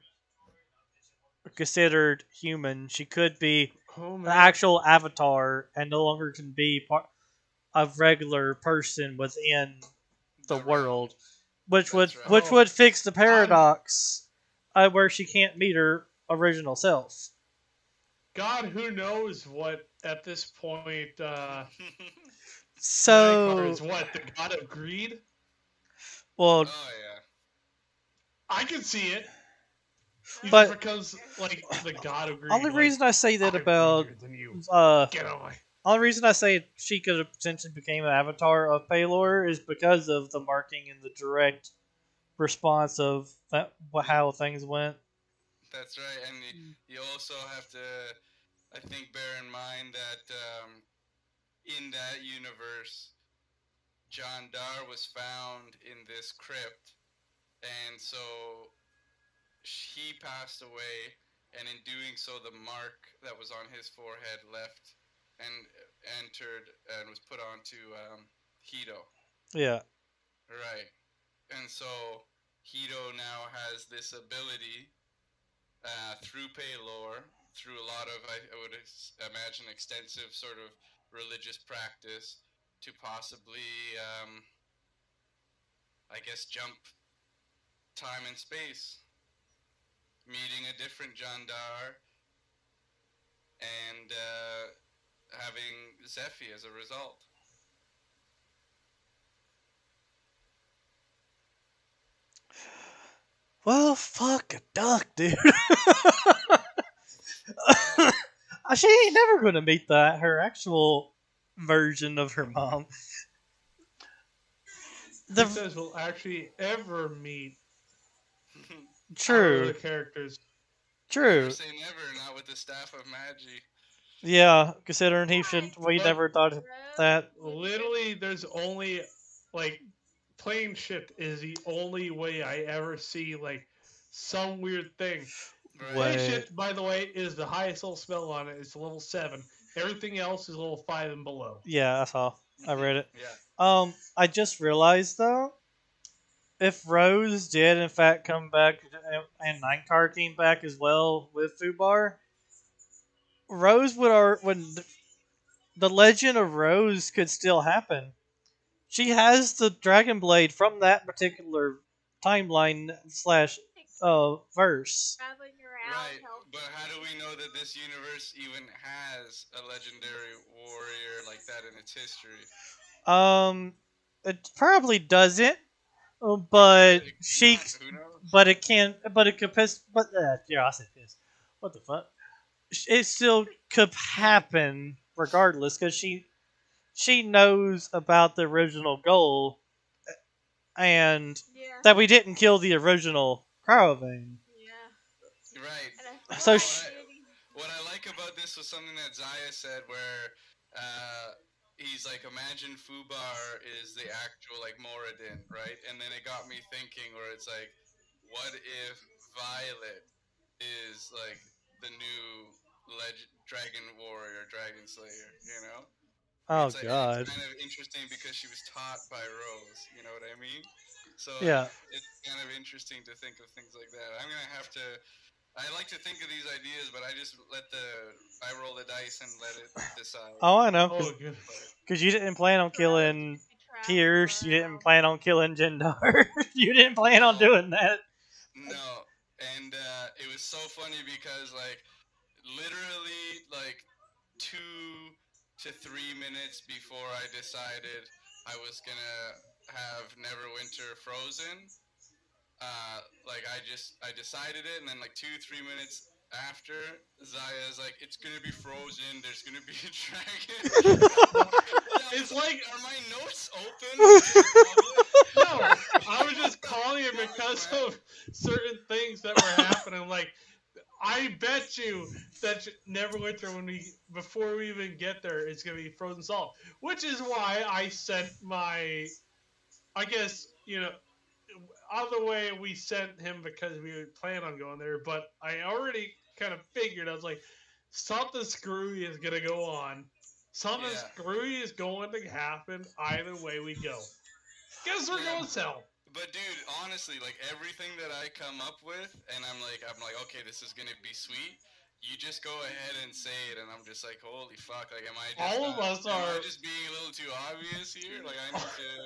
considered human? She could be Oh the man. actual avatar and no longer can be part a regular person within the The realm. world, which would That's right. which Oh, would fix the I'm paradox where she can't meet her original self. God. Who knows what at this point? Nightcar So, is what, the god of greed? well, Oh yeah. I can see it. He just but becomes like the god of greed. only Like, reason I say that I'm about greedier than you. uh, Get on my. only reason I say she could have potentially became an avatar of Palor is because of the marking and the direct response of how things went. That's right. And you also have to, I think, bear in mind that in that universe, John Dar was found in this crypt, and so he passed away, and in doing so, the mark that was on his forehead left and entered and was put onto Hito. Yeah. Right. And so Hito now has this ability through Paylor, through a lot of, I would imagine, extensive sort of religious practice, to possibly, I guess, jump time and space, meeting a different Jandar, and having Zephi as a result. Well, fuck a duck, dude. Yeah. She ain't never gonna meet her actual version of her mom. He The says we'll actually ever meet our other true, characters. Never true. say never, not with the staff of Magi. Yeah, considering he should, we But never thought that. literally, there's only like plane shift is the only way I ever see like some weird thing. Right. Plane Wait, shift, by the way, is the highest level spell on it. It's level 7. Everything else is level 5 and below. yeah, I saw. I read it. Yeah. I just realized though, if Rose did in fact come back and Nightcar came back as well with Fubar, Rose when the Legend of Rose could still happen. She has the Dragon Blade from that particular timeline slash verse. Traveling around Right. helping But how do we things. know that this universe even has a legendary warrior like that in its history? Um, it probably doesn't, It but could, it could she, not. Who knows? but it can, but it could, but yeah, I said this. What the fuck? It still could happen regardless because she knows about the original goal and Yeah. that we didn't kill the original Cryovein. Yeah. Right. And I feel So like sh- What I like about this was something that Zaya said, where he's like, imagine Fubar is the actual like Moradin, right? And then it got me thinking, where it's like, what if Violet is like the new Dragon Warrior, Dragon Slayer? You know? oh It's god, kind of interesting because she was taught by Rose. You know what I mean? So yeah. it's kind of interesting to think of things like that. I'm gonna have to. I like to think of these ideas, but I roll the dice and let it decide. Oh, I know, Oh, good. because you didn't plan on Rose killing could be traveling Pierce. You didn't around. plan on killing Jindar. You didn't plan on No. doing that. No, and it was so funny because like literally like 2 to 3 minutes before I decided I was gonna have Neverwinter frozen, like I decided it, and then like 2 3 minutes after, Zaya's like, it's gonna be frozen. There's gonna be a dragon. It's like are my notes open to the public? no, I was just calling it because of certain things that were happening. Like, I bet you that Neverwinter, before we even get there, it's gonna be frozen salt, which is why I sent my, I guess either way we sent him because we would plan on going there, but I already kind of figured. I was like, something screwy is gonna go on. Something Yeah. screwy is going to happen either way we go. Guess we're Yeah, going south. but dude, honestly, like everything that I come up with, and I'm like, okay, this is gonna be sweet. You just go ahead and say it, and I'm just like, holy fuck! Like, am I just All of not? us Am I are. just being a little too obvious here? Like, I need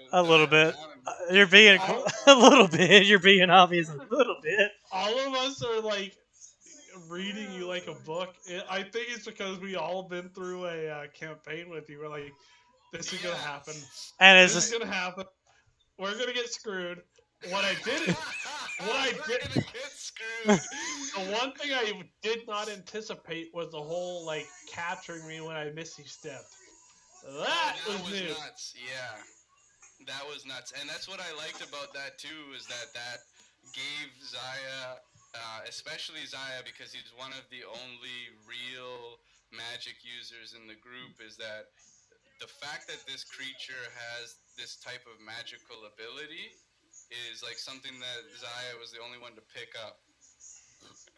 to A little dial it bit. down. And, You're being All, a little bit. You're being obvious a little bit. all of us are like reading you like a book. I think it's because we all been through a campaign with you. We're like, this is gonna yeah. happen. And it's This is just gonna happen. We're gonna get screwed. What I did, what I We're did, gonna get screwed. the one thing I did not anticipate was the whole like capturing me when I missy stepped. Oh, That that was was new. nuts. Yeah. That was nuts, and that's what I liked about that too. Is that gave Zaya, especially Zaya, because he's one of the only real magic users in the group. Is that the fact that this creature has this type of magical ability is like something that Zaya was the only one to pick up,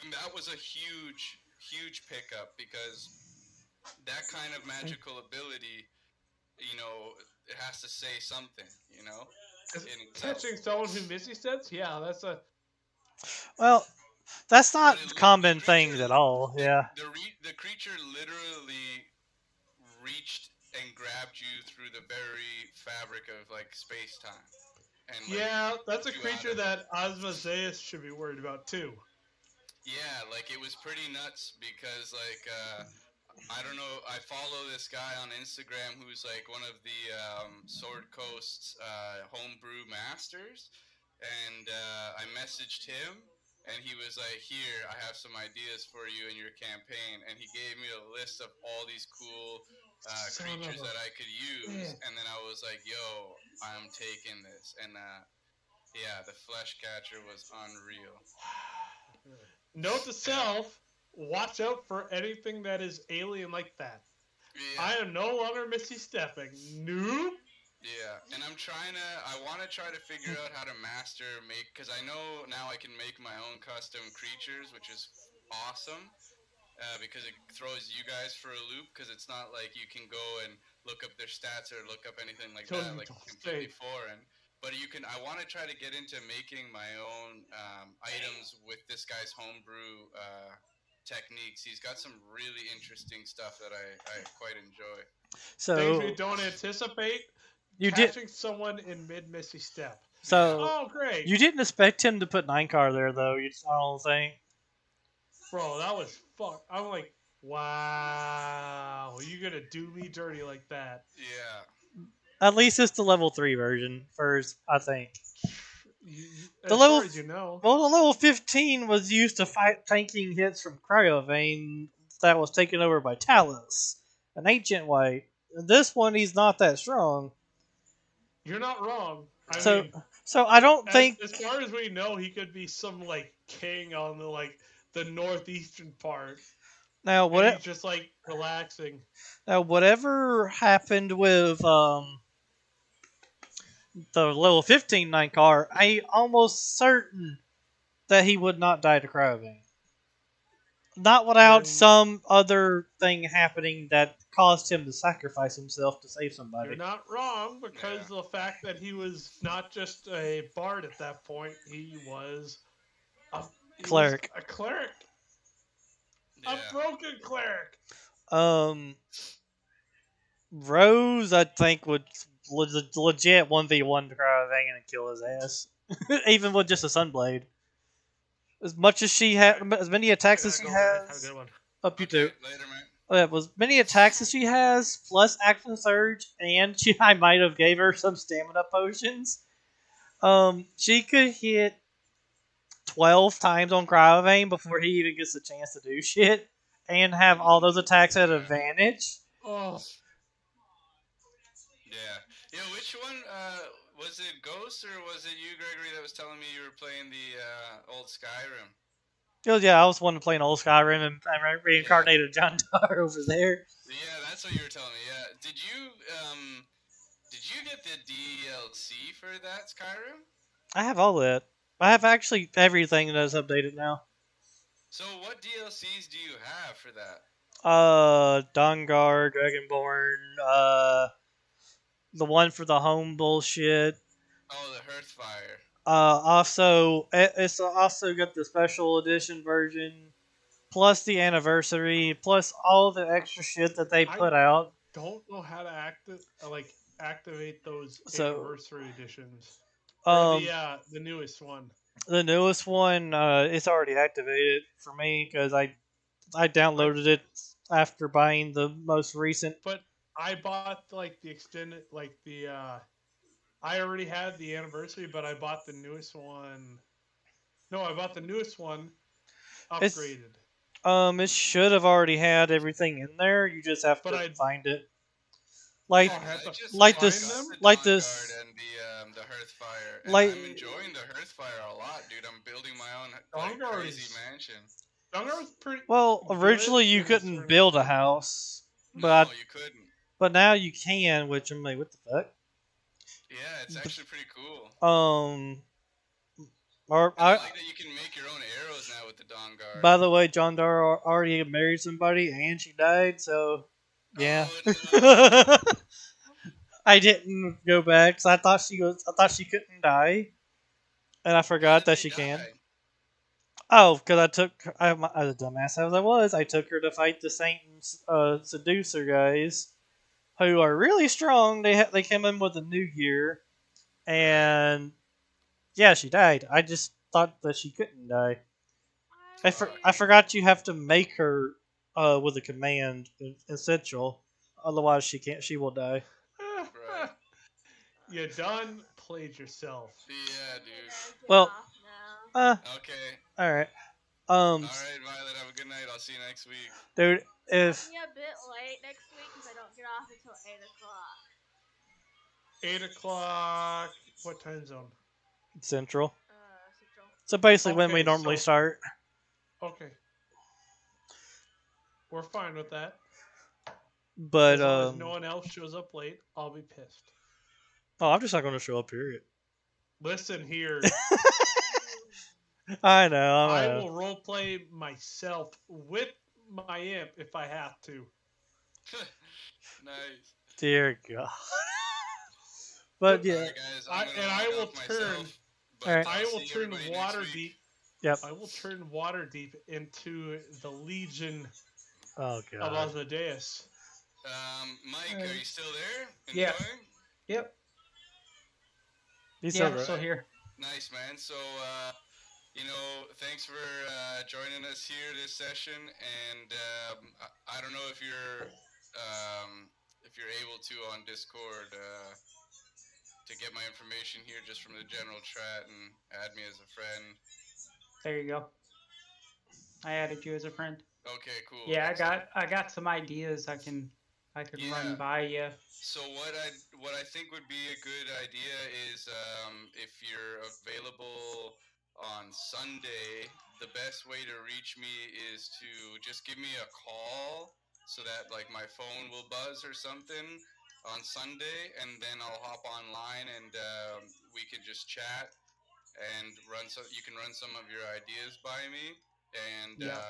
and that was a huge, huge pickup because that kind of magical ability, it has to say something, in itself. Catching someone who missy steps, yeah, that's a. well, that's But not common things at all. Yeah. the creature literally reached and grabbed you through the very fabric of like space time, and like Yeah, that's a pulled you out creature of it. that Osmosaeus should be worried about too. Yeah, like it was pretty nuts because like I don't know. I follow this guy on Instagram who's like one of the Sword Coast's homebrew masters, and I messaged him, and he was like, "Here, I have some ideas for you in your campaign," and he gave me a list of all these cool Son of creatures a that I could use, bitch. and then I was like, "Yo, I'm taking this," and yeah, the flesh catcher was unreal. Note to Yeah, self: watch out for anything that is alien like that. I yeah. am no longer missy stepping. Nope. Yeah, and I want to try to figure out how to because I know now I can make my own custom creatures, which is awesome. Because it throws you guys for a loop, because it's not like you can go and look up their stats or look up anything like Don't that, you like don't completely say. foreign. But I want to try to get into making my own items with this guy's homebrew techniques. He's got some really interesting stuff that I quite enjoy. Things we So don't anticipate. you did. Catching someone in mid missy step. Yeah. So Oh, great. you didn't expect him to put 9 car there though. You just all saying. Bro, that was fuck. I'm like, wow, you gonna do me dirty like that? Yeah. At least it's the level 3 version first, I think. The As level far as you know, Well, the level 15 was used to fight tanking hits from Cryovane that was taken over by Talos, an ancient white. This one, he's not that strong. you're not wrong. I So, mean, so I don't as think as far as we know, he could be some like king on the northeastern part, now and what he's just like relaxing. now whatever happened with the level 15 9 car, I almost certain that he would not die to Cryovane. Not without Then some other thing happening that caused him to sacrifice himself to save you're somebody. not wrong because Yeah. the fact that he was not just a bard at that point, a, he was Cleric. a cleric, a Yeah. broken cleric. Um, Rose, I think, would legit 1v1 Cryovane and kill his ass. Even with just a Sunblade. As much as she has, as many attacks I as gotta she go, guys. Have a has, good one. up you Okay. two. Later, man. Was many attacks as she has, plus action surge, and I might have gave her some stamina potions. She could hit 12 times on Cryovane before he even gets a chance to do shit, and have all those attacks at Yeah. advantage. Oh, Yeah, Yeah, which one was it? Ghost or was it you, Gregory, that was telling me you were playing the old Skyrim? Oh yeah, I was one playing old Skyrim and I Yeah, reincarnated John Dar over there. yeah, that's what you were telling me. Yeah, did you get the DLC for that Skyrim? I have all that. I have actually everything that is updated now. So what DLCs do you have for that? Dawnguard, Dragonborn, the one for the home bullshit. Oh, the Hearthfire. Also, it's also got the special edition version, plus the anniversary, plus all the extra shit that they I put out. don't know how to activate those So, anniversary editions or um, the newest one. the newest one, it's already activated for me because I I downloaded it after buying the most recent. but I bought like the extended I already had the anniversary, but I bought the newest one. No, I bought the newest one It's upgraded. it Hmm. should have already had everything in there. You just have But to I find it. oh, Like I had to like I find got this them. the like Dawn Guard this and the Hearthfire, and like I'm enjoying the Hearthfire a lot, dude. I'm building my own like Dongar crazy is mansion. Dongar was pretty well, good originally you in a couldn't certain build a extent, house, No, you couldn't. but now you can, which I'm like, what the fuck? Yeah, it's actually pretty cool. Um, or And I I. like that you can make your own arrows now with the Dawn Guard. By the way, John Dar already married somebody and she died, so yeah. Oh no! I didn't go back because I thought she couldn't die, and I Why forgot did that they she can. die? Oh, because as a dumbass as I was, I took her to fight the Saint seducer guys, who are really strong. They came in with a new gear, Right. and yeah, she died. I just thought that she couldn't die. I Fuck. forgot you have to make her with a command essential, otherwise she will die. Right. you done played yourself. Yeah, Okay, dude. gotta get Well, off now. uh, Okay. all right. All right, Violet. Have a good night. I'll see you next week. Dude, I'll if be a bit late next week because I don't get off until 8 o'clock. 8 o'clock. What time zone? Central, Central. so basically when we Okay, normally so start, okay, we're fine with that. but As long as no one else shows up late, I'll be pissed. oh, I'm just not going to show up. Period. Listen here, I know. I I know. will roleplay myself with my imp if I have to. Nice. Dear God. But But All yeah. right, guys. I'm gonna I log will off turn myself, All but right. I'll I will see turn everybody next water week. deep. Yep. I will turn water deep into the Legion Oh of God. Osmodeus. Mike, are you still there? Yeah. Enjoying? Yep. He's Yeah, so I'm right. still here. Nice, man. So, thanks for joining us here this session. And I don't know if you're able to on Discord to get my information here just from the general chat and add me as a friend. There you go. I added you as a friend. Okay, cool, Yeah, excellent. I got some ideas I could run Yeah. by you. So what I think would be a good idea is if you're available on Sunday, the best way to reach me is to just give me a call so that like my phone will buzz or something on Sunday, and then I'll hop online and we can just chat and run some. You can run some of your ideas by me, and Yeah.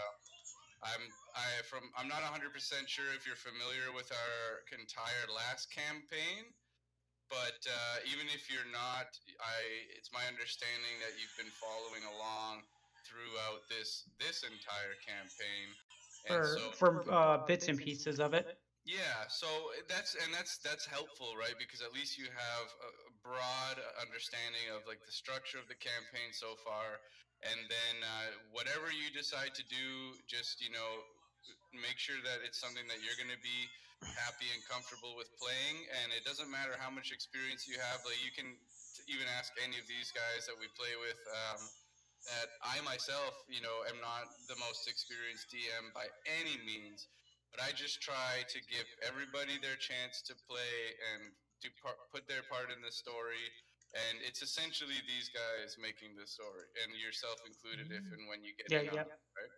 I'm not 100% sure if you're familiar with our entire last campaign, but even if you're not, it's my understanding that you've been following along throughout this entire campaign, and so For bits and pieces of it. yeah, so that's helpful, right? Because at least you have a broad understanding of like the structure of the campaign so far, and then whatever you decide to do, just make sure that it's something that you're going to be happy and comfortable with playing, and it doesn't matter how much experience you have. Like you can even ask any of these guys that we play with. That I myself, am not the most experienced DM by any means, but I just try to give everybody their chance to play and to put their part in the story. And it's essentially these guys making the story, and yourself included if and when you get Yeah, in on yeah. it, right?